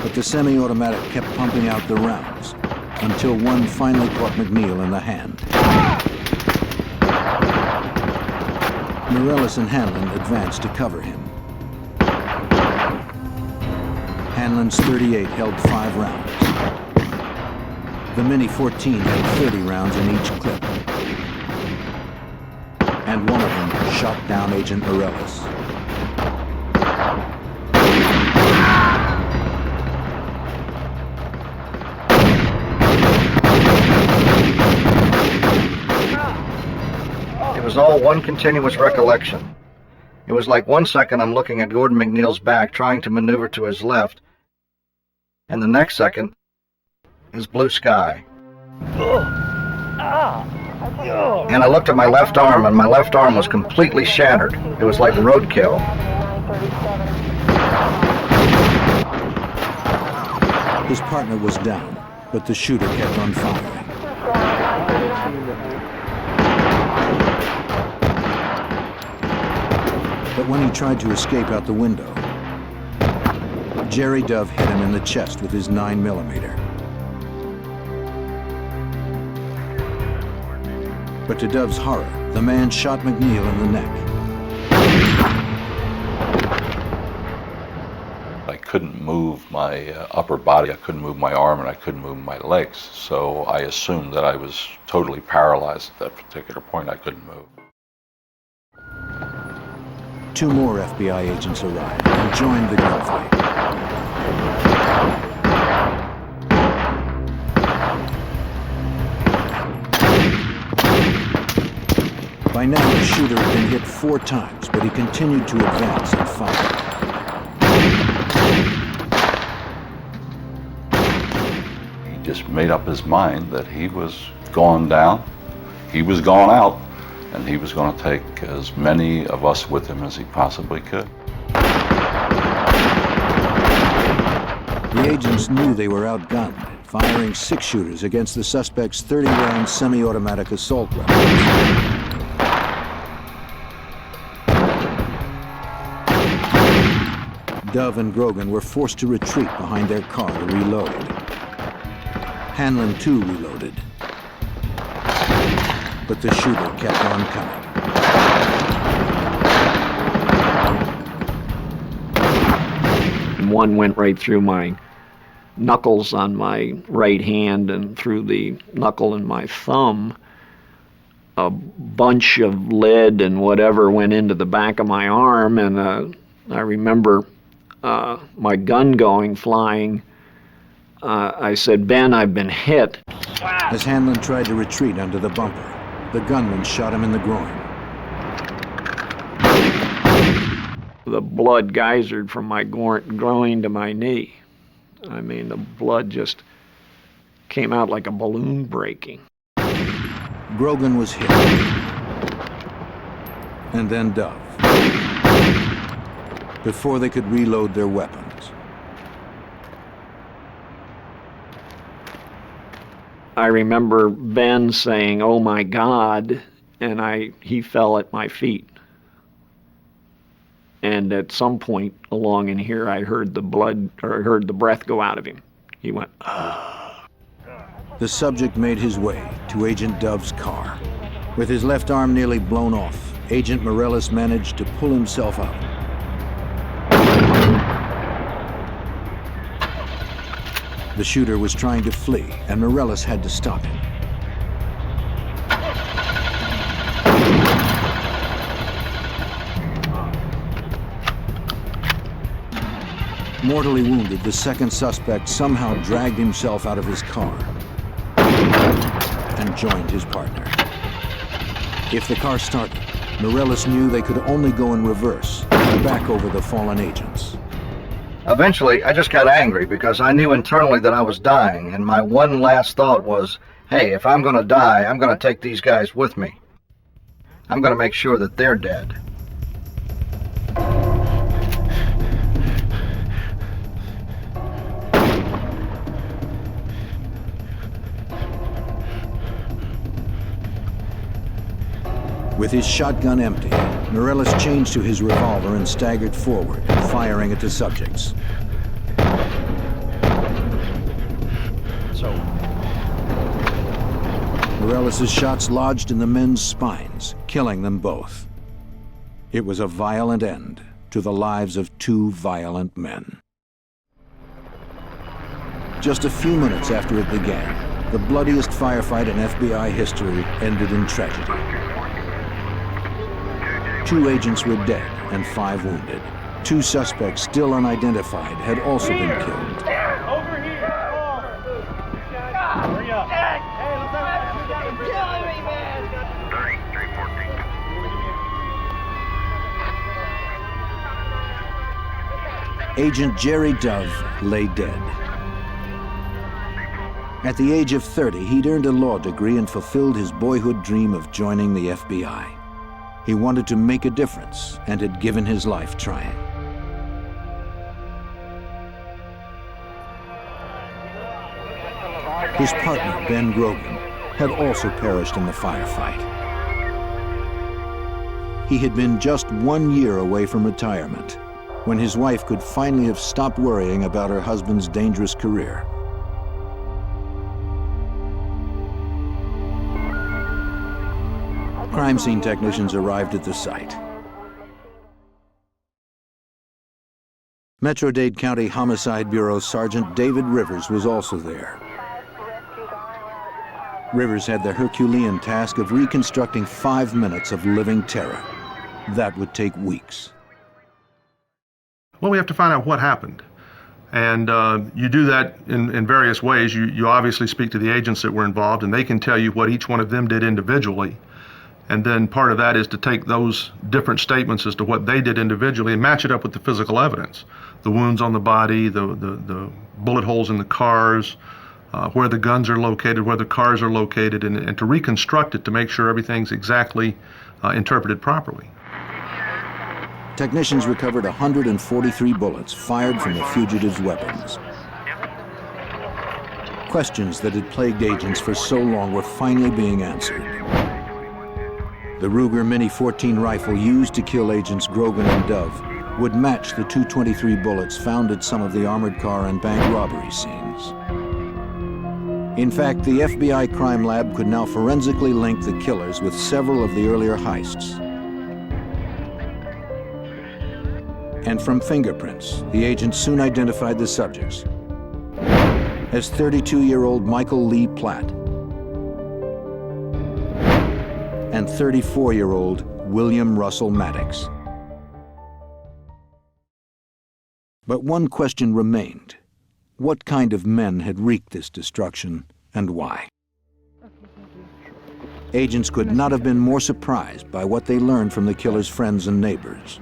S1: But the semi-automatic kept pumping out the rounds until one finally caught McNeil in the hand. Morellis and Hanlon advanced to cover him. Hanlon's .38 held 5 rounds. The Mini-14 had 30 rounds in each clip. And one of them shot down Agent Morellis.
S17: It was all one continuous recollection. It was like 1 second I'm looking at Gordon McNeil's back, trying to maneuver to his left, and the next second is blue sky. And I looked at my left arm, and my left arm was completely shattered. It was like roadkill.
S1: His partner was down, but the shooter kept on firing. But when he tried to escape out the window, Jerry Dove hit him in the chest with his 9mm. But to Dove's horror, the man shot McNeil in the neck.
S16: I couldn't move my upper body, I couldn't move my arm, and I couldn't move my legs. So I assumed that I was totally paralyzed at that particular point. I couldn't move.
S1: 2 more FBI agents arrived and joined the gunfight. By now, the shooter had been hit 4 times, but he continued to advance and fire.
S16: He just made up his mind that he was gone down, he was gone out, and he was going to take as many of us with him as he possibly could.
S1: The agents knew they were outgunned, firing 6 shooters against the suspect's 30-round semi-automatic assault weapons. Dove and Grogan were forced to retreat behind their car to reload. Hanlon, too, reloaded. But the shooter kept on coming.
S19: One went right through my knuckles on my right hand and through the knuckle in my thumb. A bunch of lead and whatever went into the back of my arm, and I remember my gun going flying. I said, "Ben, I've been hit."
S1: As Hanlon tried to retreat under the bumper, the gunman shot him in the groin.
S19: The blood geysered from my groin to my knee. I mean, the blood just came out like a balloon breaking.
S1: Grogan was hit. And then Dove. Before they could reload their weapons.
S19: I remember Ben saying, "Oh my God," and he fell at my feet. And at some point along in here, I heard the breath go out of him. He went, "Ah."
S1: The subject made his way to Agent Dove's car. With his left arm nearly blown off, Agent Morellis managed to pull himself out. The shooter was trying to flee, and Morales had to stop him. Mortally wounded, the second suspect somehow dragged himself out of his car and joined his partner. If the car started, Morales knew they could only go in reverse, back over the fallen agents.
S17: Eventually, I just got angry because I knew internally that I was dying, and my one last thought was, hey, if I'm gonna die, I'm gonna take these guys with me. I'm gonna make sure that they're dead.
S1: With his shotgun empty, Morales changed to his revolver and staggered forward, firing at the subjects. Morales' shots lodged in the men's spines, killing them both. It was a violent end to the lives of two violent men. Just a few minutes after it began, the bloodiest firefight in FBI history ended in tragedy. 2 agents were dead and 5 wounded. 2 suspects, still unidentified, had also been killed.
S6: Over here! Hurry up! Hey, let's have a killing me, man!
S1: 314. Agent Jerry Dove lay dead. At the age of 30, he'd earned a law degree and fulfilled his boyhood dream of joining the FBI. He wanted to make a difference and had given his life trying. His partner, Ben Grogan, had also perished in the firefight. He had been just 1 year away from retirement when his wife could finally have stopped worrying about her husband's dangerous career. Crime scene technicians arrived at the site. Metro-Dade County Homicide Bureau Sergeant David Rivers was also there. Rivers had the Herculean task of reconstructing 5 minutes of living terror. That would take weeks.
S2: Well, we have to find out what happened. And you do that in various ways. You obviously speak to the agents that were involved, and they can tell you what each one of them did individually. And then part of that is to take those different statements as to what they did individually and match it up with the physical evidence. The wounds on the body, the bullet holes in the cars, where the guns are located, where the cars are located, and to reconstruct it to make sure everything's exactly interpreted properly.
S1: Technicians recovered 143 bullets fired from the fugitives' weapons. Questions that had plagued agents for so long were finally being answered. The Ruger Mini 14 rifle used to kill agents Grogan and Dove would match the .223 bullets found at some of the armored car and bank robbery scenes. In fact, the FBI crime lab could now forensically link the killers with several of the earlier heists. And from fingerprints, the agents soon identified the subjects as 32-year-old Michael Lee Platt and 34-year-old William Russell Maddox. But one question remained. What kind of men had wreaked this destruction, and why? Agents could not have been more surprised by what they learned from the killer's friends and neighbors.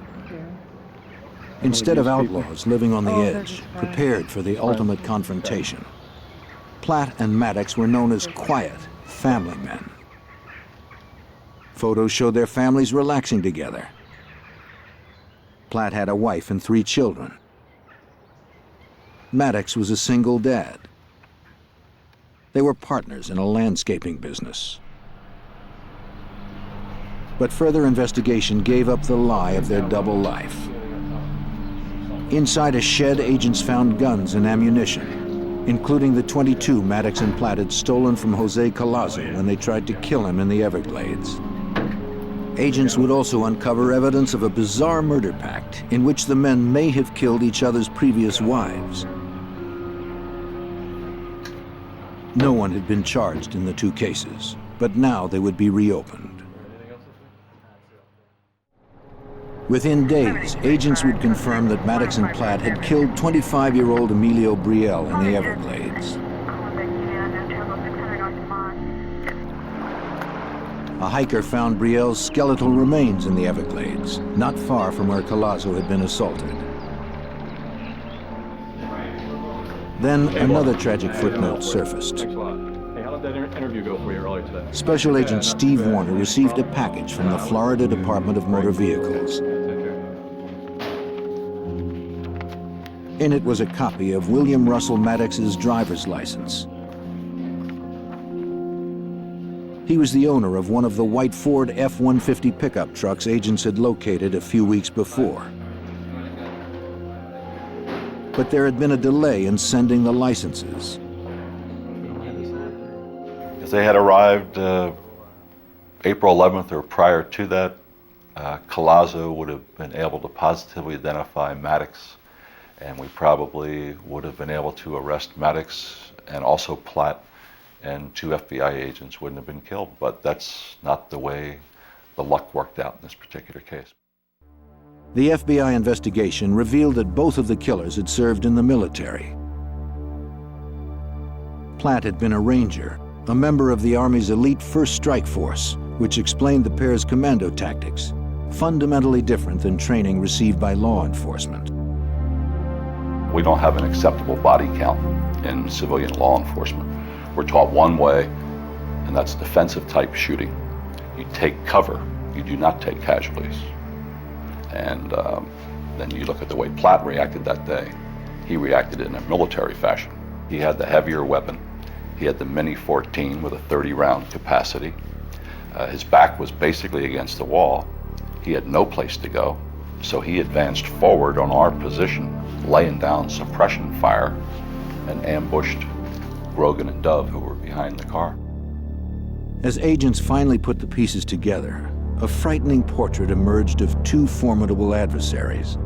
S1: Instead of outlaws living on the edge, prepared for the ultimate confrontation, Platt and Maddox were known as quiet, family men. Photos showed their families relaxing together. Platt had a wife and 3 children. Maddox was a single dad. They were partners in a landscaping business. But further investigation gave up the lie of their double life. Inside a shed, agents found guns and ammunition, including the .22 Maddox and Platt had stolen from Jose Collazo when they tried to kill him in the Everglades. Agents would also uncover evidence of a bizarre murder pact in which the men may have killed each other's previous wives. No one had been charged in the two cases, but now they would be reopened. Within days, agents would confirm that Maddox and Platt had killed 25-year-old Emilio Brielle in the Everglades. A hiker found Brielle's skeletal remains in the Everglades, not far from where Collazo had been assaulted. Then another tragic footnote surfaced.
S20: Hey, how did that interview go for you earlier today?
S1: Special Agent Steve Warner received a package from the Florida Department of Motor Vehicles. In it was a copy of William Russell Maddox's driver's license. He was the owner of one of the white Ford F-150 pickup trucks agents had located a few weeks before. But there had been a delay in sending the licenses.
S16: If they had arrived April 11th or prior to that, Collazo would have been able to positively identify Maddox, and we probably would have been able to arrest Maddox and also Platt, and 2 FBI agents wouldn't have been killed. But that's not the way the luck worked out in this particular case.
S1: The FBI investigation revealed that both of the killers had served in the military. Platt had been a Ranger, a member of the Army's elite First Strike Force, which explained the pair's commando tactics, fundamentally different than training received by law enforcement.
S16: We don't have an acceptable body count in civilian law enforcement. We're taught one way, and that's defensive type shooting. You take cover, you do not take casualties. And then you look at the way Platt reacted that day. He reacted in a military fashion. He had the heavier weapon. He had the Mini 14 with a 30-round capacity. His back was basically against the wall. He had no place to go, so he advanced forward on our position, laying down suppression fire, and ambushed Grogan and Dove, who were behind the car.
S1: As agents finally put the pieces together, a frightening portrait emerged of 2 formidable adversaries.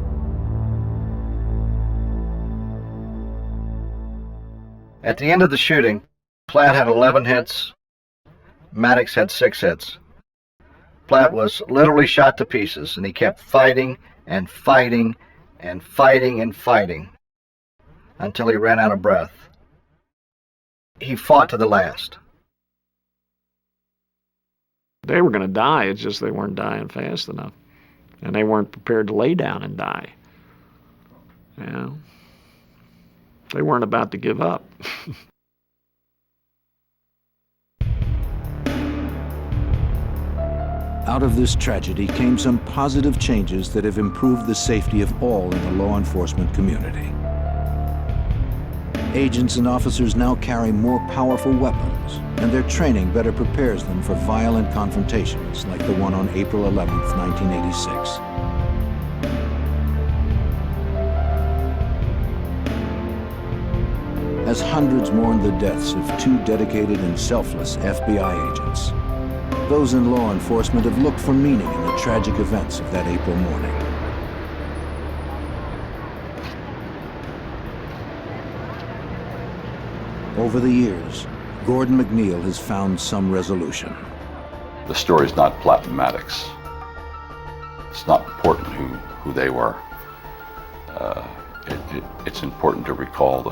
S17: At the end of the shooting, Platt had 11 hits, Maddox had 6 hits. Platt was literally shot to pieces, and he kept fighting and fighting and fighting and fighting until he ran out of breath. He fought to the last.
S19: They were going to die, it's just they weren't dying fast enough. And they weren't prepared to lay down and die. You know? They weren't about to give up.
S1: Out of this tragedy came some positive changes that have improved the safety of all in the law enforcement community. Agents and officers now carry more powerful weapons, and their training better prepares them for violent confrontations like the one on April 11, 1986. As hundreds mourn the deaths of 2 dedicated and selfless FBI agents, those in law enforcement have looked for meaning in the tragic events of that April morning. Over the years, Gordon McNeil has found some resolution.
S16: The story's not Platt and Maddox. It's not important who they were. It's important to recall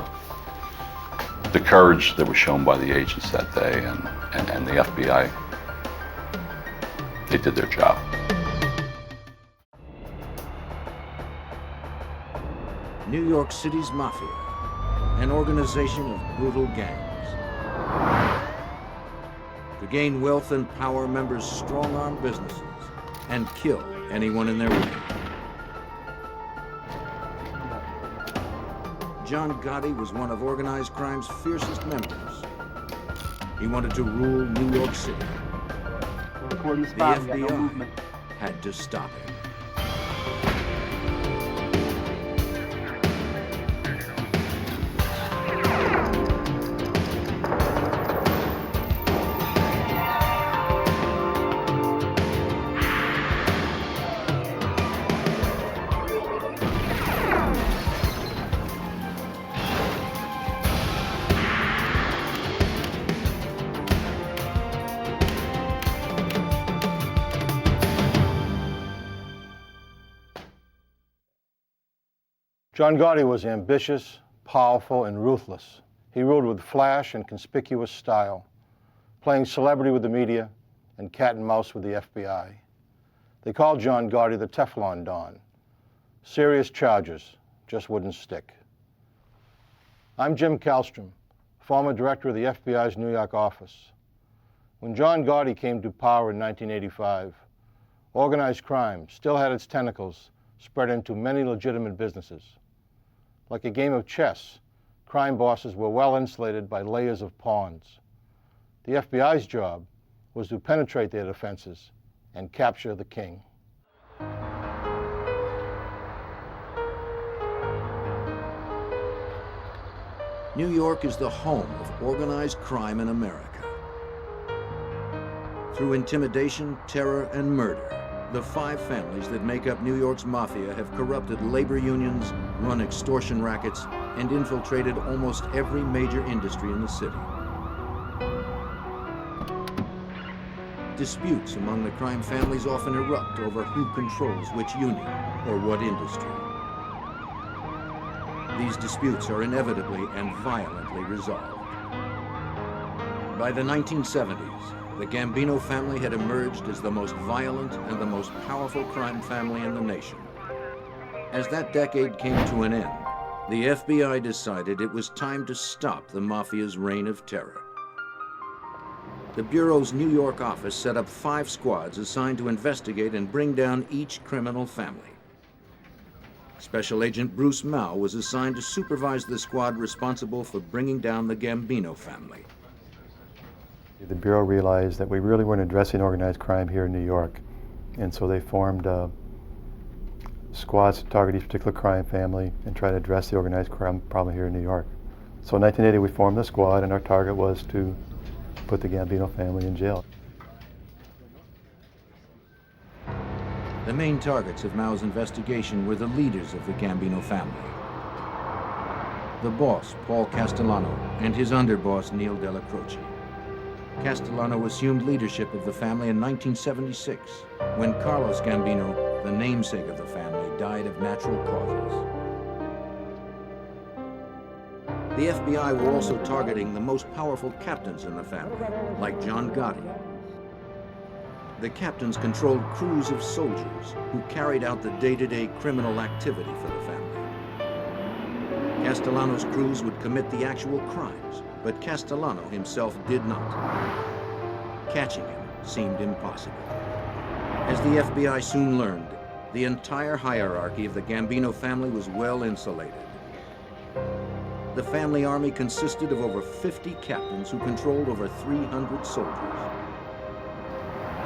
S16: the courage that was shown by the agents that day and the FBI. They did their job.
S1: New York City's Mafia, an organization of brutal gangs. To gain wealth and power, members strong-arm businesses and kill anyone in their way. John Gotti was one of organized crime's fiercest members. He wanted to rule New York City. The FBI had to stop him.
S2: John Gotti was ambitious, powerful, and ruthless. He ruled with flash and conspicuous style, playing celebrity with the media and cat and mouse with the FBI. They called John Gotti the Teflon Don. Serious charges just wouldn't stick. I'm Jim Kallstrom, former director of the FBI's New York office. When John Gotti came to power in 1985, organized crime still had its tentacles spread into many legitimate businesses. Like a game of chess, crime bosses were well insulated by layers of pawns. The FBI's job was to penetrate their defenses and capture the king.
S1: New York is the home of organized crime in America. Through intimidation, terror, and murder, the 5 families that make up New York's mafia have corrupted labor unions, run extortion rackets, and infiltrated almost every major industry in the city. Disputes among the crime families often erupt over who controls which union or what industry. These disputes are inevitably and violently resolved. By the 1970s, the Gambino family had emerged as the most violent and the most powerful crime family in the nation. As that decade came to an end, the FBI decided it was time to stop the mafia's reign of terror. The Bureau's New York office set up 5 squads assigned to investigate and bring down each criminal family. Special Agent Bruce Mao was assigned to supervise the squad responsible for bringing down the Gambino family.
S21: The Bureau realized that we really weren't addressing organized crime here in New York, and so they formed squads to target each particular crime family and try to address the organized crime problem here in New York. So in 1980 we formed the squad, and our target was to put the Gambino family in jail.
S1: The main targets of Mao's investigation were the leaders of the Gambino family. The boss, Paul Castellano, and his underboss, Neil Della Croce. Castellano assumed leadership of the family in 1976, when Carlos Gambino, the namesake of the family, died of natural causes. The FBI were also targeting the most powerful captains in the family, like John Gotti. The captains controlled crews of soldiers who carried out the day-to-day criminal activity for the family. Castellano's crews would commit the actual crimes, but Castellano himself did not. Catching him seemed impossible. As the FBI soon learned, the entire hierarchy of the Gambino family was well insulated. The family army consisted of over 50 captains who controlled over 300 soldiers.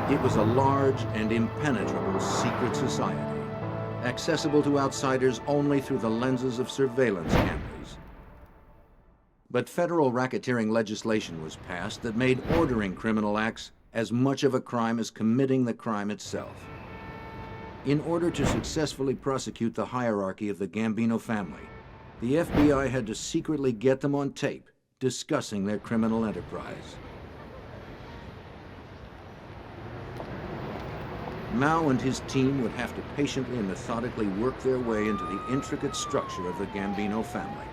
S1: It was a large and impenetrable secret society, accessible to outsiders only through the lenses of surveillance cameras. But federal racketeering legislation was passed that made ordering criminal acts as much of a crime as committing the crime itself. In order to successfully prosecute the hierarchy of the Gambino family, the FBI had to secretly get them on tape discussing their criminal enterprise. Mao and his team would have to patiently and methodically work their way into the intricate structure of the Gambino family.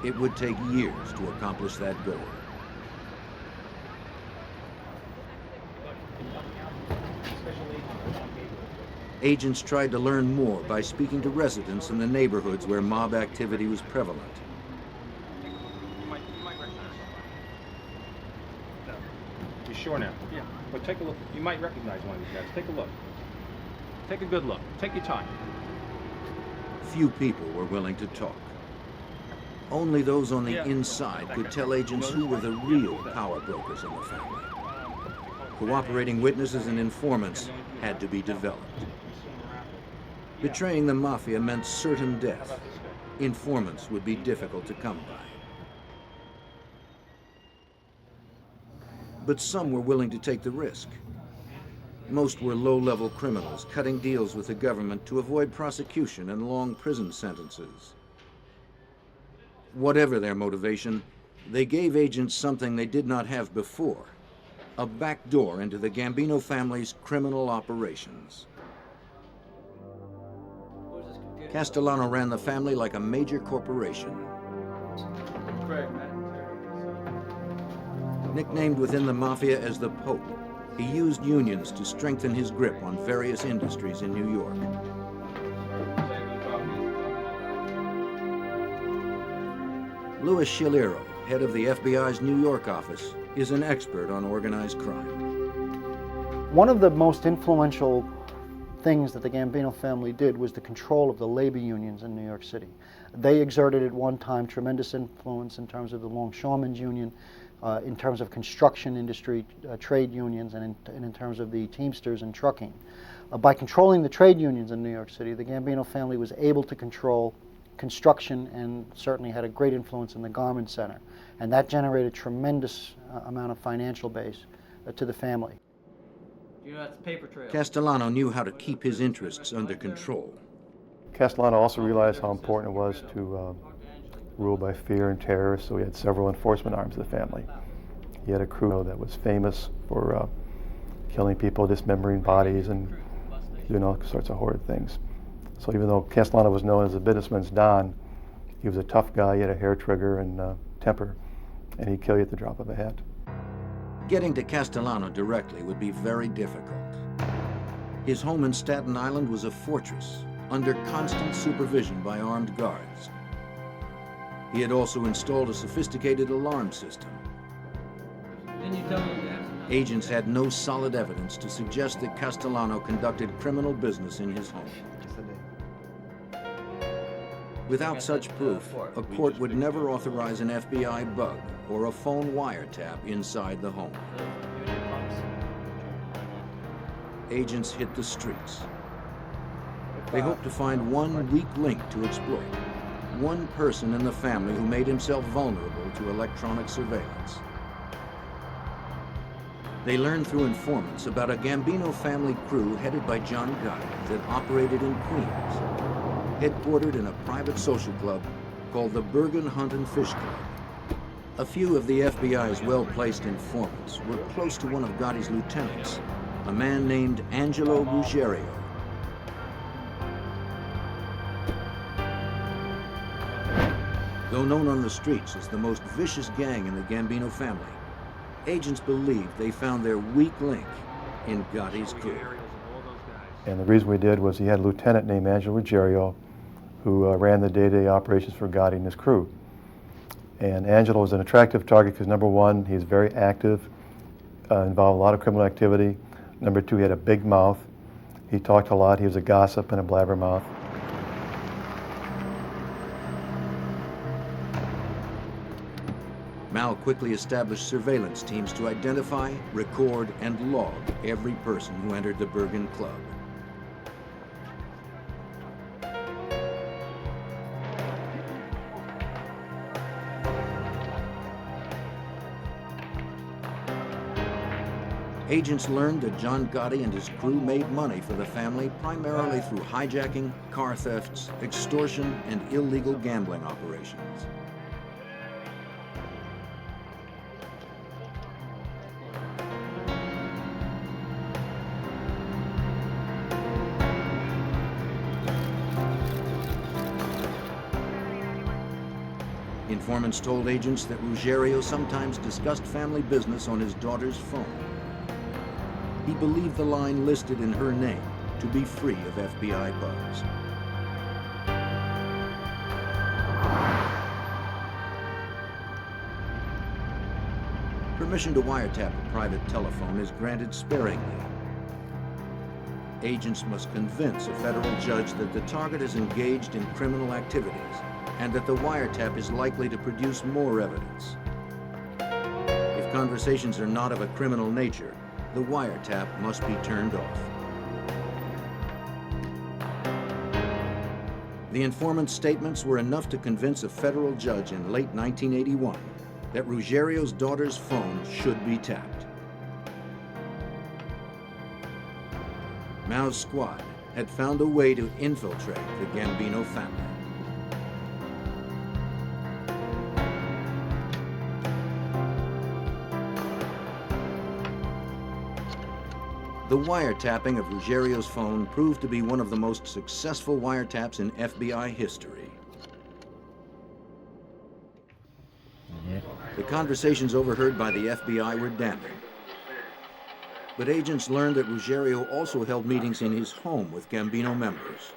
S1: It would take years to accomplish that goal. Agents tried to learn more by speaking to residents in the neighborhoods where mob activity was prevalent.
S6: You sure now? Yeah. But take a look. You might recognize one of these guys. Take a look. Take a good look. Take your time.
S1: Few people were willing to talk. Only those on the inside could tell agents who were the real power brokers in the family. Cooperating witnesses and informants had to be developed. Betraying the mafia meant certain death. Informants would be difficult to come by. But some were willing to take the risk. Most were low-level criminals cutting deals with the government to avoid prosecution and long prison sentences. Whatever their motivation, they gave agents something they did not have before: a back door into the Gambino family's criminal operations. Castellano ran the family like a major corporation. Nicknamed within the mafia as the Pope, he used unions to strengthen his grip on various industries in New York. Louis Schilero, head of the FBI's New York office, is an expert on organized crime.
S3: One of the most influential things that the Gambino family did was the control of the labor unions in New York City. They exerted at one time tremendous influence in terms of the Longshoremen's Union, in terms of construction industry, trade unions, and in terms of the Teamsters and trucking. By controlling the trade unions in New York City, the Gambino family was able to control construction and certainly had a great influence in the garment center. And that generated tremendous amount of financial base to the family.
S8: You know, that's paper trail.
S1: Castellano knew how to keep his interests under control.
S21: Castellano also realized how important it was to rule by fear and terror, so he had several enforcement arms of the family. He had a crew that was famous for killing people, dismembering bodies, and doing all sorts of horrid things. So even though Castellano was known as a businessman's Don, he was a tough guy. He had a hair trigger and temper, and he'd kill you at the drop of a hat.
S1: Getting to Castellano directly would be very difficult. His home in Staten Island was a fortress, under constant supervision by armed guards. He had also installed a sophisticated alarm system.
S8: Didn't you tell me that?
S1: Agents had no solid evidence to suggest that Castellano conducted criminal business in his home. Without such proof, a court would never authorize an FBI bug or a phone wiretap inside the home. Agents hit the streets. They hoped to find one weak link to exploit, one person in the family who made himself vulnerable to electronic surveillance. They learned through informants about a Gambino family crew headed by John Gotti that operated in Queens, headquartered in a private social club called the Bergen Hunt and Fish Club. A few of the FBI's well-placed informants were close to one of Gotti's lieutenants, a man named Angelo Ruggiero. Though known on the streets as the most vicious gang in the Gambino family, agents believed they found their weak link in Gotti's crew.
S21: And the reason we did was he had a lieutenant named Angelo Ruggiero who ran the day-to-day operations for Gotti and his crew. And Angelo was an attractive target because, number one, he's very active, involved a lot of criminal activity. Number two, he had a big mouth. He talked a lot. He was a gossip and a blabbermouth.
S1: Mal quickly established surveillance teams to identify, record, and log every person who entered the Bergen Club. Agents learned that John Gotti and his crew made money for the family primarily through hijacking, car thefts, extortion, and illegal gambling operations. Informants told agents that Ruggiero sometimes discussed family business on his daughter's phone. He believed the line listed in her name to be free of FBI bugs. Permission to wiretap a private telephone is granted sparingly. Agents must convince a federal judge that the target is engaged in criminal activities and that the wiretap is likely to produce more evidence. If conversations are not of a criminal nature, the wiretap must be turned off. The informant's statements were enough to convince a federal judge in late 1981 that Ruggiero's daughter's phone should be tapped. Mao's squad had found a way to infiltrate the Gambino family. The wiretapping of Ruggiero's phone proved to be one of the most successful wiretaps in FBI history. The conversations overheard by the FBI were damning. But agents learned that Ruggiero also held meetings in his home with Gambino members.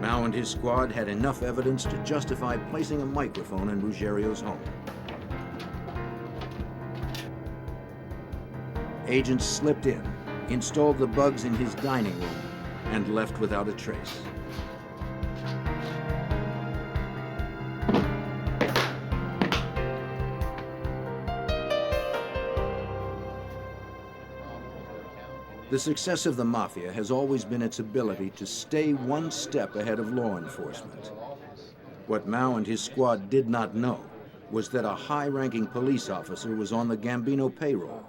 S1: Mao and his squad had enough evidence to justify placing a microphone in Ruggiero's home. Agents slipped in, installed the bugs in his dining room, and left without a trace. The success of the Mafia has always been its ability to stay one step ahead of law enforcement. What Mao and his squad did not know was that a high-ranking police officer was on the Gambino payroll.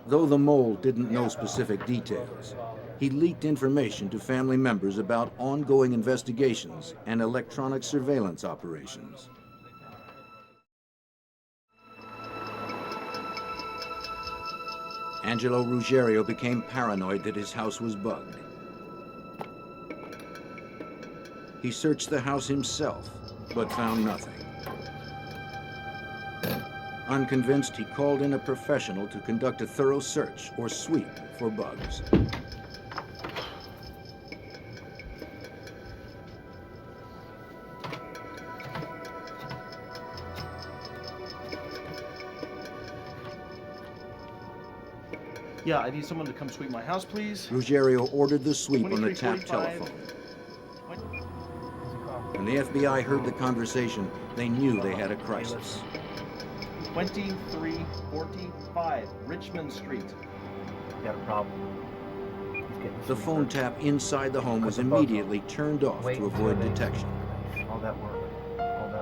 S1: Though the mole didn't know specific details, he leaked information to family members about ongoing investigations and electronic surveillance operations. Angelo Ruggiero became paranoid that his house was bugged. He searched the house himself, but found nothing. Unconvinced, he called in a professional to conduct a thorough search or sweep for bugs.
S6: Yeah, I need someone to come sweep my house, please.
S1: Ruggiero ordered the sweep on the tapped
S6: 2345.
S1: telephone. When the FBI heard the conversation, they knew they had a crisis.
S6: 2345 Richmond Street.
S18: Got a problem.
S1: The phone tap inside the home was immediately turned off to avoid detection.
S18: All that work.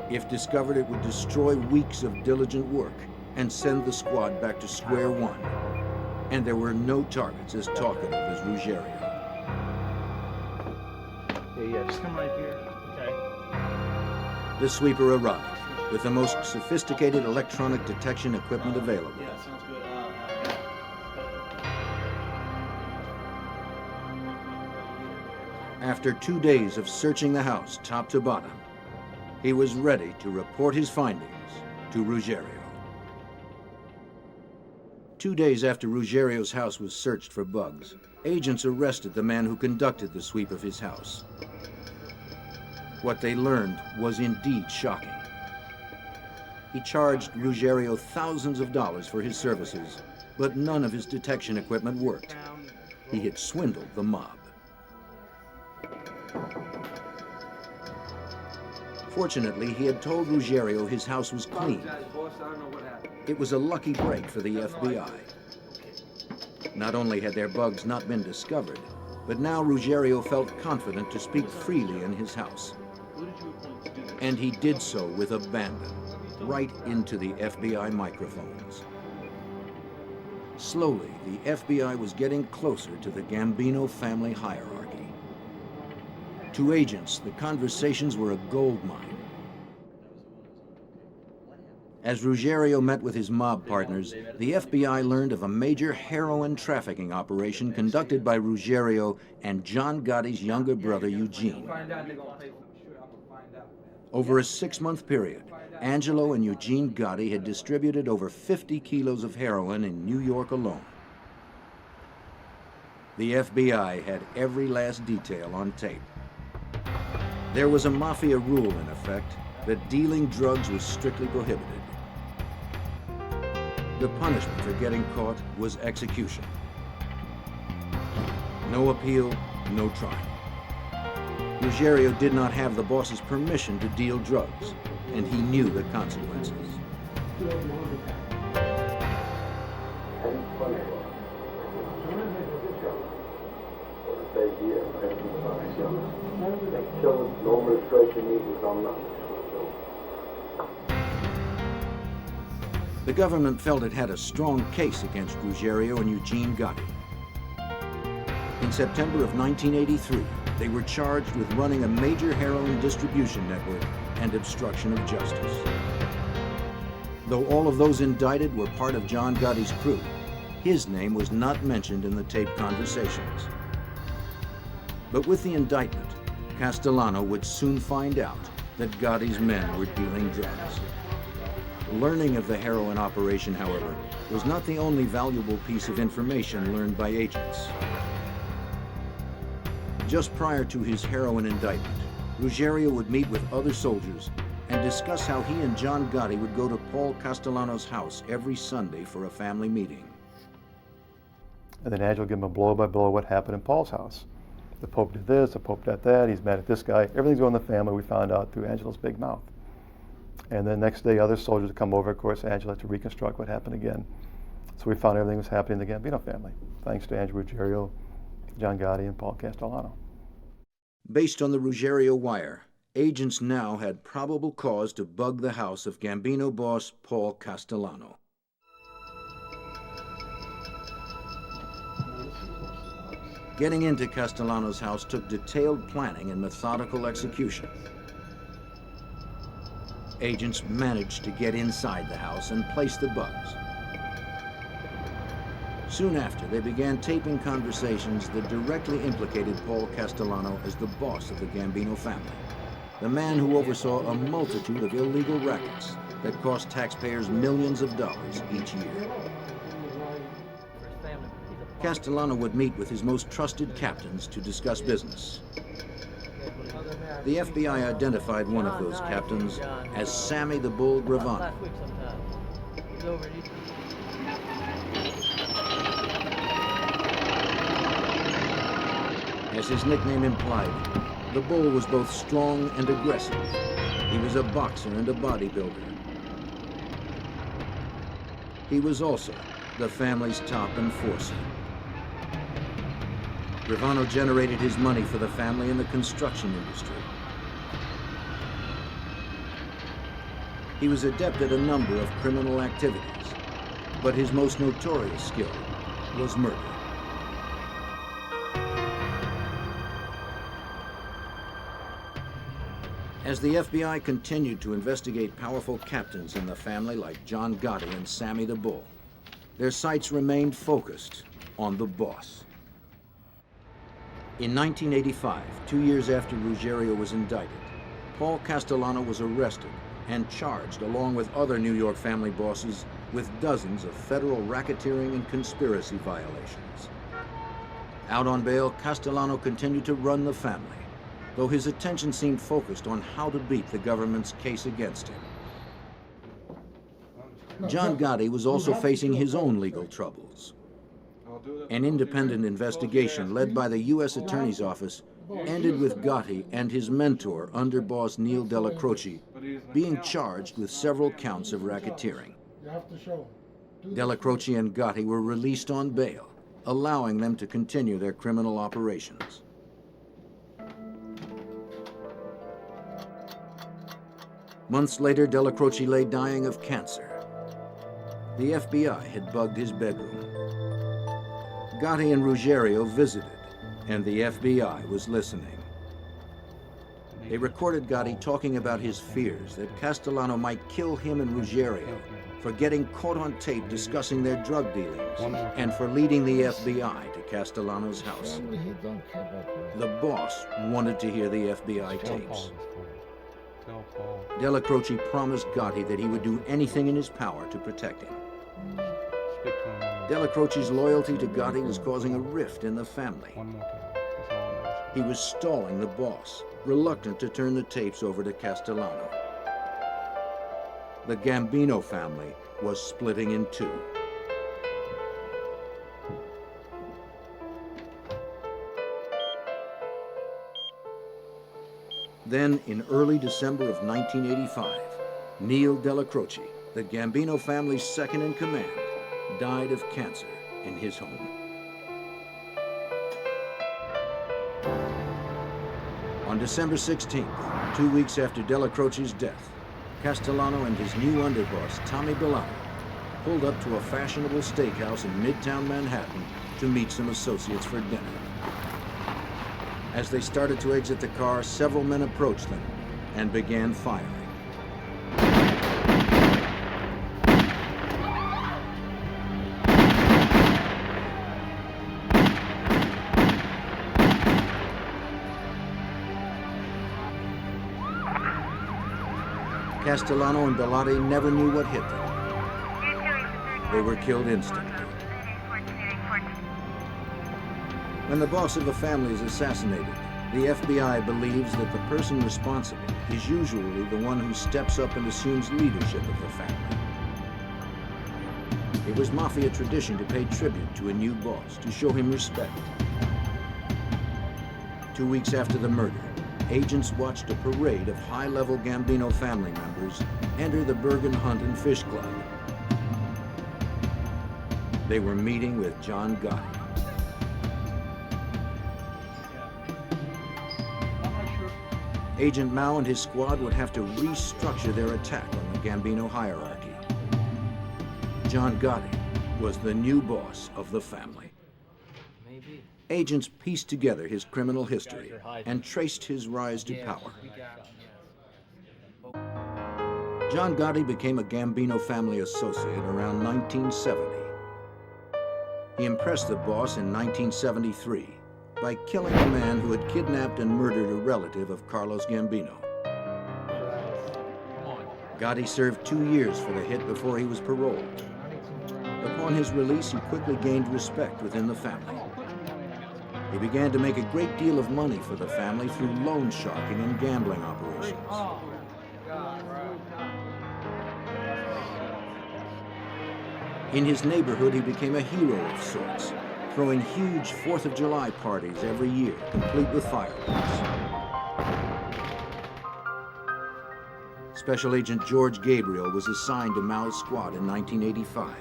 S1: If discovered, it would destroy weeks of diligent work and send the squad back to square one. And there were no targets as talkative as Ruggiero.
S6: Yeah, just come right here. Okay.
S1: The sweeper arrived with the most sophisticated electronic detection equipment available.
S6: Yeah, sounds good.
S1: After 2 days of searching the house top to bottom, he was ready to report his findings to Ruggiero. 2 days after Ruggiero's house was searched for bugs, agents arrested the man who conducted the sweep of his house. What they learned was indeed shocking. He charged Ruggiero thousands of dollars for his services, but none of his detection equipment worked. He had swindled the mob. Fortunately, he had told Ruggiero his house was clean. It was a lucky break for the FBI. Not only had their bugs not been discovered, but now Ruggiero felt confident to speak freely in his house. And he did so with abandon, right into the FBI microphones. Slowly, the FBI was getting closer to the Gambino family hierarchy. To agents, the conversations were a gold mine. As Ruggiero met with his mob partners, the FBI learned of a major heroin trafficking operation conducted by Ruggiero and John Gotti's younger brother, Eugene. Over a 6-month period, Angelo and Eugene Gotti had distributed over 50 kilos of heroin in New York alone. The FBI had every last detail on tape. There was a mafia rule in effect that dealing drugs was strictly prohibited. The punishment for getting caught was execution. No appeal, no trial. Ruggiero did not have the boss's permission to deal drugs, and he knew the consequences. The government felt it had a strong case against Ruggiero and Eugene Gotti. In September of 1983, they were charged with running a major heroin distribution network and obstruction of justice. Though all of those indicted were part of John Gotti's crew, His name was not mentioned in the taped conversations. But with the indictment, Castellano would soon find out that Gotti's men were dealing drugs. Learning of the heroin operation, however, was not the only valuable piece of information learned by agents. Just prior to his heroin indictment, Ruggiero would meet with other soldiers and discuss how he and John Gotti would go to Paul Castellano's house every Sunday for a family meeting.
S21: And then Angelo would give him a blow-by-blow what happened in Paul's house. The Pope did this, the Pope did that, he's mad at this guy. Everything's going in the family, we found out through Angelo's big mouth. And then next day, other soldiers would come over. Of course, Angelo had to reconstruct what happened again. So we found everything was happening in the Gambino family, thanks to Angelo Ruggiero, John Gotti, and Paul Castellano.
S1: Based on the Ruggiero wire, agents now had probable cause to bug the house of Gambino boss Paul Castellano. Getting into Castellano's house took detailed planning and methodical execution. Agents managed to get inside the house and place the bugs. Soon after, they began taping conversations that directly implicated Paul Castellano as the boss of the Gambino family, the man who oversaw a multitude of illegal rackets that cost taxpayers millions of dollars each year. Castellano would meet with his most trusted captains to discuss business. The FBI identified one of those captains as Sammy the Bull Gravano. As his nickname implied, the Bull was both strong and aggressive. He was a boxer and a bodybuilder. He was also the family's top enforcer. Gravano generated his money for the family in the construction industry. He was adept at a number of criminal activities, but his most notorious skill was murder. As the FBI continued to investigate powerful captains in the family like John Gotti and Sammy the Bull, their sights remained focused on the boss. In 1985, 2 years after Ruggiero was indicted, Paul Castellano was arrested and charged along with other New York family bosses with dozens of federal racketeering and conspiracy violations. Out on bail, Castellano continued to run the family, though his attention seemed focused on how to beat the government's case against him. John Gotti was also facing his own legal troubles. An independent investigation led by the U.S. Attorney's Office ended with Gotti and his mentor, underboss Neil Della Croce, being charged with several counts of racketeering. Della Croce and Gotti were released on bail, allowing them to continue their criminal operations. Months later, Della Croce lay dying of cancer. The FBI had bugged his bedroom. Gotti and Ruggiero visited, and the FBI was listening. They recorded Gotti talking about his fears that Castellano might kill him and Ruggiero for getting caught on tape discussing their drug dealings and for leading the FBI to Castellano's house. The boss wanted to hear the FBI tapes. Della Croce promised Gotti that he would do anything in his power to protect him. Della Croce's loyalty to Gotti was causing a rift in the family. He was stalling the boss, reluctant to turn the tapes over to Castellano. The Gambino family was splitting in two. Then, in early December of 1985, Neil Della Croce, the Gambino family's second in command, died of cancer in his home. On December 16th, 2 weeks after Della Croce's death, Castellano and his new underboss, Tommy Bellano, pulled up to a fashionable steakhouse in Midtown Manhattan to meet some associates for dinner. As they started to exit the car, several men approached them and began firing. Castellano and Bellotti never knew what hit them. They were killed instantly. When the boss of a family is assassinated, the FBI believes that the person responsible is usually the one who steps up and assumes leadership of the family. It was mafia tradition to pay tribute to a new boss, to show him respect. 2 weeks after the murder, agents watched a parade of high-level Gambino family members enter the Bergen Hunt and Fish Club. They were meeting with John Gotti. Agent Mao and his squad would have to restructure their attack on the Gambino hierarchy. John Gotti was the new boss of the family. Agents pieced together his criminal history and traced his rise to power. John Gotti became a Gambino family associate around 1970. He impressed the boss in 1973 by killing a man who had kidnapped and murdered a relative of Carlos Gambino. Gotti served 2 years for the hit before he was paroled. Upon his release, he quickly gained respect within the family. He began to make a great deal of money for the family through loan sharking and gambling operations. In his neighborhood, he became a hero of sorts, throwing huge 4th of July parties every year, complete with fireworks. Special Agent George Gabriel was assigned to Mao's squad in 1985.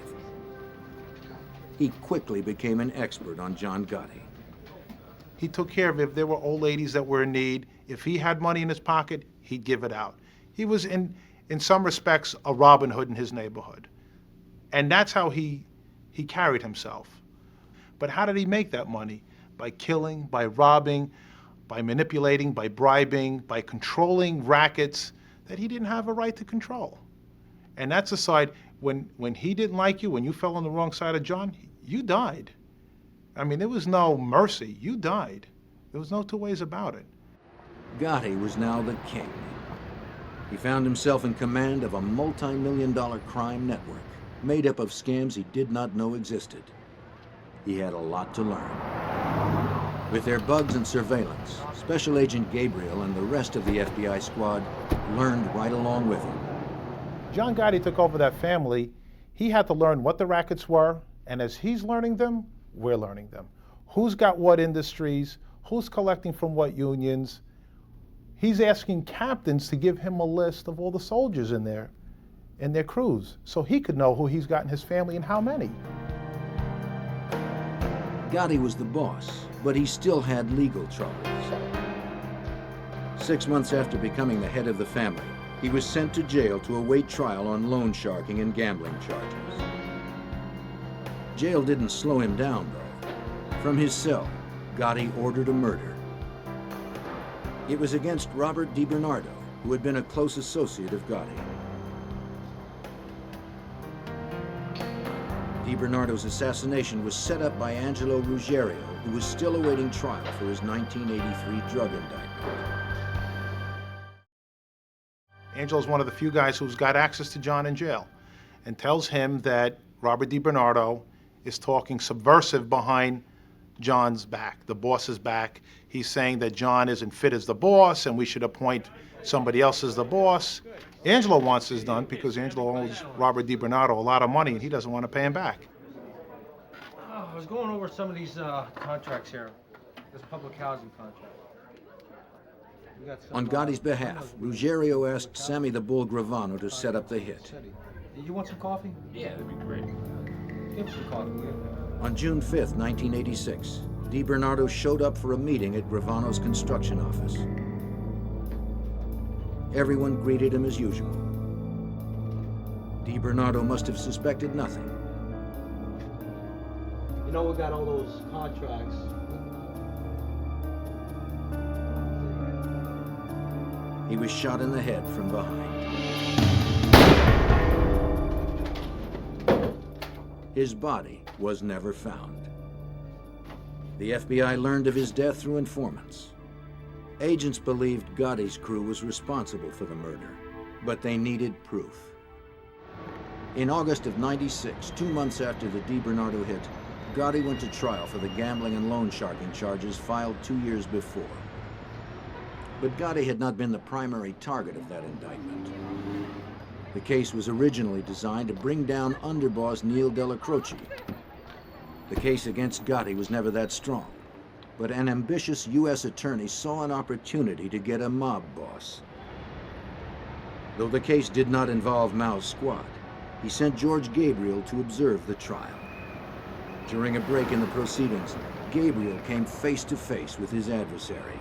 S1: He quickly became an expert on John Gotti.
S9: He took care of if there were old ladies that were in need. If he had money in his pocket, he'd give it out. He was, in some respects, a Robin Hood in his neighborhood. And that's how he carried himself. But how did he make that money? By killing, by robbing, by manipulating, by bribing, by controlling rackets that he didn't have a right to control. And that's a side, when he didn't like you, when you fell on the wrong side of John, you died. I mean, there was no mercy. You died. There was no two ways about it.
S1: Gotti was now the king. He found himself in command of a multi-million-dollar crime network made up of scams he did not know existed. He had a lot to learn. With their bugs and surveillance, Special Agent Gabriel and the rest of the FBI squad learned right along with him.
S9: John Gotti took over that family. He had to learn what the rackets were, and as he's learning them, we're learning them. Who's got what industries, who's collecting from what unions. He's asking captains to give him a list of all the soldiers in their crews, so he could know who he's got in his family and how many.
S1: Gotti was the boss, but he still had legal troubles. 6 months after becoming the head of the family, he was sent to jail to await trial on loan sharking and gambling charges. Jail didn't slow him down, though. From his cell, Gotti ordered a murder. It was against Robert DiBernardo, who had been a close associate of Gotti. DiBernardo's assassination was set up by Angelo Ruggiero, who was still awaiting trial for his 1983 drug indictment.
S9: Angelo's one of the few guys who's got access to John in jail and tells him that Robert DiBernardo is talking subversive behind John's back, the boss's back. He's saying that John isn't fit as the boss and we should appoint somebody else as the boss. Angelo wants this done because Angelo owes Robert DiBernardo a lot of money and he doesn't want to pay him back.
S22: I was going over some of these contracts here, this public housing contract.
S1: On Gotti's behalf, Ruggiero asked Sammy the Bull Gravano to set up the hit.
S22: You want some coffee? Yeah, that'd be great. Give us some coffee, will you?
S1: On June 5th, 1986, DiBernardo showed up for a meeting at Gravano's construction office. Everyone greeted him as usual. DiBernardo must have suspected nothing.
S22: You know, we got all those contracts.
S1: He was shot in the head from behind. His body was never found. The FBI learned of his death through informants. Agents believed Gotti's crew was responsible for the murder, But they needed proof. In August of '96, 2 months after the DiBernardo hit, Gotti went to trial for the gambling and loan sharking charges filed 2 years before. But Gotti had not been the primary target of that indictment. The case was originally designed to bring down underboss Neil Della Croce. The case against Gotti was never that strong, but an ambitious U.S. attorney saw an opportunity to get a mob boss. Though the case did not involve Mao's squad, he sent George Gabriel to observe the trial. During a break in the proceedings, Gabriel came face to face with his adversary.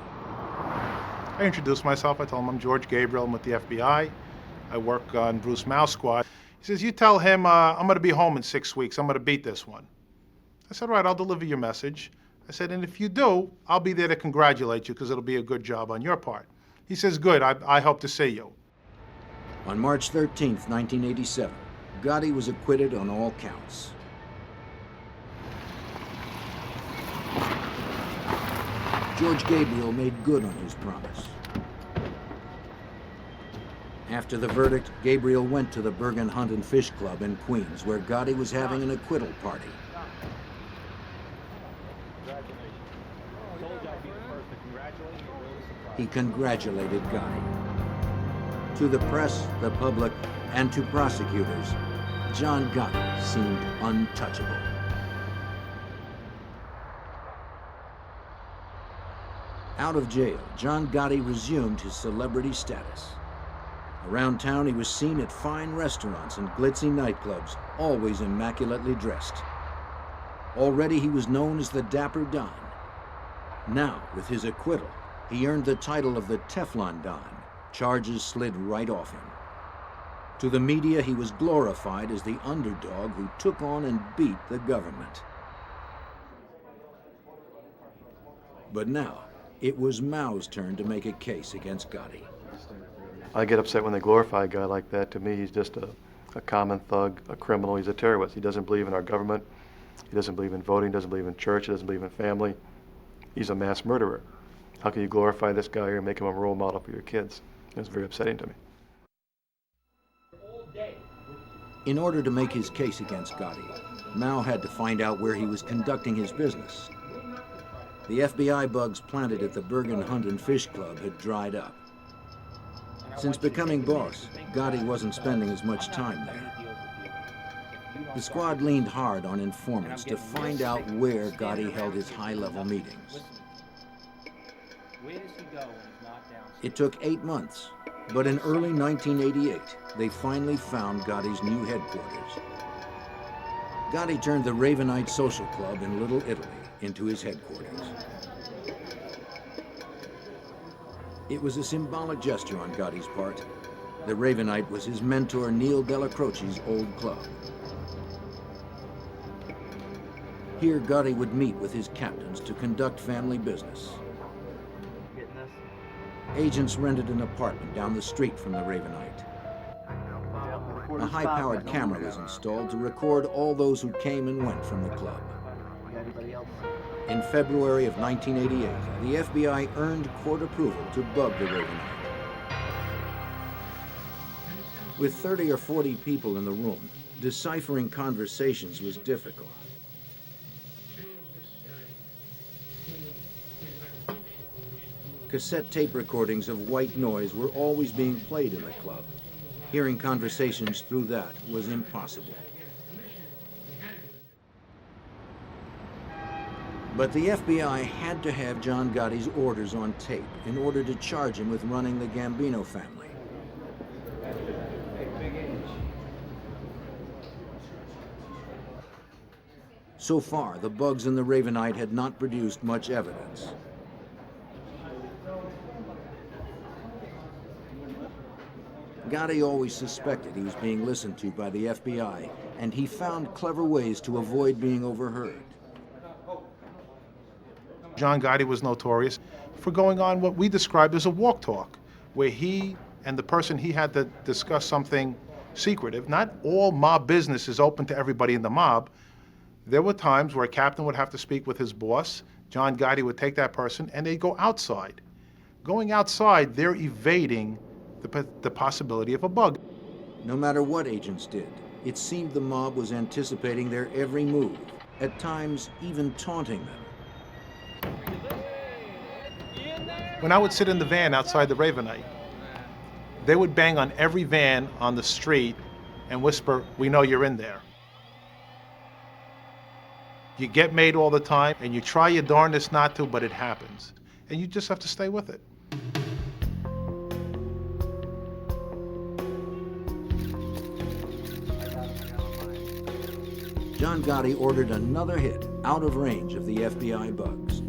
S9: I introduced myself. I told him I'm George Gabriel. I'm with the FBI. I work on Bruce Mao's squad. He says, you tell him I'm going to be home in 6 weeks. I'm going to beat this one. I said, all right, I'll deliver your message. I said, and if you do, I'll be there to congratulate you because it'll be a good job on your part. He says, good, I hope to see you.
S1: On March 13th, 1987, Gotti was acquitted on all counts. George Gabriel made good on his promise. After the verdict, Gabriel went to the Bergen Hunt and Fish Club in Queens, where Gotti was having an acquittal party. He congratulated Gotti. To the press, the public, and to prosecutors, John Gotti seemed untouchable. Out of jail, John Gotti resumed his celebrity status. Around town, he was seen at fine restaurants and glitzy nightclubs, always immaculately dressed. Already he was known as the Dapper Don. Now, with his acquittal, he earned the title of the Teflon Don. Charges slid right off him. To the media, he was glorified as the underdog who took on and beat the government. But now, it was Mao's turn to make a case against Gotti.
S21: I get upset when they glorify a guy like that. To me, he's just a common thug, a criminal. He's a terrorist. He doesn't believe in our government. He doesn't believe in voting, doesn't believe in church, he doesn't believe in family. He's a mass murderer. How can you glorify this guy and make him a role model for your kids? It's very upsetting to me.
S1: In order to make his case against Gotti, Mao had to find out where he was conducting his business. The FBI bugs planted at the Bergen Hunt and Fish Club had dried up. Since becoming boss, Gotti wasn't spending as much time there. The squad leaned hard on informants to find out where Gotti held his high-level meetings. It took 8 months, but in early 1988, they finally found Gotti's new headquarters. Gotti turned the Ravenite Social Club in Little Italy into his headquarters. It was a symbolic gesture on Gotti's part. The Ravenite was his mentor Neil Della Croce's old club. Here, Gotti would meet with his captains to conduct family business. Agents rented an apartment down the street from the Ravenite. A high-powered camera was installed to record all those who came and went from the club. In February of 1988, the FBI earned court approval to bug the Ravenite. With 30 or 40 people in the room, deciphering conversations was difficult. Cassette tape recordings of white noise were always being played in the club. Hearing conversations through that was impossible. But the FBI had to have John Gotti's orders on tape in order to charge him with running the Gambino family. So far, the bugs in the Ravenite had not produced much evidence. Gotti always suspected he was being listened to by the FBI, and he found clever ways to avoid being overheard.
S9: John Gotti was notorious for going on what we described as a walk talk, where he and the person he had to discuss something secretive. Not all mob business is open to everybody in the mob. There were times where a captain would have to speak with his boss. John Gotti would take that person and they'd go outside. Going outside, they're evading the possibility of a bug.
S1: No matter what agents did, it seemed the mob was anticipating their every move, at times even taunting them.
S9: When I would sit in the van outside the Ravenite, they would bang on every van on the street and whisper, "We know you're in there." You get made all the time, and you try your darndest not to, but it happens. And you just have to stay with it.
S1: John Gotti ordered another hit out of range of the FBI bugs.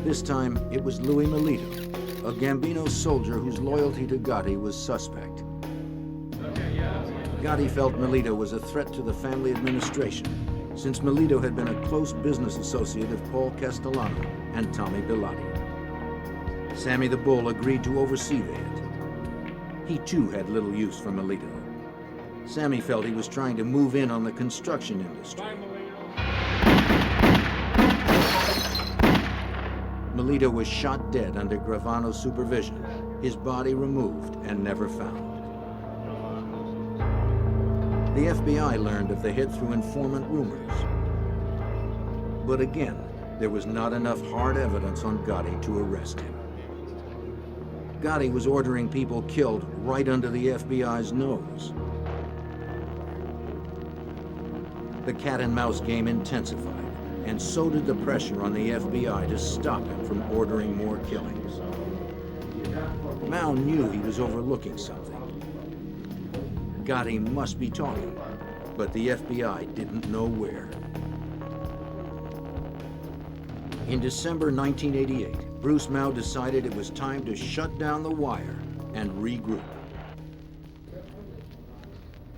S1: This time, it was Louis Melito, a Gambino soldier whose loyalty to Gotti was suspect. Gotti felt Melito was a threat to the family administration, since Melito had been a close business associate of Paul Castellano and Tommy Bilotti. Sammy the Bull agreed to oversee the hit. He too had little use for Melito. Sammy felt he was trying to move in on the construction industry. Melito was shot dead under Gravano's supervision, his body removed and never found. The FBI learned of the hit through informant rumors. But again, there was not enough hard evidence on Gotti to arrest him. Gotti was ordering people killed right under the FBI's nose. The cat-and-mouse game intensified, and so did the pressure on the FBI to stop him from ordering more killings. Mao knew he was overlooking something. Gotti must be talking, but the FBI didn't know where. In December 1988, Bruce Mao decided it was time to shut down the wire and regroup.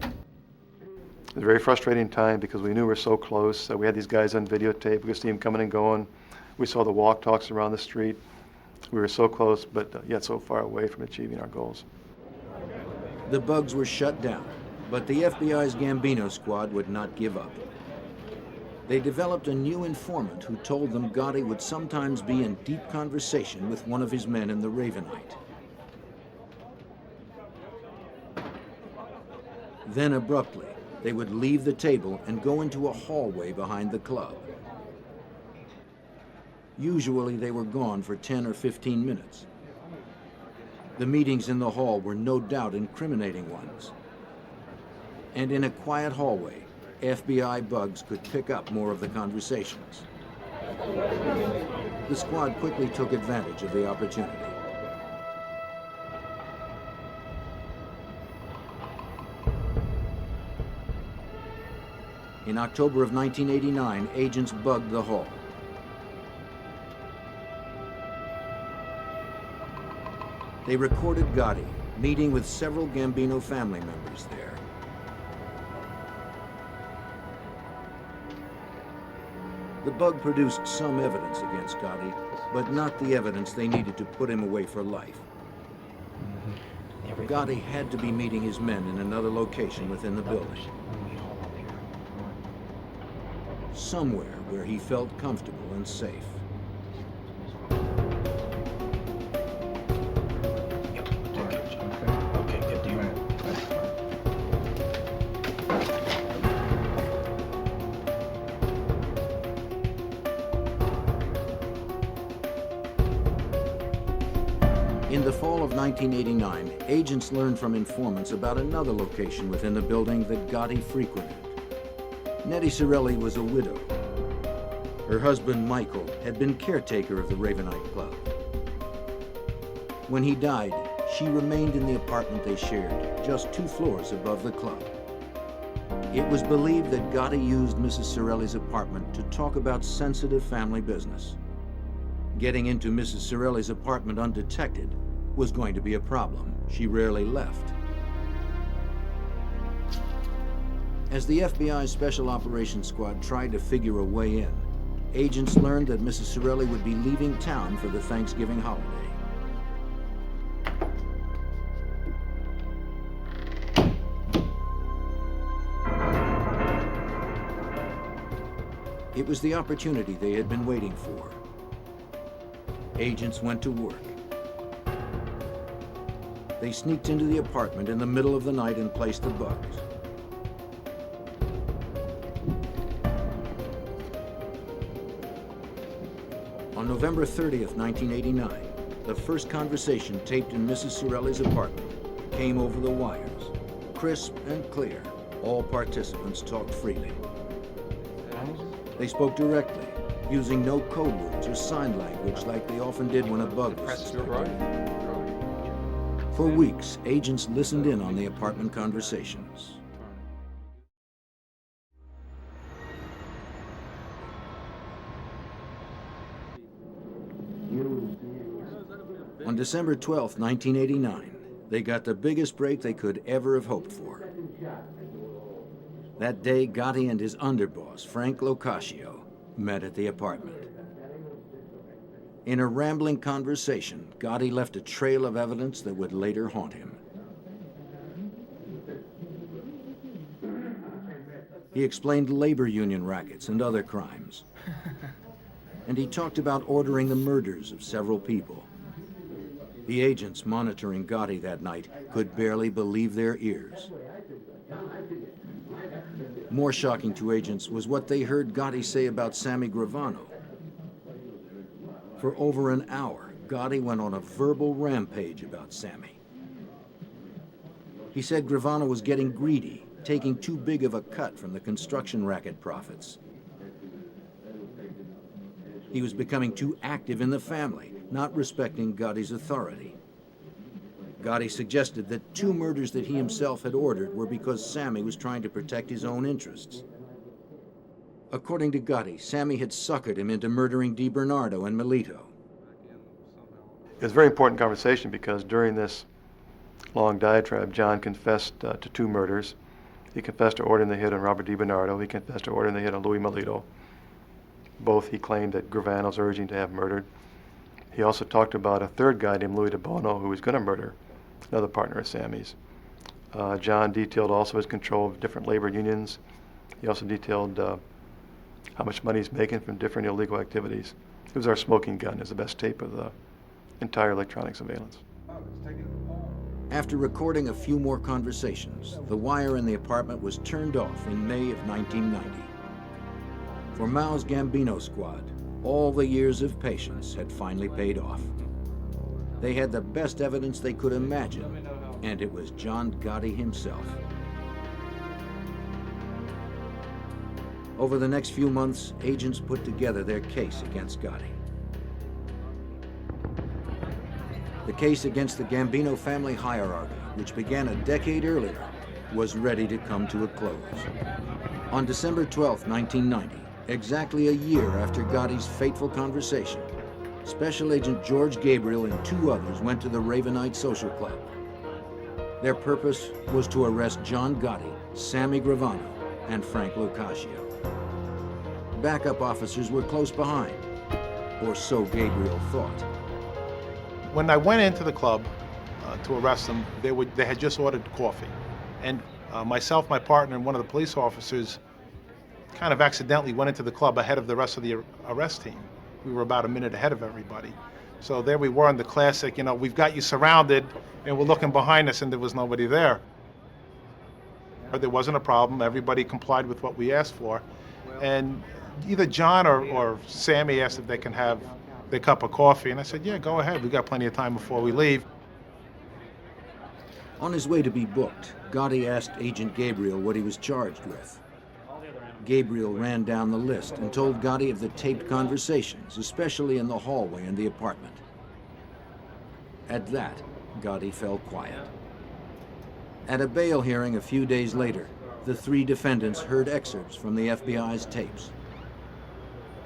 S21: It was a very frustrating time because we knew we were so close. We had these guys on videotape. We could see them coming and going. We saw the walk talks around the street. We were so close, but yet so far away from achieving our goals.
S1: The bugs were shut down, but the FBI's Gambino squad would not give up. They developed a new informant who told them Gotti would sometimes be in deep conversation with one of his men in the Ravenite. Then abruptly, they would leave the table and go into a hallway behind the club. Usually they were gone for 10 or 15 minutes. The meetings in the hall were no doubt incriminating ones. And in a quiet hallway, FBI bugs could pick up more of the conversations. The squad quickly took advantage of the opportunity. In October of 1989, agents bugged the hall. They recorded Gotti meeting with several Gambino family members there. The bug produced some evidence against Gotti, but not the evidence they needed to put him away for life. Gotti had to be meeting his men in another location within the building. Somewhere where he felt comfortable and safe. In the fall of 1989, agents learned from informants about another location within the building that Gotti frequented. Nettie Sorelli was a widow. Her husband, Michael, had been caretaker of the Ravenite Club. When he died, she remained in the apartment they shared, just 2 floors above the club. It was believed that Gotti used Mrs. Sorelli's apartment to talk about sensitive family business. Getting into Mrs. Sorelli's apartment undetected was going to be a problem. She rarely left. As the FBI's Special Operations Squad tried to figure a way in, agents learned that Mrs. Sorelli would be leaving town for the Thanksgiving holiday. It was the opportunity they had been waiting for. Agents went to work. They sneaked into the apartment in the middle of the night and placed the bugs. On November 30th, 1989, the first conversation taped in Mrs. Sorelli's apartment came over the wires. Crisp and clear, all participants talked freely. They spoke directly, using no code words or sign language like they often did when a bug was suspected. For weeks, agents listened in on the apartment conversations. On December 12, 1989, they got the biggest break they could ever have hoped for. That day, Gotti and his underboss, Frank Locascio, met at the apartment. In a rambling conversation, Gotti left a trail of evidence that would later haunt him. He explained labor union rackets and other crimes. And he talked about ordering the murders of several people. The agents monitoring Gotti that night could barely believe their ears. More shocking to agents was what they heard Gotti say about Sammy Gravano. For over an hour, Gotti went on a verbal rampage about Sammy. He said Gravano was getting greedy, taking too big of a cut from the construction racket profits. He was becoming too active in the family, not respecting Gotti's authority. Gotti suggested that 2 murders that he himself had ordered were because Sammy was trying to protect his own interests. According to Gotti, Sammy had suckered him into murdering DiBernardo and Melito.
S21: It was a very important conversation because during this long diatribe, John confessed to 2 murders. He confessed to ordering the hit on Robert DiBernardo. He confessed to ordering the hit on Louis Melito. Both he claimed that Gravano's urging to have murdered. He also talked about a third guy named Louis DeBono who was going to murder another partner of Sammy's. John detailed also his control of different labor unions. He also detailed how much money he's making from different illegal activities. It was our smoking gun. It was the best tape of the entire electronic surveillance.
S1: After recording a few more conversations, the wire in the apartment was turned off in May of 1990. For Mao's Gambino squad, all the years of patience had finally paid off. They had the best evidence they could imagine, and it was John Gotti himself. Over the next few months, agents put together their case against Gotti. The case against the Gambino family hierarchy, which began a decade earlier, was ready to come to a close. On December 12, 1990, exactly a year after Gotti's fateful conversation, Special Agent George Gabriel and 2 others went to the Ravenite Social Club. Their purpose was to arrest John Gotti, Sammy Gravano, and Frank Locascio. Backup officers were close behind, or so Gabriel thought.
S9: When I went into the club to arrest them, they had just ordered coffee. And myself, my partner, and one of the police officers kind of accidentally went into the club ahead of the rest of the arrest team. We were about a minute ahead of everybody. So there we were in the classic, we've got you surrounded, and we're looking behind us, and there was nobody there. There wasn't a problem. Everybody complied with what we asked for. And either John or Sammy asked if they can have their cup of coffee, and I said, yeah, go ahead. We've got plenty of time before we leave.
S1: On his way to be booked, Gotti asked Agent Gabriel what he was charged with. Gabriel ran down the list and told Gotti of the taped conversations, especially in the hallway in the apartment. At that, Gotti fell quiet. At a bail hearing a few days later, the 3 defendants heard excerpts from the FBI's tapes.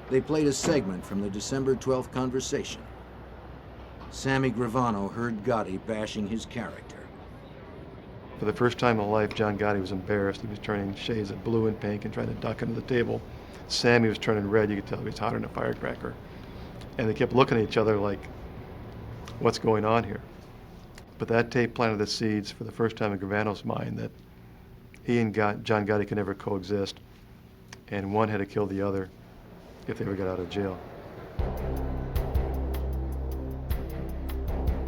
S1: They played a segment from the December 12th conversation. Sammy Gravano heard Gotti bashing his character.
S21: For the first time in life, John Gotti was embarrassed. He was turning shades of blue and pink and trying to duck under the table. Sammy was turning red. You could tell he was hotter than a firecracker. And they kept looking at each other like, what's going on here? But that tape planted the seeds for the first time in Gravano's mind that he and John Gotti could never coexist, and one had to kill the other if they ever got out of jail.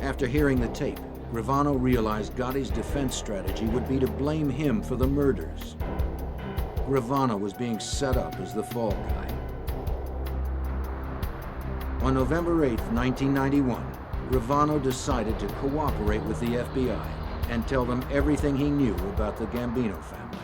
S1: After hearing the tape, Gravano realized Gotti's defense strategy would be to blame him for the murders. Gravano was being set up as the fall guy. On November 8, 1991, Gravano decided to cooperate with the FBI and tell them everything he knew about the Gambino family.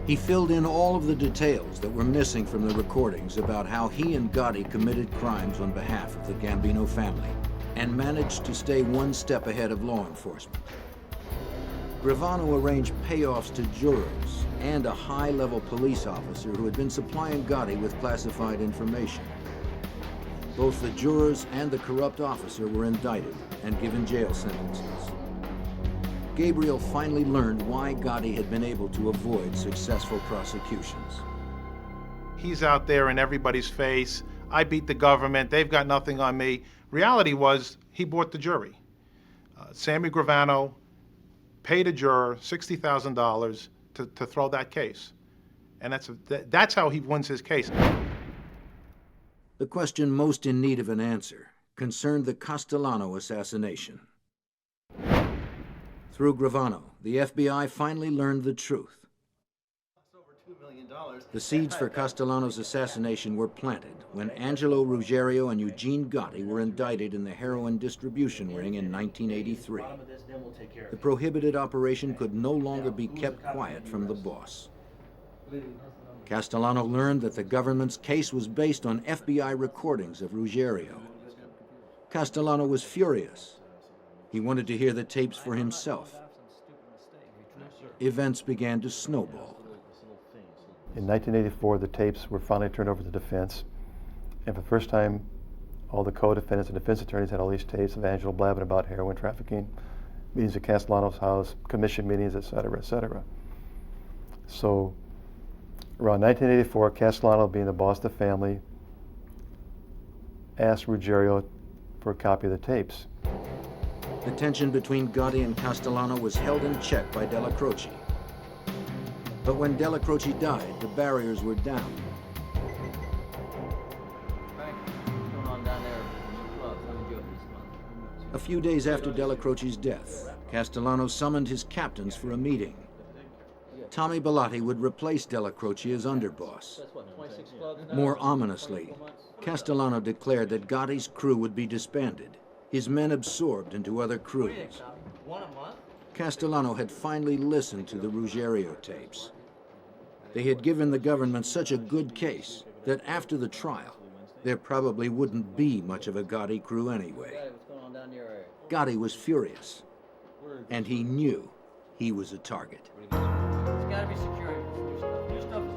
S1: He filled in all of the details that were missing from the recordings about how he and Gotti committed crimes on behalf of the Gambino family and managed to stay one step ahead of law enforcement. Gravano arranged payoffs to jurors and a high-level police officer who had been supplying Gotti with classified information. Both the jurors and the corrupt officer were indicted and given jail sentences. Gabriel finally learned why Gotti had been able to avoid successful prosecutions.
S9: He's out there in everybody's face. I beat the government. They've got nothing on me. Reality was he bought the jury. Sammy Gravano paid a juror $60,000 to throw that case. And that's how he wins his case.
S1: The question most in need of an answer concerned the Castellano assassination. Through Gravano, the FBI finally learned the truth. The seeds for Castellano's assassination were planted when Angelo Ruggiero and Eugene Gotti were indicted in the heroin distribution ring in 1983. The prohibited operation could no longer be kept quiet from the boss. Castellano learned that the government's case was based on FBI recordings of Ruggiero. Castellano was furious. He wanted to hear the tapes for himself. Events began to snowball.
S21: In 1984, the tapes were finally turned over to the defense. And for the first time, all the co-defendants and defense attorneys had all these tapes of Angelo blabbing about heroin trafficking, meetings at Castellano's house, commission meetings, et cetera, et cetera. So around 1984, Castellano, being the boss of the family, asked Ruggiero for a copy of the tapes.
S1: The tension between Gotti and Castellano was held in check by Della Croce. But when Della Croce died, the barriers were down. A few days after Della Croce's death, Castellano summoned his captains for a meeting. Tommy Bellotti would replace Della Croce as underboss. More ominously, Castellano declared that Gotti's crew would be disbanded, his men absorbed into other crews. Castellano had finally listened to the Ruggiero tapes. They had given the government such a good case that after the trial, there probably wouldn't be much of a Gotti crew anyway. Gotti was furious, and he knew he was a target.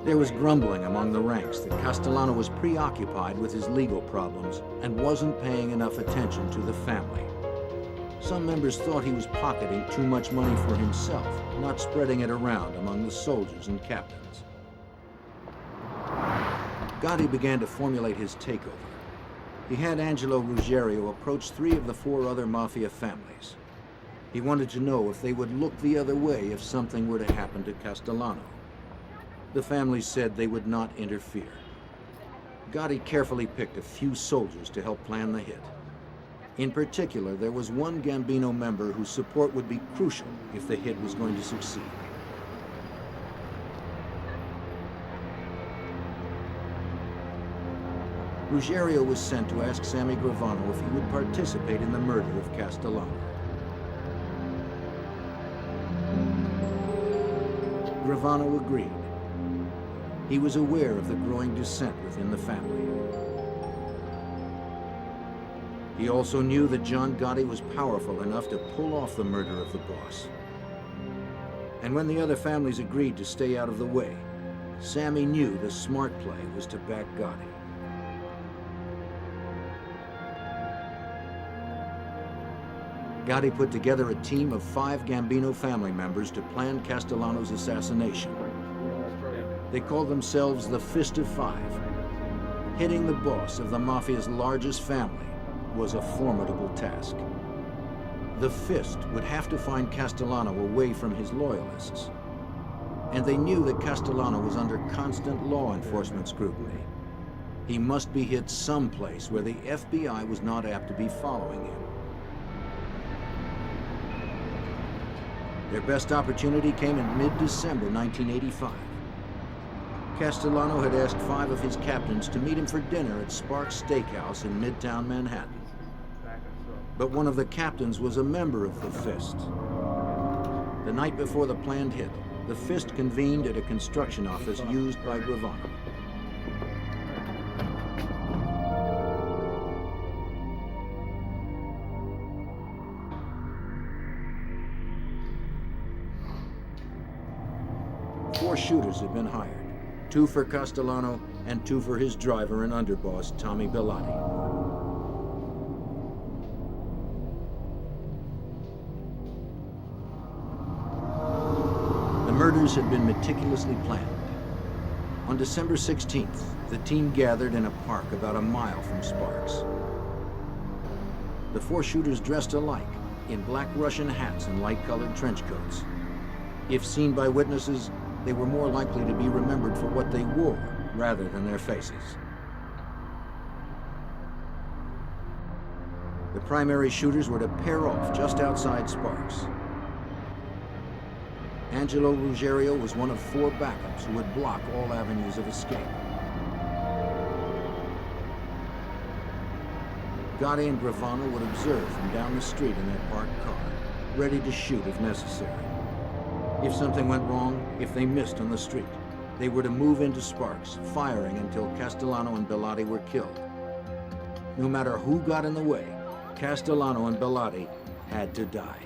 S1: There was grumbling among the ranks that Castellano was preoccupied with his legal problems and wasn't paying enough attention to the family. Some members thought he was pocketing too much money for himself, not spreading it around among the soldiers and captains. Gotti began to formulate his takeover. He had Angelo Ruggiero approach 3 of the 4 other mafia families. He wanted to know if they would look the other way if something were to happen to Castellano. The families said they would not interfere. Gotti carefully picked a few soldiers to help plan the hit. In particular, there was one Gambino member whose support would be crucial if the hit was going to succeed. Ruggiero was sent to ask Sammy Gravano if he would participate in the murder of Castellano. Gravano agreed. He was aware of the growing dissent within the family. He also knew that John Gotti was powerful enough to pull off the murder of the boss. And when the other families agreed to stay out of the way, Sammy knew the smart play was to back Gotti. Gotti put together a team of 5 Gambino family members to plan Castellano's assassination. They called themselves the Fist of 5. Hitting the boss of the Mafia's largest family was a formidable task. The Fist would have to find Castellano away from his loyalists. And they knew that Castellano was under constant law enforcement scrutiny. He must be hit someplace where the FBI was not apt to be following him. Their best opportunity came in mid-December 1985. Castellano had asked 5 of his captains to meet him for dinner at Sparks Steakhouse in Midtown Manhattan. But one of the captains was a member of the Fist. The night before the planned hit, the Fist convened at a construction office used by Gravano. Four shooters had been hired, 2 for Castellano and 2 for his driver and underboss, Tommy Bellotti. The murders had been meticulously planned. On December 16th, the team gathered in a park about a mile from Sparks. The 4 shooters dressed alike, in black Russian hats and light-colored trench coats. If seen by witnesses, they were more likely to be remembered for what they wore rather than their faces. The primary shooters were to pair off just outside Sparks. Angelo Ruggiero was one of 4 backups who would block all avenues of escape. Gotti and Gravano would observe from down the street in their parked car, ready to shoot if necessary. If something went wrong, if they missed on the street, they were to move into Sparks, firing until Castellano and Bellotti were killed. No matter who got in the way, Castellano and Bellotti had to die.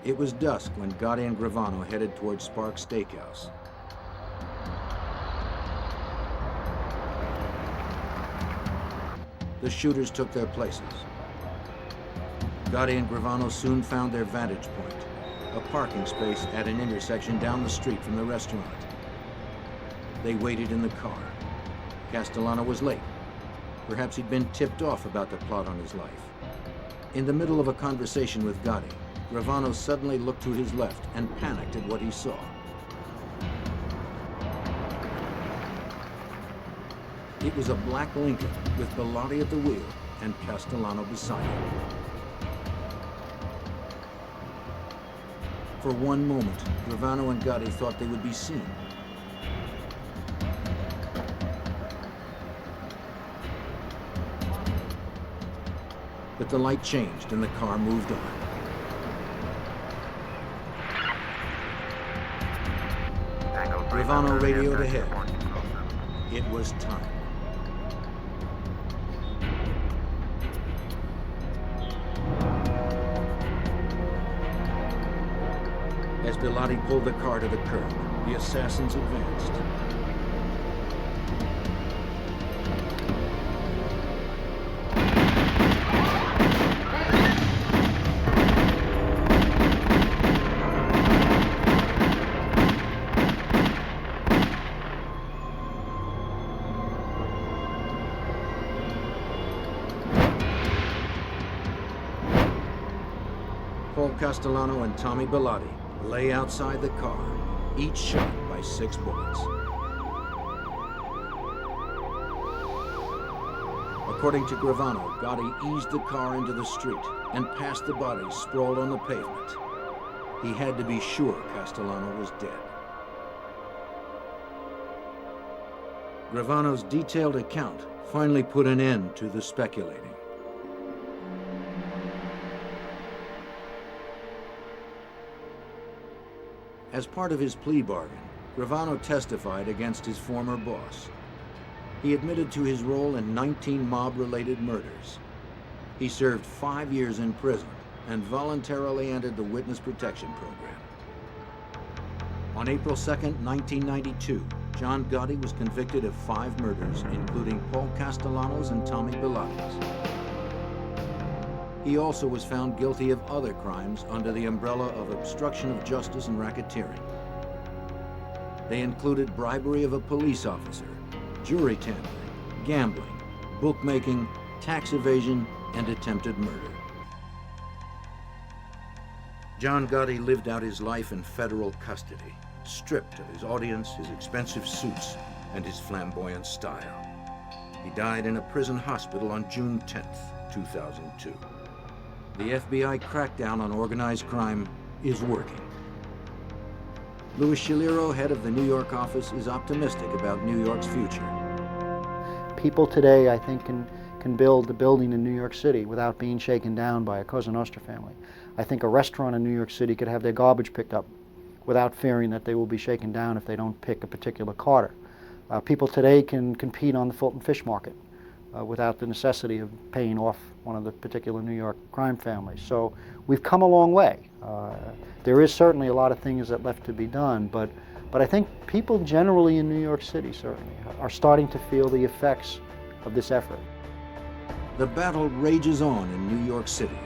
S1: It was dusk when Gotti and Gravano headed towards Sparks Steakhouse. The shooters took their places. Gotti and Gravano soon found their vantage point, a parking space at an intersection down the street from the restaurant. They waited in the car. Castellano was late. Perhaps he'd been tipped off about the plot on his life. In the middle of a conversation with Gotti, Gravano suddenly looked to his left and panicked at what he saw. It was a black Lincoln with Bellotti at the wheel and Castellano beside him. For one moment, Gravano and Gotti thought they would be seen. But the light changed and the car moved on. Gravano radioed ahead. It was time. As Bellotti pulled the car to the curb, the assassins advanced. Paul Castellano and Tommy Bellotti lay outside the car, each shot by 6 bullets. According to Gravano, Gotti eased the car into the street and past the bodies sprawled on the pavement. He had to be sure Castellano was dead. Gravano's detailed account finally put an end to the speculating. As part of his plea bargain, Gravano testified against his former boss. He admitted to his role in 19 mob-related murders. He served 5 years in prison and voluntarily entered the Witness Protection Program. On April 2nd, 1992, John Gotti was convicted of 5 murders, including Paul Castellano's and Tommy Bellotti's. He also was found guilty of other crimes under the umbrella of obstruction of justice and racketeering. They included bribery of a police officer, jury tampering, gambling, bookmaking, tax evasion, and attempted murder. John Gotti lived out his life in federal custody, stripped of his audience, his expensive suits, and his flamboyant style. He died in a prison hospital on June 10th, 2002. The FBI crackdown on organized crime is working. Louis Shaliro, head of the New York office, is optimistic about New York's future.
S3: People today, I think, can build a building in New York City without being shaken down by a Cosa Nostra family. I think a restaurant in New York City could have their garbage picked up without fearing that they will be shaken down if they don't pick a particular carter. People today can compete on the Fulton Fish Market without the necessity of paying off one of the particular New York crime families. So we've come a long way. There is certainly a lot of things that left to be done, but I think people generally in New York City certainly are starting to feel the effects of this effort.
S1: The battle rages on in New York City.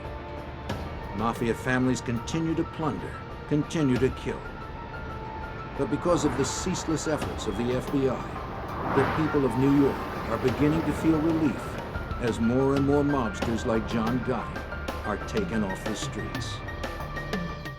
S1: Mafia families continue to plunder, continue to kill. But because of the ceaseless efforts of the FBI, the people of New York are beginning to feel relief as more and more mobsters like John Gotti are taken off the streets.